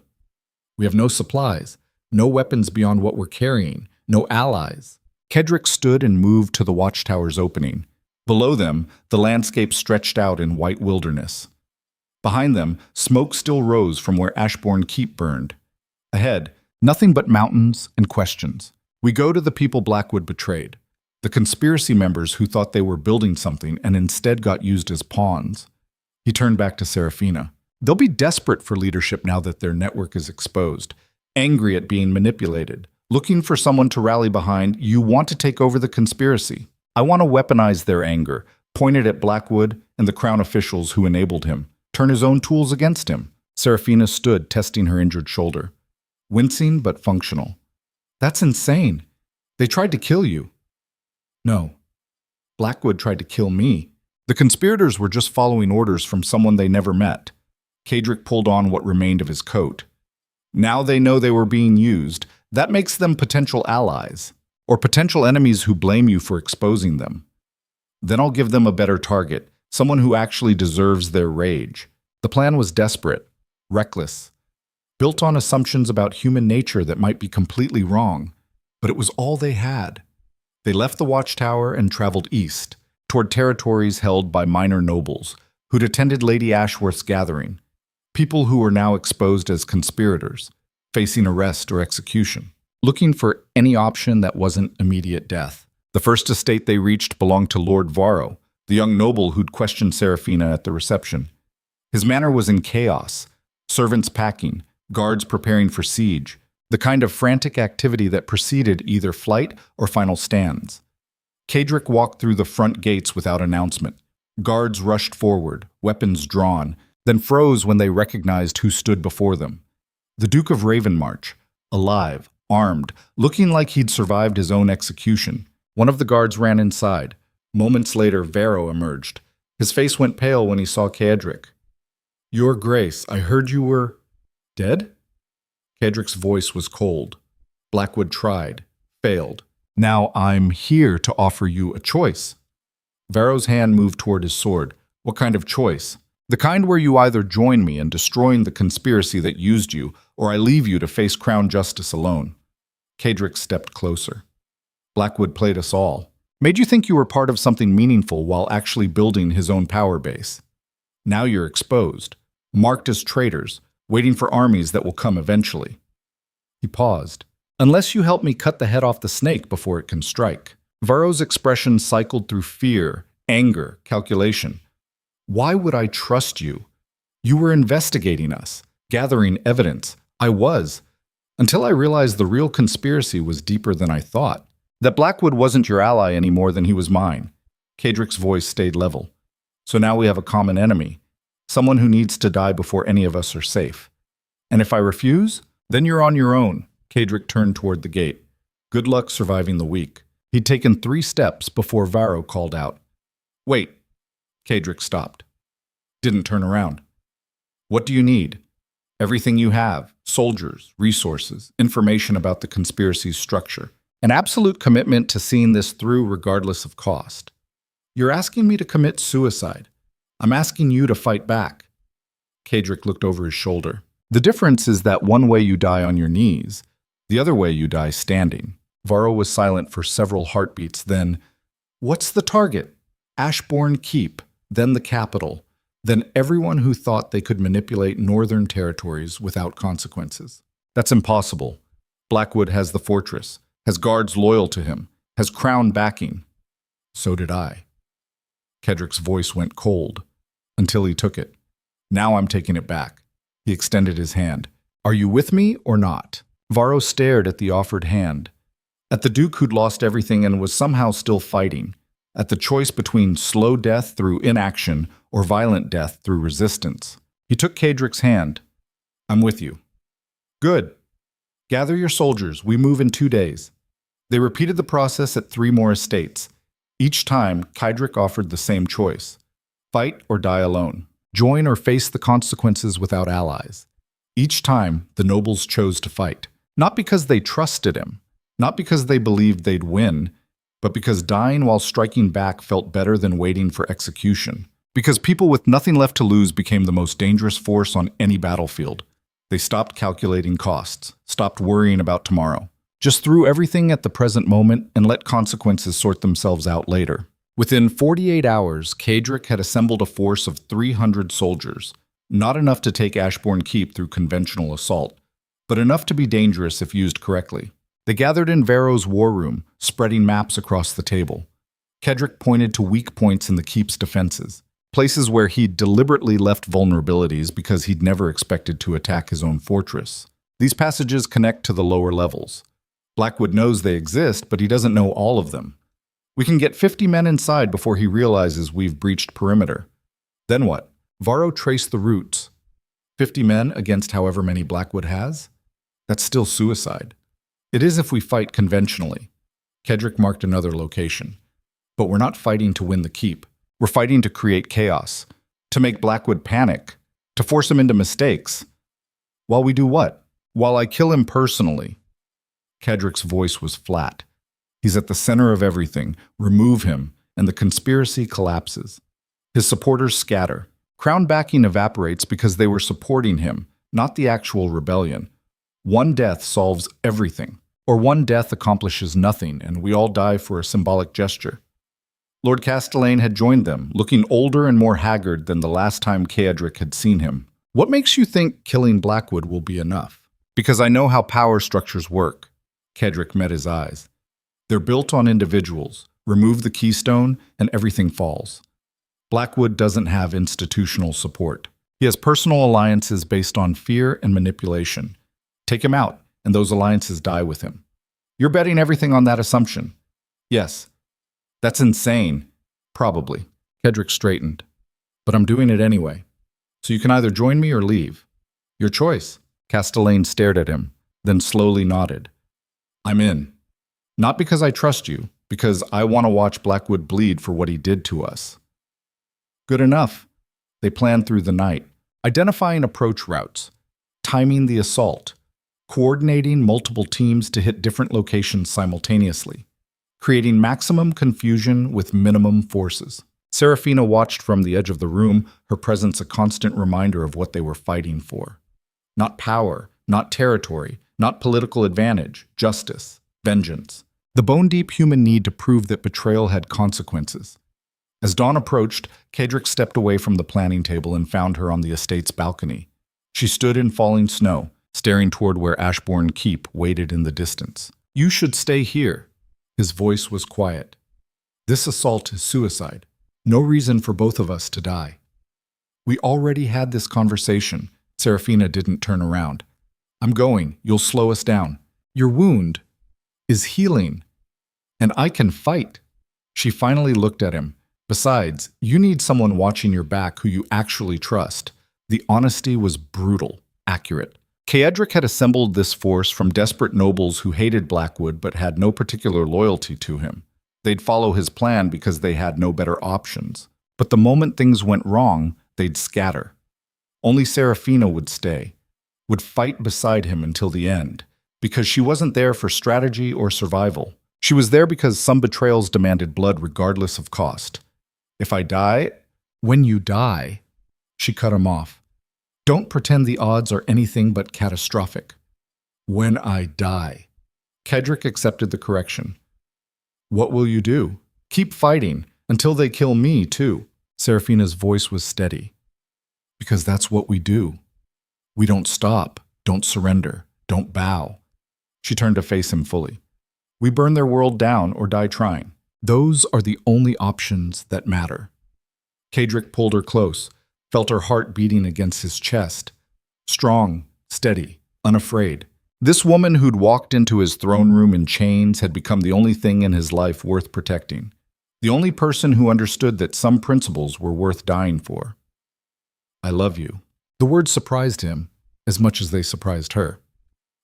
"We have no supplies, no weapons beyond what we're carrying, no allies." Kadric stood and moved to the watchtower's opening. Below them, the landscape stretched out in white wilderness. Behind them, smoke still rose from where Ashbourne Keep burned. Ahead, nothing but mountains and questions. "We go to the people Blackwood betrayed. the conspiracy members who thought they were building something and instead got used as pawns. He turned back to Serafina. They'll be desperate for leadership now that their network is exposed, angry at being manipulated, looking for someone to rally behind. You want to take over the conspiracy. I want to weaponize their anger, point it at Blackwood and the Crown officials who enabled him, turn his own tools against him. Serafina stood, testing her injured shoulder. Wincing but functional. That's insane. They tried to kill you. No. Blackwood tried to kill me. The conspirators were just following orders from someone they never met. Kadric pulled on what remained of his coat. Now they know they were being used. That makes them potential allies, or potential enemies who blame you for exposing them. Then I'll give them a better target, someone who actually deserves their rage. The plan was desperate, reckless, built on assumptions about human nature that might be completely wrong, but it was all they had. They left the watchtower and traveled east, toward territories held by minor nobles who'd attended Lady Ashworth's gathering, people who were now exposed as conspirators, facing arrest or execution, looking for any option that wasn't immediate death. The first estate they reached belonged to Lord Varro, the young noble who'd questioned Serafina at the reception. His manor was in chaos, servants packing, guards preparing for siege, the kind of frantic activity that preceded either flight or final stands. Kadric walked through the front gates without announcement. Guards rushed forward, weapons drawn, then froze when they recognized who stood before them. The Duke of Ravenmarch, alive, armed, looking like he'd survived his own execution. One of the guards ran inside. Moments later, Varro emerged. His face went pale when he saw Kadric. Your Grace, I heard you were dead? Kadric's voice was cold. Blackwood tried, failed. Now I'm here to offer you a choice. Varro's hand moved toward his sword. What kind of choice? The kind where you either join me in destroying the conspiracy that used you, or I leave you to face crown justice alone. Kadric stepped closer. Blackwood played us all. Made you think you were part of something meaningful while actually building his own power base. Now you're exposed, marked as traitors, waiting for armies that will come eventually. He paused. Unless you help me cut the head off the snake before it can strike. Varro's expression cycled through fear, anger, calculation. Why would I trust you? You were investigating us, gathering evidence. I was. Until I realized the real conspiracy was deeper than I thought. That Blackwood wasn't your ally any more than he was mine. Kadric's voice stayed level. So now we have a common enemy. Someone who needs to die before any of us are safe. And if I refuse, then you're on your own. Kadric turned toward the gate. Good luck surviving the week. He'd taken 3 steps before Varro called out. Wait. Kadric stopped. Didn't turn around. What do you need? Everything you have. Soldiers, resources, information about the conspiracy's structure. An absolute commitment to seeing this through regardless of cost. You're asking me to commit suicide. I'm asking you to fight back. Kadric looked over his shoulder. The difference is that one way you die on your knees, the other way you die standing. Varro was silent for several heartbeats, then, what's the target? Ashbourne Keep, then the capital, then everyone who thought they could manipulate northern territories without consequences. That's impossible. Blackwood has the fortress, has guards loyal to him, has crown backing. So did I. Kadric's voice went cold, until he took it. Now I'm taking it back. He extended his hand. Are you with me or not? Varro stared at the offered hand, at the Duke who'd lost everything and was somehow still fighting, at the choice between slow death through inaction or violent death through resistance. He took Kadric's hand. I'm with you. Good. Gather your soldiers. We move in 2 days. They repeated the process at 3 more estates. Each time, Kadric offered the same choice. Fight or die alone. Join or face the consequences without allies. Each time, the nobles chose to fight. Not because they trusted him, not because they believed they'd win, but because dying while striking back felt better than waiting for execution. Because people with nothing left to lose became the most dangerous force on any battlefield. They stopped calculating costs, stopped worrying about tomorrow. Just threw everything at the present moment and let consequences sort themselves out later. Within 48 hours, Kadric had assembled a force of 300 soldiers, not enough to take Ashbourne Keep through conventional assault, but enough to be dangerous if used correctly. They gathered in Varro's war room, spreading maps across the table. Kedrick pointed to weak points in the keep's defenses, places where he'd deliberately left vulnerabilities because he'd never expected to attack his own fortress. These passages connect to the lower levels. Blackwood knows they exist, but he doesn't know all of them. We can get 50 men inside before he realizes we've breached perimeter. Then what? Varro traced the routes. 50 men against however many Blackwood has? That's still suicide. It is if we fight conventionally. Kedrick marked another location. But we're not fighting to win the keep. We're fighting to create chaos, to make Blackwood panic, to force him into mistakes. While we do what? While I kill him personally. Kedrick's voice was flat. He's at the center of everything. Remove him, and the conspiracy collapses. His supporters scatter. Crown backing evaporates because they were supporting him, not the actual rebellion. One death solves everything, or one death accomplishes nothing, and we all die for a symbolic gesture. Lord Castellane had joined them, looking older and more haggard than the last time Kedrick had seen him. What makes you think killing Blackwood will be enough? Because I know how power structures work. Kedrick met his eyes. They're built on individuals. Remove the keystone, and everything falls. Blackwood doesn't have institutional support. He has personal alliances based on fear and manipulation. Take him out, and those alliances die with him. You're betting everything on that assumption. Yes. That's insane. Probably. Kedrick straightened. But I'm doing it anyway. So you can either join me or leave. Your choice. Castellane stared at him, then slowly nodded. I'm in. Not because I trust you, because I want to watch Blackwood bleed for what he did to us. Good enough. They planned through the night, identifying approach routes, timing the assault, coordinating multiple teams to hit different locations simultaneously, creating maximum confusion with minimum forces. Serafina watched from the edge of the room, her presence a constant reminder of what they were fighting for. Not power, not territory, not political advantage, justice, vengeance. The bone-deep human need to prove that betrayal had consequences. As dawn approached, Kedrick stepped away from the planning table and found her on the estate's balcony. She stood in falling snow, staring toward where Ashbourne Keep waited in the distance. You should stay here. His voice was quiet. This assault is suicide. No reason for both of us to die. We already had this conversation. Serafina didn't turn around. I'm going. You'll slow us down. Your wound is healing, and I can fight. She finally looked at him. Besides, you need someone watching your back who you actually trust. The honesty was brutal, accurate. Kedrick had assembled this force from desperate nobles who hated Blackwood but had no particular loyalty to him. They'd follow his plan because they had no better options. But the moment things went wrong, they'd scatter. Only Serafina would stay, would fight beside him until the end, because she wasn't there for strategy or survival. She was there because some betrayals demanded blood regardless of cost. If I die, when you die, she cut him off. Don't pretend the odds are anything but catastrophic. When I die. Kedrick accepted the correction. What will you do? Keep fighting until they kill me, too. Serafina's voice was steady. Because that's what we do. We don't stop, don't surrender, don't bow. She turned to face him fully. We burn their world down or die trying. Those are the only options that matter. Kedrick pulled her close, felt her heart beating against his chest. Strong, steady, unafraid. This woman who'd walked into his throne room in chains had become the only thing in his life worth protecting. The only person who understood that some principles were worth dying for. I love you. The words surprised him as much as they surprised her.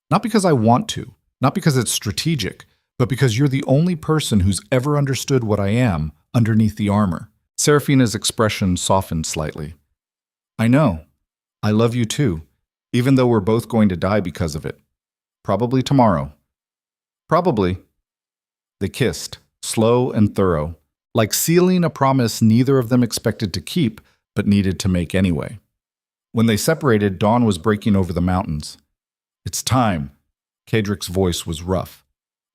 Not because I want to, not because it's strategic, but because you're the only person who's ever understood what I am underneath the armor. Serafina's expression softened slightly. I know. I love you too, even though we're both going to die because of it. Probably tomorrow. Probably. They kissed, slow and thorough, like sealing a promise neither of them expected to keep, but needed to make anyway. When they separated, dawn was breaking over the mountains. It's time. Kedrick's voice was rough.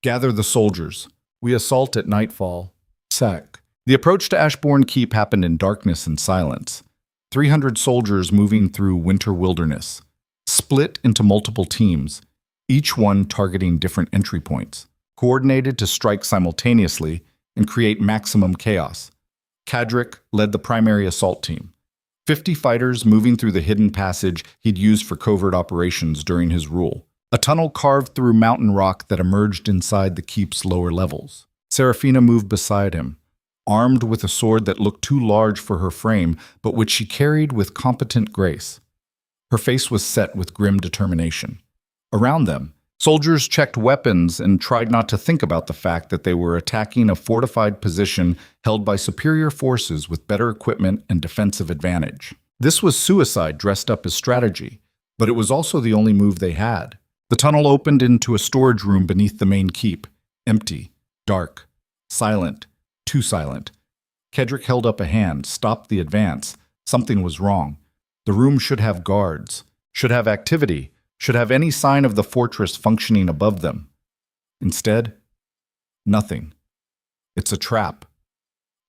Gather the soldiers. We assault at nightfall. Sack. The approach to Ashbourne Keep happened in darkness and silence. 300 soldiers moving through winter wilderness, split into multiple teams, each one targeting different entry points, coordinated to strike simultaneously and create maximum chaos. Kadric led the primary assault team, 50 fighters moving through the hidden passage he'd used for covert operations during his rule, a tunnel carved through mountain rock that emerged inside the keep's lower levels. Serafina moved beside him, armed with a sword that looked too large for her frame, but which she carried with competent grace. Her face was set with grim determination. Around them, soldiers checked weapons and tried not to think about the fact that they were attacking a fortified position held by superior forces with better equipment and defensive advantage. This was suicide dressed up as strategy, but it was also the only move they had. The tunnel opened into a storage room beneath the main keep, empty, dark, silent, too silent. Kedrick held up a hand, stopped the advance. Something was wrong. The room should have guards, should have activity, should have any sign of the fortress functioning above them. Instead, nothing. It's a trap.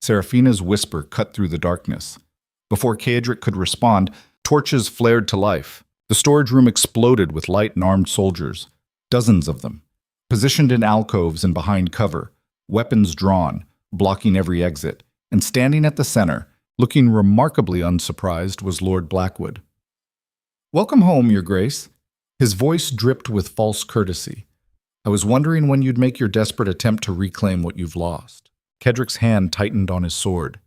Serafina's whisper cut through the darkness. Before Kedrick could respond, torches flared to life. The storage room exploded with light and armed soldiers, dozens of them, positioned in alcoves and behind cover, weapons drawn, blocking every exit, and standing at the center, looking remarkably unsurprised, was Lord Blackwood. "Welcome home, Your Grace." His voice dripped with false courtesy. "I was wondering when you'd make your desperate attempt to reclaim what you've lost." Kedrick's hand tightened on his sword.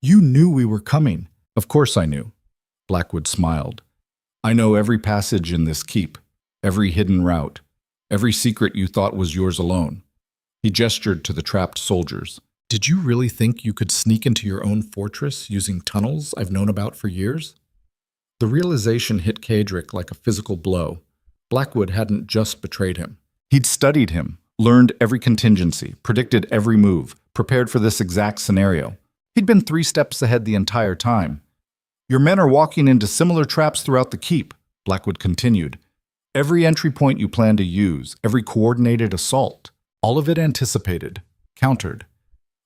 "You knew we were coming." "Of course I knew." Blackwood smiled. "I know every passage in this keep, every hidden route, every secret you thought was yours alone." He gestured to the trapped soldiers. "Did you really think you could sneak into your own fortress using tunnels I've known about for years?" The realization hit Kedrick like a physical blow. Blackwood hadn't just betrayed him. He'd studied him, learned every contingency, predicted every move, prepared for this exact scenario. He'd been 3 steps ahead the entire time. "Your men are walking into similar traps throughout the keep," Blackwood continued. "Every entry point you plan to use, every coordinated assault, all of it anticipated, countered.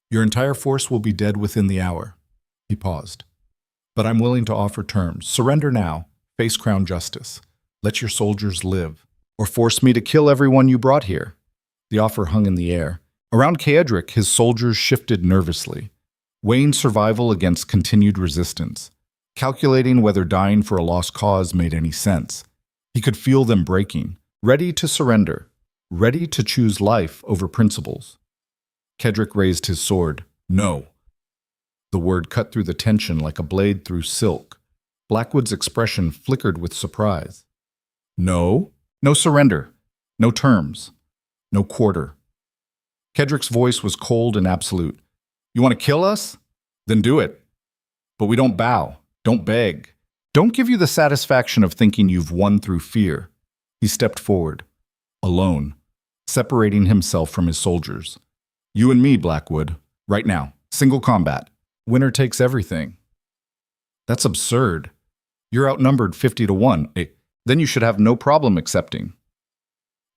Your entire force will be dead within the hour." He paused. "But I'm willing to offer terms. Surrender now, face crown justice. Let your soldiers live. Or force me to kill everyone you brought here." The offer hung in the air. Around Kedrick, his soldiers shifted nervously, weighing survival against continued resistance, calculating whether dying for a lost cause made any sense. He could feel them breaking, ready to surrender, ready to choose life over principles. Kedrick raised his sword. "No." The word cut through the tension like a blade through silk. Blackwood's expression flickered with surprise. "No? No surrender. No terms. No quarter." Kedrick's voice was cold and absolute. "You want to kill us? Then do it. But we don't bow. Don't beg. Don't give you the satisfaction of thinking you've won through fear." He stepped forward, alone, separating himself from his soldiers. "You and me, Blackwood. Right now. Single combat. Winner takes everything." "That's absurd. You're outnumbered 50-1. Then you should have no problem accepting."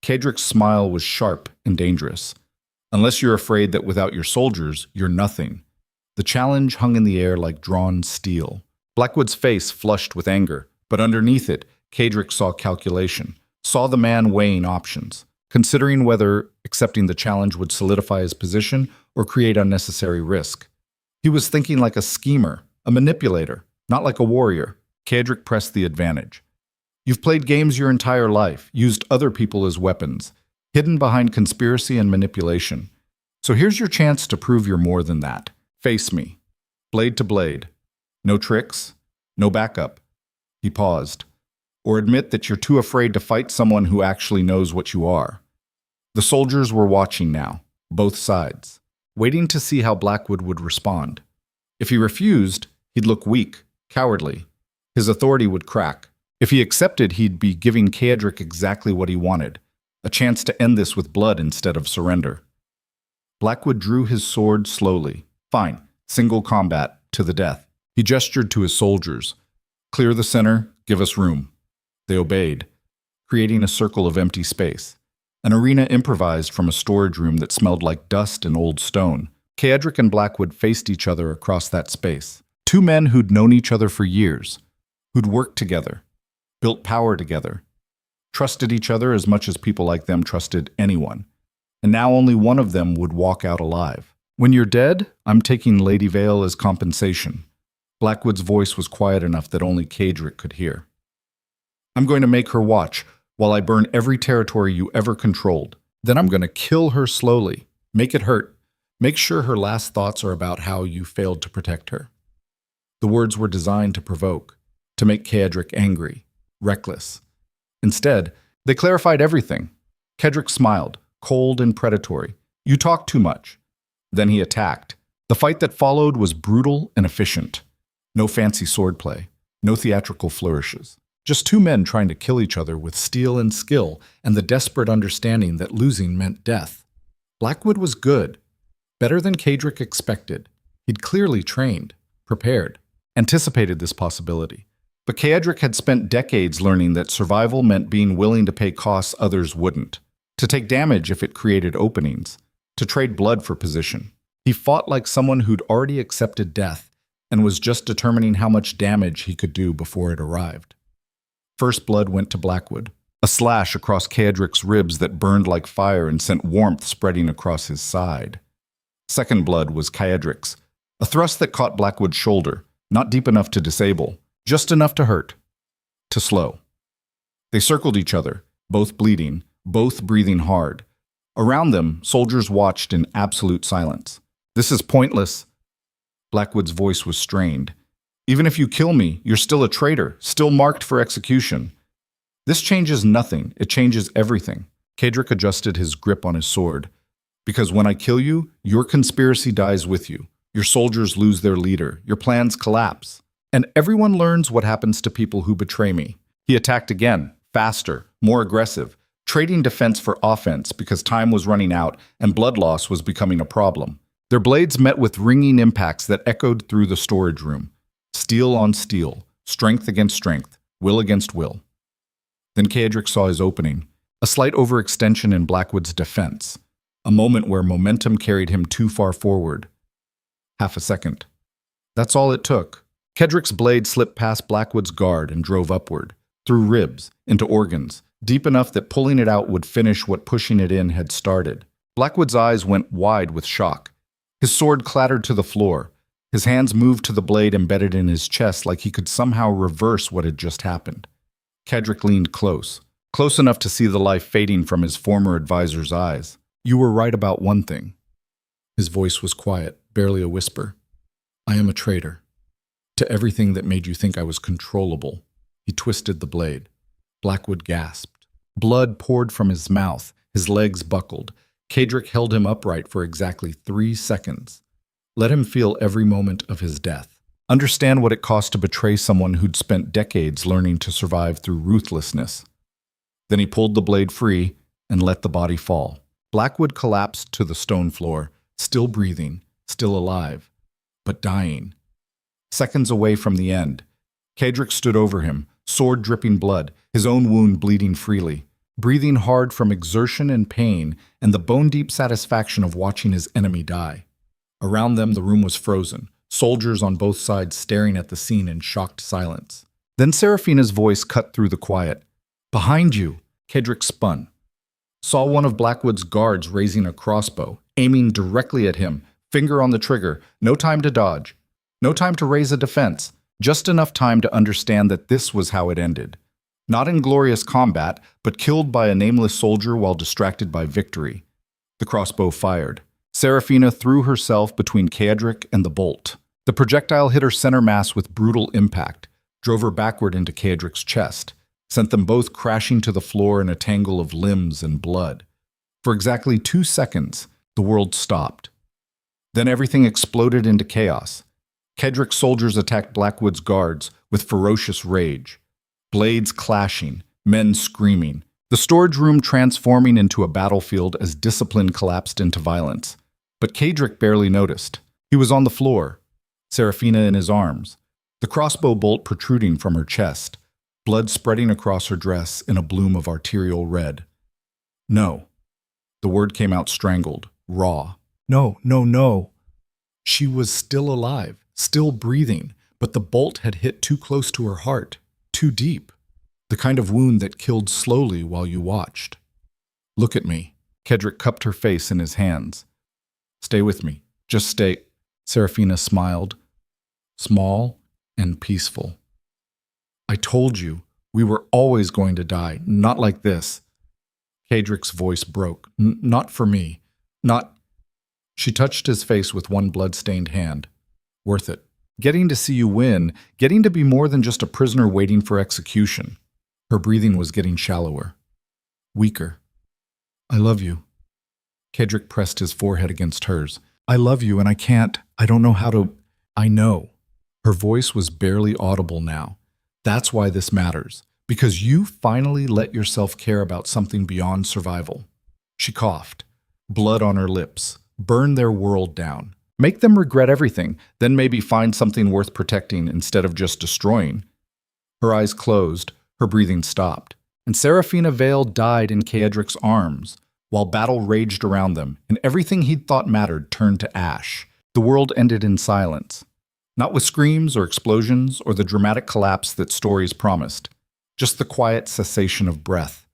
Kedrick's smile was sharp and dangerous. "Unless you're afraid that without your soldiers, you're nothing." The challenge hung in the air like drawn steel. Blackwood's face flushed with anger, but underneath it, Kedrick saw calculation, saw the man weighing options, considering whether accepting the challenge would solidify his position or create unnecessary risk. He was thinking like a schemer, a manipulator, not like a warrior. Kedrick pressed the advantage. "You've played games your entire life, used other people as weapons, hidden behind conspiracy and manipulation. So here's your chance to prove you're more than that. Face me. Blade to blade. No tricks, no backup." He paused. "Or admit that you're too afraid to fight someone who actually knows what you are." The soldiers were watching now, both sides, waiting to see how Blackwood would respond. If he refused, he'd look weak, cowardly. His authority would crack. If he accepted, he'd be giving Kedrick exactly what he wanted, a chance to end this with blood instead of surrender. Blackwood drew his sword slowly. "Fine, single combat, to the death." He gestured to his soldiers. "Clear the center, give us room." They obeyed, creating a circle of empty space. An arena improvised from a storage room that smelled like dust and old stone. Kedrick and Blackwood faced each other across that space. 2 men who'd known each other for years, who'd worked together, built power together. trusted each other as much as people like them trusted anyone. And now only one of them would walk out alive. When you're dead, I'm taking Lady Vale as compensation. Blackwood's voice was quiet enough that only Cadric could hear. I'm going to make her watch while I burn every territory you ever controlled. Then I'm going to kill her slowly, make it hurt, make sure her last thoughts are about how you failed to protect her. The words were designed to provoke, to make Cadric angry, reckless. Instead, they clarified everything. Cadric smiled, cold and predatory. You talk too much. Then he attacked. The fight that followed was brutal and efficient. No fancy swordplay, no theatrical flourishes. Just two men trying to kill each other with steel and skill and the desperate understanding that losing meant death. Blackwood was good, better than Cadric expected. He'd clearly trained, prepared, anticipated this possibility. But Cadric had spent decades learning that survival meant being willing to pay costs others wouldn't, to take damage if it created openings, to trade blood for position. He fought like someone who'd already accepted death and was just determining how much damage he could do before it arrived. First blood went to Blackwood, a slash across Cadric's ribs that burned like fire and sent warmth spreading across his side. Second blood was Cadric's, a thrust that caught Blackwood's shoulder, not deep enough to disable, just enough to hurt, to slow. They circled each other, both bleeding, both breathing hard. Around them, soldiers watched in absolute silence. This is pointless. Blackwood's voice was strained. Even if you kill me, you're still a traitor, still marked for execution. This changes nothing, it changes everything. Cadric adjusted his grip on his sword. Because when I kill you, your conspiracy dies with you. Your soldiers lose their leader, your plans collapse. And everyone learns what happens to people who betray me. He attacked again, faster, more aggressive, trading defense for offense because time was running out and blood loss was becoming a problem. Their blades met with ringing impacts that echoed through the storage room. Steel on steel, strength against strength, will against will. Then Cadric saw his opening, a slight overextension in Blackwood's defense, a moment where momentum carried him too far forward. Half a second. That's all it took. Cadric's blade slipped past Blackwood's guard and drove upward, through ribs, into organs, deep enough that pulling it out would finish what pushing it in had started. Blackwood's eyes went wide with shock. His sword clattered to the floor. His hands moved to the blade embedded in his chest like he could somehow reverse what had just happened. Cadric leaned close enough to see the life fading from his former advisor's eyes. You were right about one thing. His voice was quiet, barely a whisper. I am a traitor. To everything that made you think I was controllable. He twisted the blade. Blackwood gasped. Blood poured from his mouth. His legs buckled. Cadric held him upright for exactly 3 seconds. Let him feel every moment of his death. Understand what it cost to betray someone who'd spent decades learning to survive through ruthlessness. Then he pulled the blade free and let the body fall. Blackwood collapsed to the stone floor, still breathing, still alive, but dying. Seconds away from the end, Cadric stood over him, sword dripping blood, his own wound bleeding freely, breathing hard from exertion and pain and the bone-deep satisfaction of watching his enemy die. Around them, the room was frozen, soldiers on both sides staring at the scene in shocked silence. Then Seraphina's voice cut through the quiet. Behind you! Cadric spun. Saw one of Blackwood's guards raising a crossbow, aiming directly at him, finger on the trigger, no time to dodge. No time to raise a defense, just enough time to understand that this was how it ended. Not in glorious combat, but killed by a nameless soldier while distracted by victory. The crossbow fired. Seraphina threw herself between Cadric and the bolt. The projectile hit her center mass with brutal impact, drove her backward into Cadric's chest, sent them both crashing to the floor in a tangle of limbs and blood. For exactly 2 seconds, the world stopped. Then everything exploded into chaos. Cadric's soldiers attacked Blackwood's guards with ferocious rage. Blades clashing, men screaming. The storage room transforming into a battlefield as discipline collapsed into violence. But Cadric barely noticed. He was on the floor, Seraphina in his arms, the crossbow bolt protruding from her chest, blood spreading across her dress in a bloom of arterial red. No. The word came out strangled, raw. No, no, no. She was still alive, still breathing, but the bolt had hit too close to her heart, too deep. The kind of wound that killed slowly while you watched. Look at me. Kedrick cupped her face in his hands. Stay with me. Just stay. Serafina smiled, small and peaceful. I told you, we were always going to die, not like this. Kedrick's voice broke. Not for me. Not. She touched his face with one blood-stained hand. Worth it. Getting to see you win, getting to be more than just a prisoner waiting for execution. Her breathing was getting shallower. Weaker. I love you. Kedrick pressed his forehead against hers. I love you and I don't know how to. I know. Her voice was barely audible now. That's why this matters. Because you finally let yourself care about something beyond survival. She coughed. Blood on her lips. Burn their world down. Make them regret everything, then maybe find something worth protecting instead of just destroying. Her eyes closed, her breathing stopped, and Serafina Vale died in Kedrick's arms, while battle raged around them, and everything he'd thought mattered turned to ash. The world ended in silence. Not with screams or explosions or the dramatic collapse that stories promised. Just the quiet cessation of breath,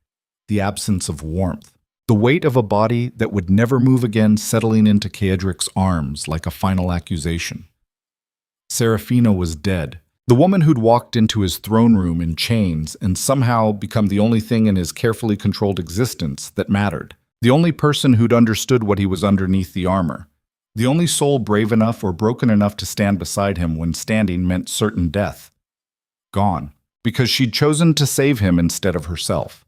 the absence of warmth, the weight of a body that would never move again settling into Kedrick's arms like a final accusation. Serafina was dead. The woman who'd walked into his throne room in chains and somehow become the only thing in his carefully controlled existence that mattered. The only person who'd understood what he was underneath the armor. The only soul brave enough or broken enough to stand beside him when standing meant certain death. Gone. Because she'd chosen to save him instead of herself.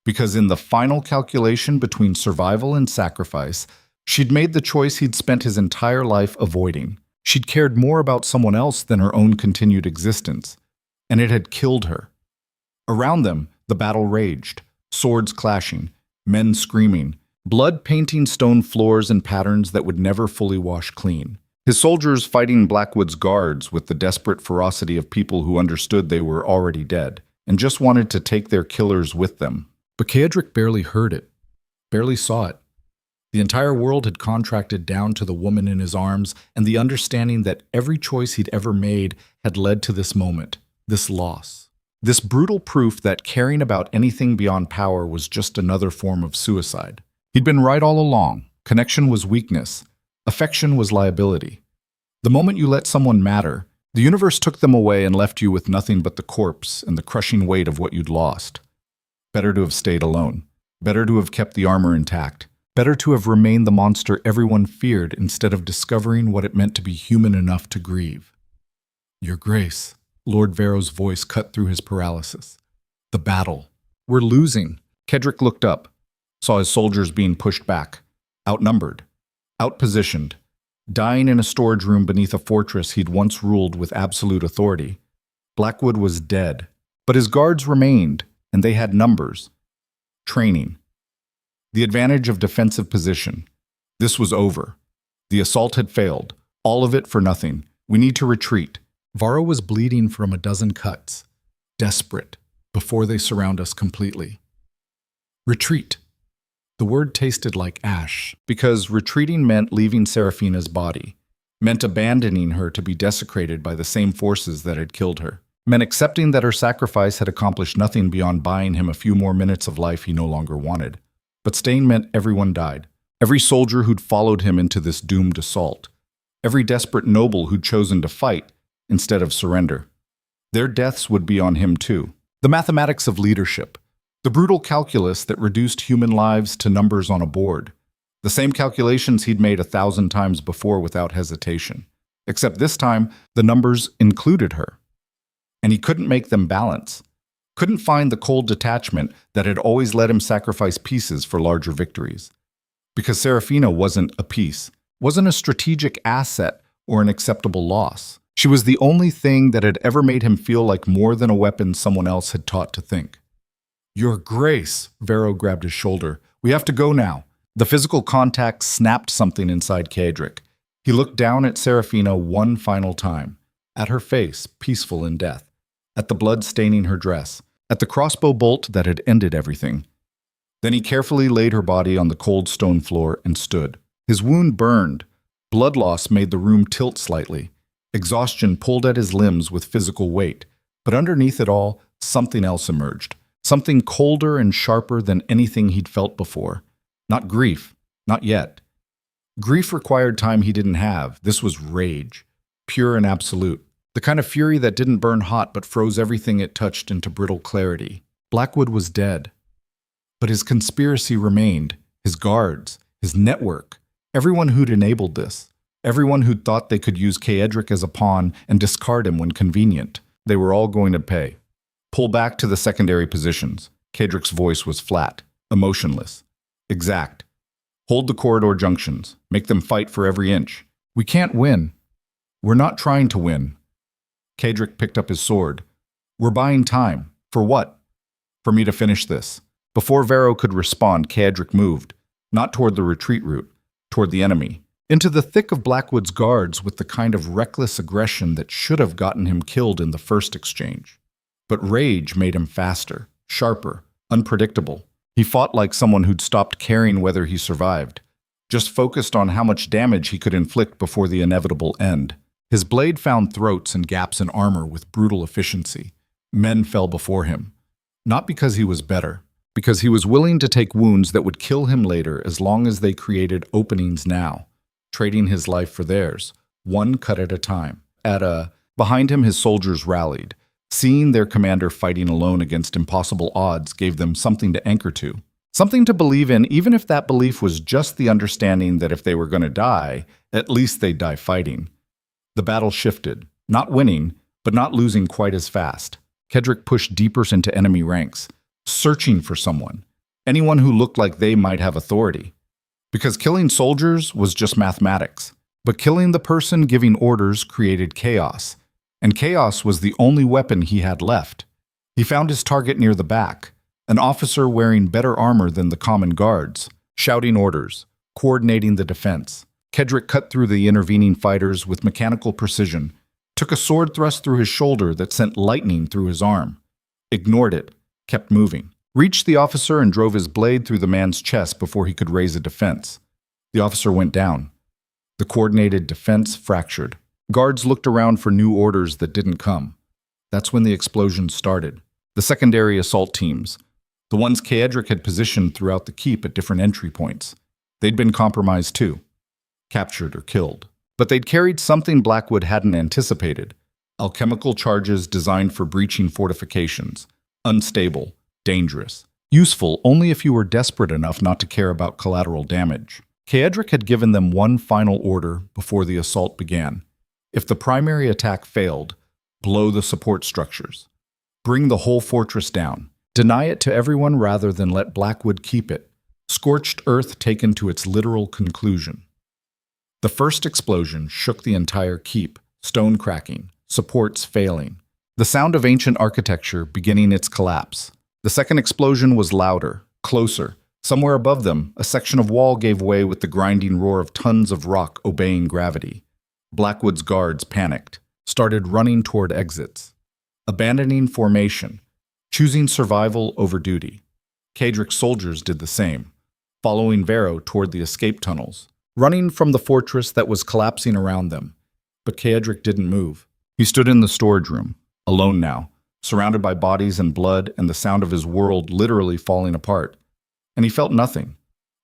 Because in the final calculation between survival and sacrifice, she'd made the choice he'd spent his entire life avoiding. She'd cared more about someone else than her own continued existence. And it had killed her. Around them, the battle raged, swords clashing, men screaming, blood painting stone floors in patterns that would never fully wash clean. His soldiers fighting Blackwood's guards with the desperate ferocity of people who understood they were already dead and just wanted to take their killers with them. But Kedrick barely heard it, barely saw it. The entire world had contracted down to the woman in his arms and the understanding that every choice he'd ever made had led to this moment, this loss. This brutal proof that caring about anything beyond power was just another form of suicide. He'd been right all along. Connection was weakness. Affection was liability. The moment you let someone matter, the universe took them away and left you with nothing but the corpse and the crushing weight of what you'd lost. Better to have stayed alone. Better to have kept the armor intact. Better to have remained the monster everyone feared instead of discovering what it meant to be human enough to grieve. Your Grace, Lord Vero's voice cut through his paralysis. The battle. We're losing. Kedrick looked up, saw his soldiers being pushed back, outnumbered, outpositioned, dying in a storage room beneath a fortress he'd once ruled with absolute authority. Blackwood was dead, but his guards remained, and they had numbers. Training. The advantage of defensive position. This was over. The assault had failed. All of it for nothing. We need to retreat. Varo was bleeding from a dozen cuts. Desperate, before they surround us completely. Retreat. The word tasted like ash, because retreating meant leaving Serafina's body, meant abandoning her to be desecrated by the same forces that had killed her, meant accepting that her sacrifice had accomplished nothing beyond buying him a few more minutes of life he no longer wanted. But staying meant everyone died. Every soldier who'd followed him into this doomed assault. Every desperate noble who'd chosen to fight instead of surrender. Their deaths would be on him too. The mathematics of leadership. The brutal calculus that reduced human lives to numbers on a board. The same calculations he'd made 1,000 times before without hesitation. Except this time, the numbers included her. And he couldn't make them balance. Couldn't find the cold detachment that had always let him sacrifice pieces for larger victories. Because Serafina wasn't a piece, wasn't a strategic asset or an acceptable loss. She was the only thing that had ever made him feel like more than a weapon someone else had taught to think. Your Grace, Vero grabbed his shoulder. We have to go now. The physical contact snapped something inside Kedrick. He looked down at Serafina one final time, at her face, peaceful in death, at the blood staining her dress, at the crossbow bolt that had ended everything. Then he carefully laid her body on the cold stone floor and stood. His wound burned. Blood loss made the room tilt slightly. Exhaustion pulled at his limbs with physical weight, But underneath it all, something else emerged. Something colder and sharper than anything he'd felt before. Not grief. Not yet. Grief required time he didn't have. This was rage. Pure and absolute. The kind of fury that didn't burn hot but froze everything it touched into brittle clarity. Blackwood was dead. But his conspiracy remained. His guards. His network. Everyone who'd enabled this. Everyone who'd thought they could use Kaedric as a pawn and discard him when convenient. They were all going to pay. Pull back to the secondary positions. Kaedric's voice was flat, emotionless, exact. Hold the corridor junctions. Make them fight for every inch. We can't win. We're not trying to win. Kaedric picked up his sword. We're buying time. For what? For me to finish this. Before Vero could respond, Kaedric moved, not toward the retreat route, toward the enemy, into the thick of Blackwood's guards with the kind of reckless aggression that should have gotten him killed in the first exchange. But rage made him faster, sharper, unpredictable. He fought like someone who'd stopped caring whether he survived, just focused on how much damage he could inflict before the inevitable end. His blade found throats and gaps in armor with brutal efficiency. Men fell before him, not because he was better, because he was willing to take wounds that would kill him later as long as they created openings now, trading his life for theirs, one cut at a time. Behind him his soldiers rallied. Seeing their commander fighting alone against impossible odds gave them something to anchor to, something to believe in, even if that belief was just the understanding that if they were going to die, at least they'd die fighting. The battle shifted, not winning, but not losing quite as fast. Kaedric pushed deeper into enemy ranks, searching for someone, anyone who looked like they might have authority. Because killing soldiers was just mathematics, but killing the person giving orders created chaos. And chaos was the only weapon he had left. He found his target near the back, an officer wearing better armor than the common guards, shouting orders, coordinating the defense. Kaedric cut through the intervening fighters with mechanical precision, took a sword thrust through his shoulder that sent lightning through his arm, ignored it, kept moving, reached the officer and drove his blade through the man's chest before he could raise a defense. The officer went down. The coordinated defense fractured. Guards looked around for new orders that didn't come. That's when the explosion started. The secondary assault teams, the ones Kaedric had positioned throughout the keep at different entry points. They'd been compromised too, captured or killed. But they'd carried something Blackwood hadn't anticipated. Alchemical charges designed for breaching fortifications. Unstable, dangerous. Useful only if you were desperate enough not to care about collateral damage. Kaedric had given them one final order before the assault began. If the primary attack failed, blow the support structures. Bring the whole fortress down. Deny it to everyone rather than let Blackwood keep it. Scorched earth taken to its literal conclusion. The first explosion shook the entire keep, stone cracking, supports failing. The sound of ancient architecture beginning its collapse. The second explosion was louder, closer. Somewhere above them, a section of wall gave way with the grinding roar of tons of rock obeying gravity. Blackwood's guards panicked, started running toward exits, abandoning formation, choosing survival over duty. Kaedric's soldiers did the same, following Vero toward the escape tunnels, running from the fortress that was collapsing around them. But Kaedric didn't move. He stood in the storage room, alone now, surrounded by bodies and blood and the sound of his world literally falling apart. And he felt nothing.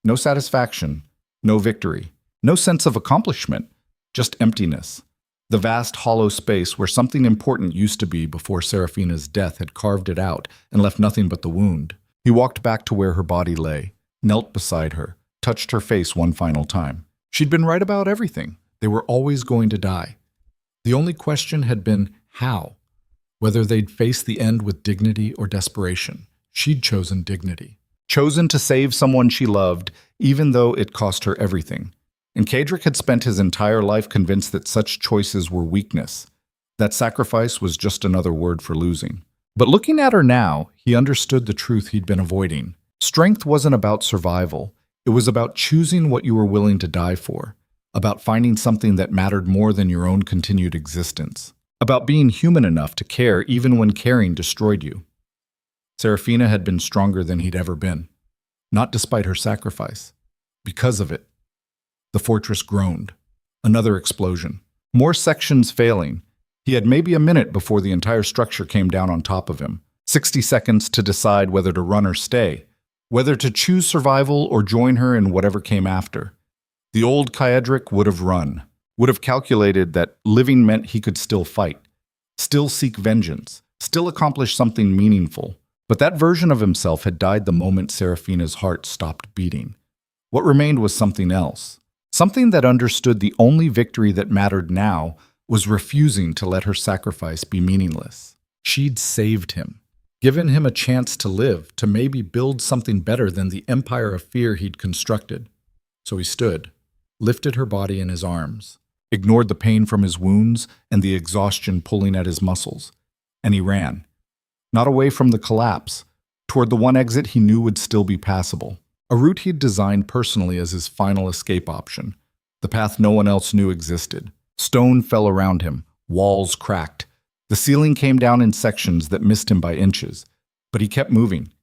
No satisfaction, no victory, no sense of accomplishment. Just emptiness. The vast hollow space where something important used to be before Serafina's death had carved it out and left nothing but the wound. He walked back to where her body lay, knelt beside her, touched her face one final time. She'd been right about everything. They were always going to die. The only question had been how, whether they'd face the end with dignity or desperation. She'd chosen dignity. Chosen to save someone she loved, even though it cost her everything. And Kaedric had spent his entire life convinced that such choices were weakness. That sacrifice was just another word for losing. But looking at her now, he understood the truth he'd been avoiding. Strength wasn't about survival. It was about choosing what you were willing to die for. About finding something that mattered more than your own continued existence. About being human enough to care even when caring destroyed you. Serafina had been stronger than he'd ever been. Not despite her sacrifice. Because of it. The fortress groaned. Another explosion. More sections failing. He had maybe a minute before the entire structure came down on top of him. 60 seconds to decide whether to run or stay, whether to choose survival or join her in whatever came after. The old Kaedric would have run, would have calculated that living meant he could still fight, still seek vengeance, still accomplish something meaningful. But that version of himself had died the moment Seraphina's heart stopped beating. What remained was something else, something that understood the only victory that mattered now was refusing to let her sacrifice be meaningless. She'd saved him, given him a chance to live, to maybe build something better than the empire of fear he'd constructed. So he stood, lifted her body in his arms, ignored the pain from his wounds and the exhaustion pulling at his muscles, and he ran. Not away from the collapse, toward the one exit he knew would still be passable, a route he'd designed personally as his final escape option, the path no one else knew existed. Stone fell around him, walls cracked. The ceiling came down in sections that missed him by inches, but he kept moving,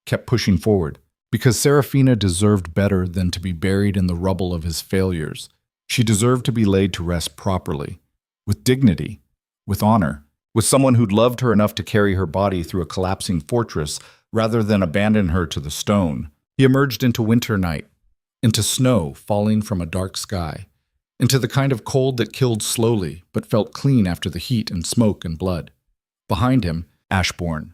kept pushing forward, because Seraphina deserved better than to be buried in the rubble of his failures. She deserved to be laid to rest properly, with dignity, with honor, with someone who'd loved her enough to carry her body through a collapsing fortress rather than abandon her to the stone. He emerged into winter night, into snow falling from a dark sky, into the kind of cold that killed slowly but felt clean after the heat and smoke and blood. Behind him, Ashbourne.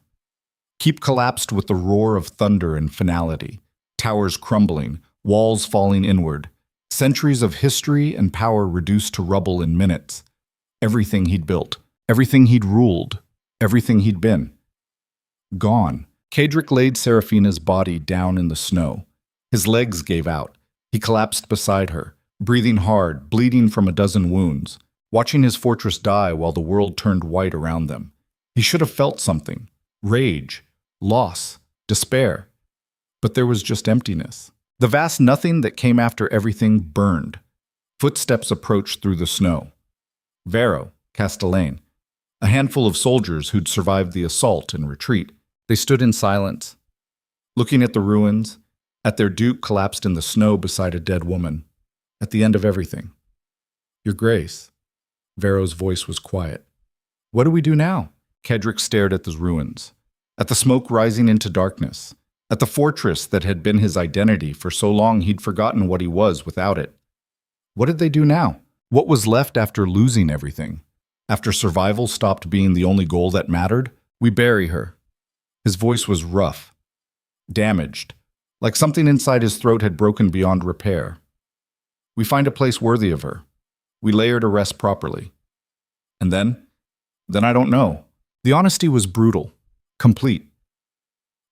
Keep collapsed with the roar of thunder and finality, towers crumbling, walls falling inward, centuries of history and power reduced to rubble in minutes. Everything he'd built, everything he'd ruled, everything he'd been. Gone. Kaedric laid Seraphina's body down in the snow. His legs gave out. He collapsed beside her, breathing hard, bleeding from a dozen wounds, watching his fortress die while the world turned white around them. He should have felt something. Rage, loss, despair. But there was just emptiness. The vast nothing that came after everything burned. Footsteps approached through the snow. Vero, Castellane, a handful of soldiers who'd survived the assault and retreat. They stood in silence, looking at the ruins, at their duke collapsed in the snow beside a dead woman, at the end of everything. Your Grace. Vero's voice was quiet. What do we do now? Kaedric stared at the ruins, at the smoke rising into darkness, at the fortress that had been his identity for so long he'd forgotten what he was without it. What did they do now? What was left after losing everything? After survival stopped being the only goal that mattered? We bury her. His voice was rough, damaged, like something inside his throat had broken beyond repair. We find a place worthy of her. We lay her to rest properly. And then I don't know. The honesty was brutal, complete.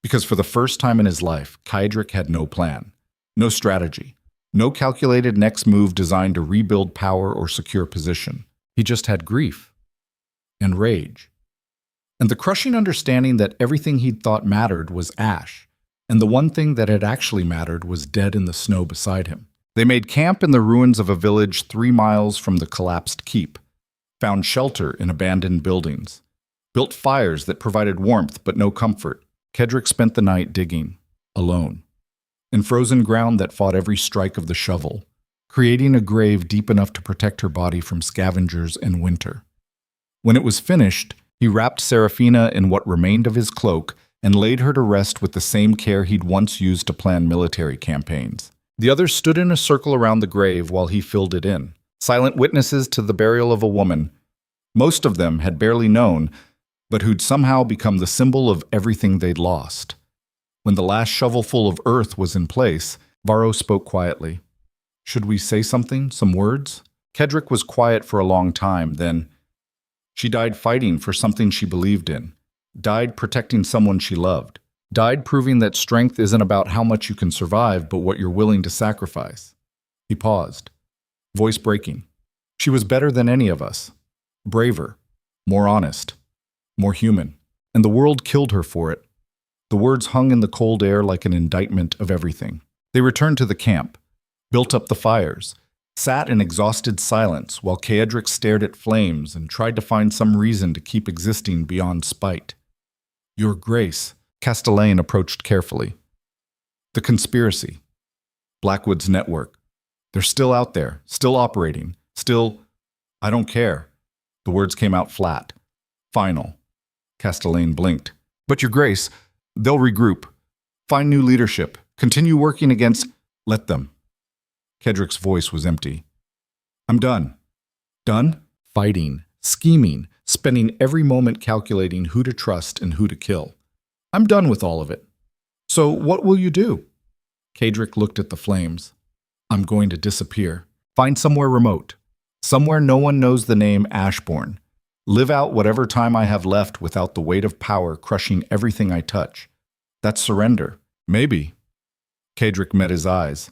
Because for the first time in his life, Kaedric had no plan, no strategy, no calculated next move designed to rebuild power or secure position. He just had grief and rage. And the crushing understanding that everything he'd thought mattered was ash, and the one thing that had actually mattered was dead in the snow beside him. They made camp in the ruins of a village 3 miles from the collapsed keep, found shelter in abandoned buildings, built fires that provided warmth but no comfort. Kaedric spent the night digging, alone, in frozen ground that fought every strike of the shovel, creating a grave deep enough to protect her body from scavengers and winter. When it was finished, he wrapped Seraphina in what remained of his cloak and laid her to rest with the same care he'd once used to plan military campaigns. The others stood in a circle around the grave while he filled it in, silent witnesses to the burial of a woman most of them had barely known, but who'd somehow become the symbol of everything they'd lost. When the last shovelful of earth was in place, Varro spoke quietly. Should we say something, some words? Kaedric was quiet for a long time, then, she died fighting for something she believed in, died protecting someone she loved, died proving that strength isn't about how much you can survive, but what you're willing to sacrifice. He paused, voice breaking. She was better than any of us, braver, more honest, more human, and the world killed her for it. The words hung in the cold air like an indictment of everything. They returned to the camp, built up the fires, sat in exhausted silence while Kaedric stared at flames and tried to find some reason to keep existing beyond spite. Your Grace, Castellane approached carefully. The conspiracy. Blackwood's network. They're still out there, still operating, still, I don't care. The words came out flat. Final. Castellane blinked. But your grace, they'll regroup. Find new leadership. Continue working against... Let them. Kedrick's voice was empty. I'm done. Done? Fighting, scheming, spending every moment calculating who to trust and who to kill. I'm done with all of it. So what will you do? Kedrick looked at the flames. I'm going to disappear. Find somewhere remote. Somewhere no one knows the name Ashbourne. Live out whatever time I have left without the weight of power crushing everything I touch. That's surrender. Maybe. Kedrick met his eyes.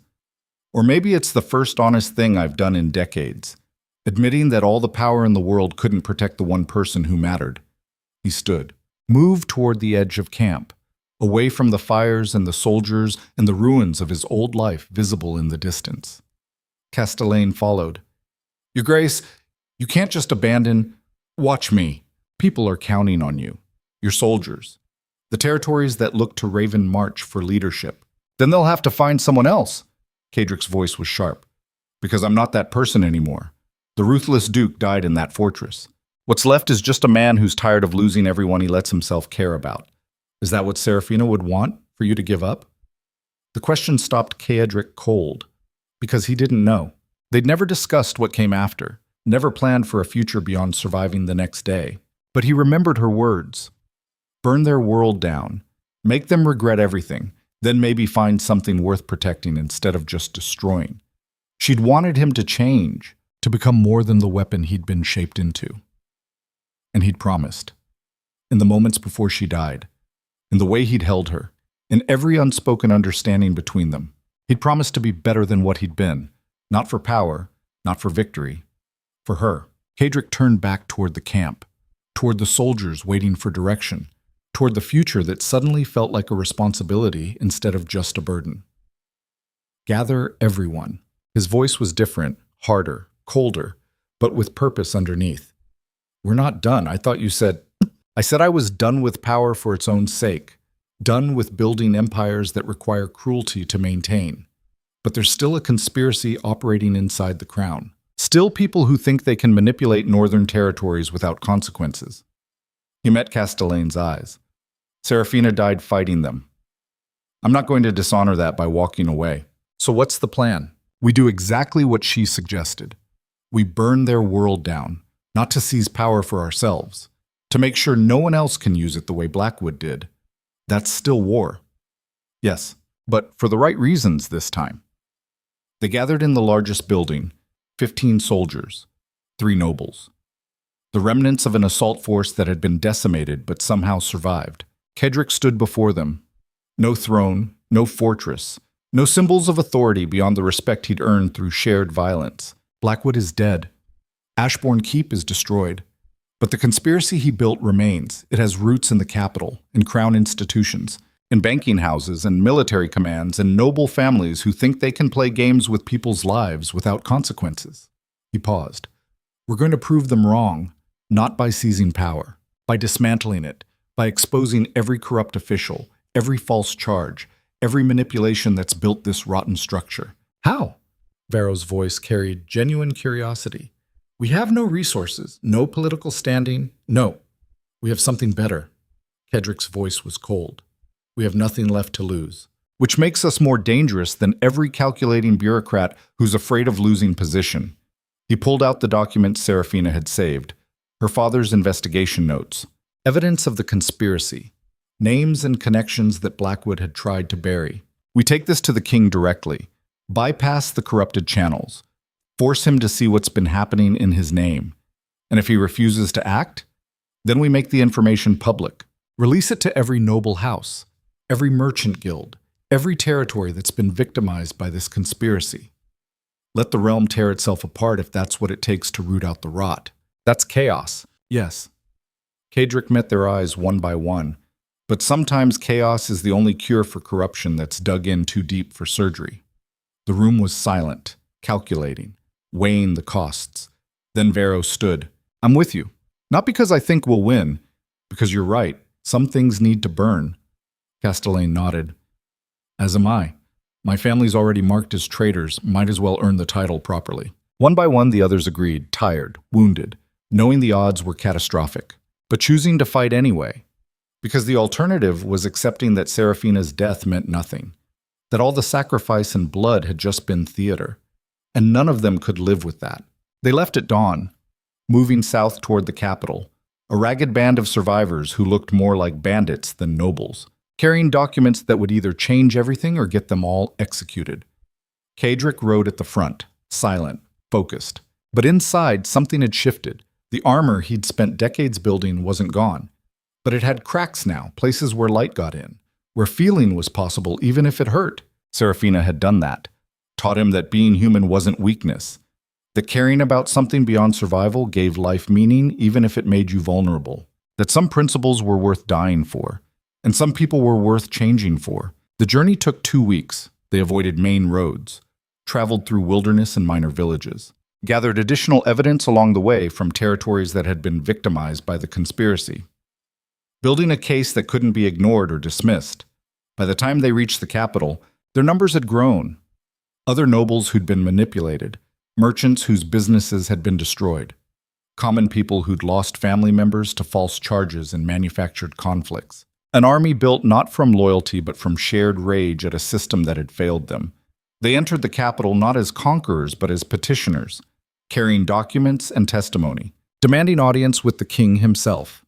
Or maybe it's the first honest thing I've done in decades. Admitting that all the power in the world couldn't protect the one person who mattered. He stood, moved toward the edge of camp, away from the fires and the soldiers and the ruins of his old life visible in the distance. Castellane followed. Your Grace, you can't just abandon... Watch me. People are counting on you. Your soldiers. The territories that look to Raven March for leadership. Then they'll have to find someone else. Kedrick's voice was sharp. Because I'm not that person anymore. The ruthless Duke died in that fortress. What's left is just a man who's tired of losing everyone he lets himself care about. Is that what Serafina would want, for you to give up? The question stopped Kedrick cold, because he didn't know. They'd never discussed what came after, never planned for a future beyond surviving the next day. But he remembered her words. Burn their world down, make them regret everything, then maybe find something worth protecting instead of just destroying. She'd wanted him to change, to become more than the weapon he'd been shaped into. And he'd promised. In the moments before she died, in the way he'd held her, in every unspoken understanding between them, he'd promised to be better than what he'd been, not for power, not for victory, for her. Kedrick turned back toward the camp, toward the soldiers waiting for direction, toward the future that suddenly felt like a responsibility instead of just a burden. Gather everyone. His voice was different, harder, colder, but with purpose underneath. We're not done. I thought you said... I said I was done with power for its own sake, done with building empires that require cruelty to maintain. But there's still a conspiracy operating inside the crown. Still people who think they can manipulate northern territories without consequences. He met Castellane's eyes. Serafina died fighting them. I'm not going to dishonor that by walking away. So what's the plan? We do exactly what she suggested. We burn their world down, not to seize power for ourselves, to make sure no one else can use it the way Blackwood did. That's still war. Yes, but for the right reasons this time. They gathered in the largest building, 15 soldiers, 3 nobles. The remnants of an assault force that had been decimated but somehow survived. Kedrick stood before them. No throne, no fortress, no symbols of authority beyond the respect he'd earned through shared violence. Blackwood is dead. Ashbourne Keep is destroyed. But the conspiracy he built remains. It has roots in the capital, in crown institutions, in banking houses and military commands and noble families who think they can play games with people's lives without consequences. He paused. We're going to prove them wrong, not by seizing power, by dismantling it, by exposing every corrupt official, every false charge, every manipulation that's built this rotten structure. How? Varro's voice carried genuine curiosity. We have no resources, no political standing. No, we have something better. Kedrick's voice was cold. We have nothing left to lose, which makes us more dangerous than every calculating bureaucrat who's afraid of losing position. He pulled out the documents Serafina had saved, her father's investigation notes, evidence of the conspiracy, names and connections that Blackwood had tried to bury. We take this to the king directly, bypass the corrupted channels, force him to see what's been happening in his name. And if he refuses to act, then we make the information public. Release it to every noble house, every merchant guild, every territory that's been victimized by this conspiracy. Let the realm tear itself apart if that's what it takes to root out the rot. That's chaos. Yes. Kedrick met their eyes one by one, but sometimes chaos is the only cure for corruption that's dug in too deep for surgery. The room was silent, calculating, weighing the costs. Then Varro stood. I'm with you. Not because I think we'll win, because you're right. Some things need to burn. Castellane nodded. As am I. My family's already marked as traitors, might as well earn the title properly. One by one, the others agreed, tired, wounded, knowing the odds were catastrophic, but choosing to fight anyway, because the alternative was accepting that Serafina's death meant nothing, that all the sacrifice and blood had just been theater, and none of them could live with that. They left at dawn, moving south toward the capital, a ragged band of survivors who looked more like bandits than nobles, carrying documents that would either change everything or get them all executed. Kadric rode at the front, silent, focused. But inside, something had shifted. The armor he'd spent decades building wasn't gone. But it had cracks now, places where light got in, where feeling was possible even if it hurt. Serafina had done that, taught him that being human wasn't weakness, that caring about something beyond survival gave life meaning even if it made you vulnerable, that some principles were worth dying for, and some people were worth changing for. The journey took 2 weeks. They avoided main roads, traveled through wilderness and minor villages, gathered additional evidence along the way from territories that had been victimized by the conspiracy, building a case that couldn't be ignored or dismissed. By the time they reached the capital, their numbers had grown. Other nobles who'd been manipulated, merchants whose businesses had been destroyed, common people who'd lost family members to false charges and manufactured conflicts. An army built not from loyalty but from shared rage at a system that had failed them. They entered the capital not as conquerors but as petitioners, carrying documents and testimony, demanding audience with the king himself.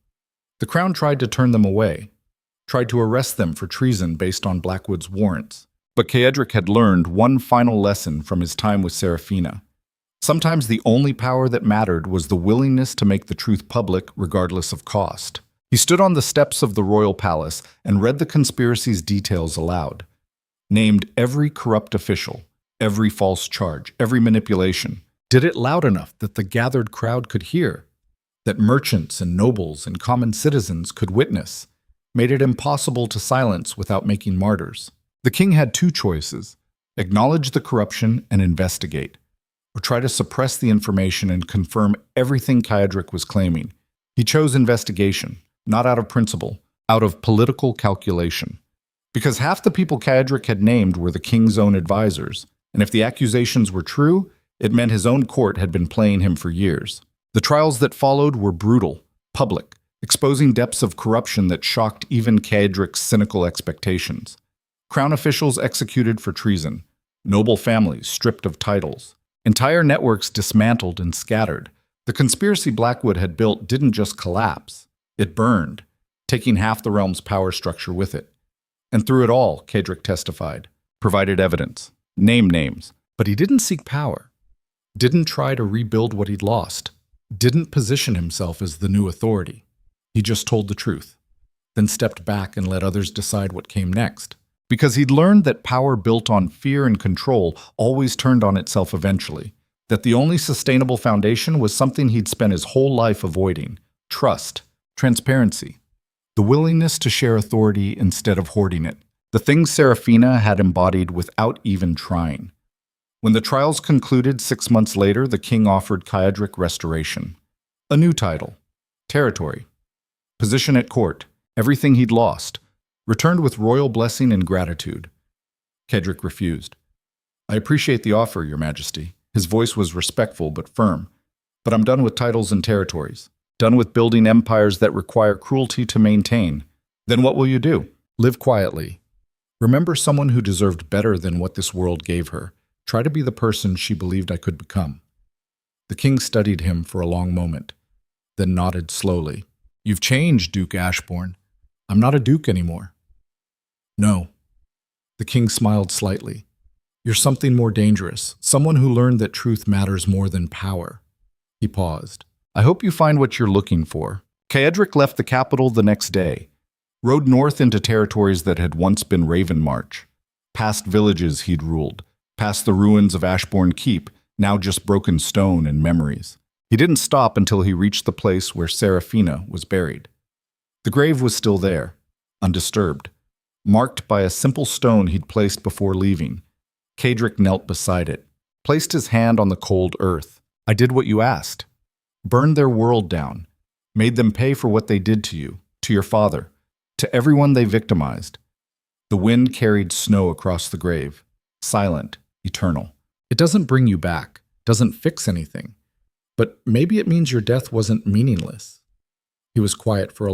The crown tried to turn them away, tried to arrest them for treason based on Blackwood's warrants. But Kadric had learned one final lesson from his time with Serafina. Sometimes the only power that mattered was the willingness to make the truth public regardless of cost. He stood on the steps of the royal palace and read the conspiracy's details aloud, named every corrupt official, every false charge, every manipulation, did it loud enough that the gathered crowd could hear, that merchants and nobles and common citizens could witness, made it impossible to silence without making martyrs. The king had 2 choices: acknowledge the corruption and investigate, or try to suppress the information and confirm everything Kadric was claiming. He chose investigation, not out of principle, out of political calculation. Because half the people Kadric had named were the king's own advisors, and if the accusations were true, it meant his own court had been playing him for years. The trials that followed were brutal, public, exposing depths of corruption that shocked even Kadric's cynical expectations. Crown officials executed for treason, noble families stripped of titles, entire networks dismantled and scattered. The conspiracy Blackwood had built didn't just collapse, it burned, taking half the realm's power structure with it. And through it all, Kadric testified, provided evidence, named names, but he didn't seek power, didn't try to rebuild what he'd lost, didn't position himself as the new authority. He just told the truth, then stepped back and let others decide what came next. Because he'd learned that power built on fear and control always turned on itself eventually, that the only sustainable foundation was something he'd spent his whole life avoiding: trust, transparency, the willingness to share authority instead of hoarding it, the things Serafina had embodied without even trying. When the trials concluded 6 months later, the king offered Kadric restoration. A new title, territory, position at court, everything he'd lost, returned with royal blessing and gratitude. Kadric refused. "I appreciate the offer, Your Majesty." His voice was respectful but firm. "But I'm done with titles and territories, done with building empires that require cruelty to maintain." "Then what will you do?" "Live quietly. Remember someone who deserved better than what this world gave her. Try to be the person she believed I could become." The king studied him for a long moment, then nodded slowly. "You've changed, Duke Ashbourne. I'm not a duke anymore." "No." The king smiled slightly. "You're something more dangerous, someone who learned that truth matters more than power." He paused. "I hope you find what you're looking for." Kadric left the capital the next day, rode north into territories that had once been Ravenmarch, past villages he'd ruled, past the ruins of Ashbourne Keep, now just broken stone and memories. He didn't stop until he reached the place where Serafina was buried. The grave was still there, undisturbed, marked by a simple stone he'd placed before leaving. Kadric knelt beside it, placed his hand on the cold earth. "I did what you asked. Burned their world down, made them pay for what they did to you, to your father, to everyone they victimized." The wind carried snow across the grave, silent, eternal. "It doesn't bring you back, doesn't fix anything. But maybe it means your death wasn't meaningless. He was quiet for a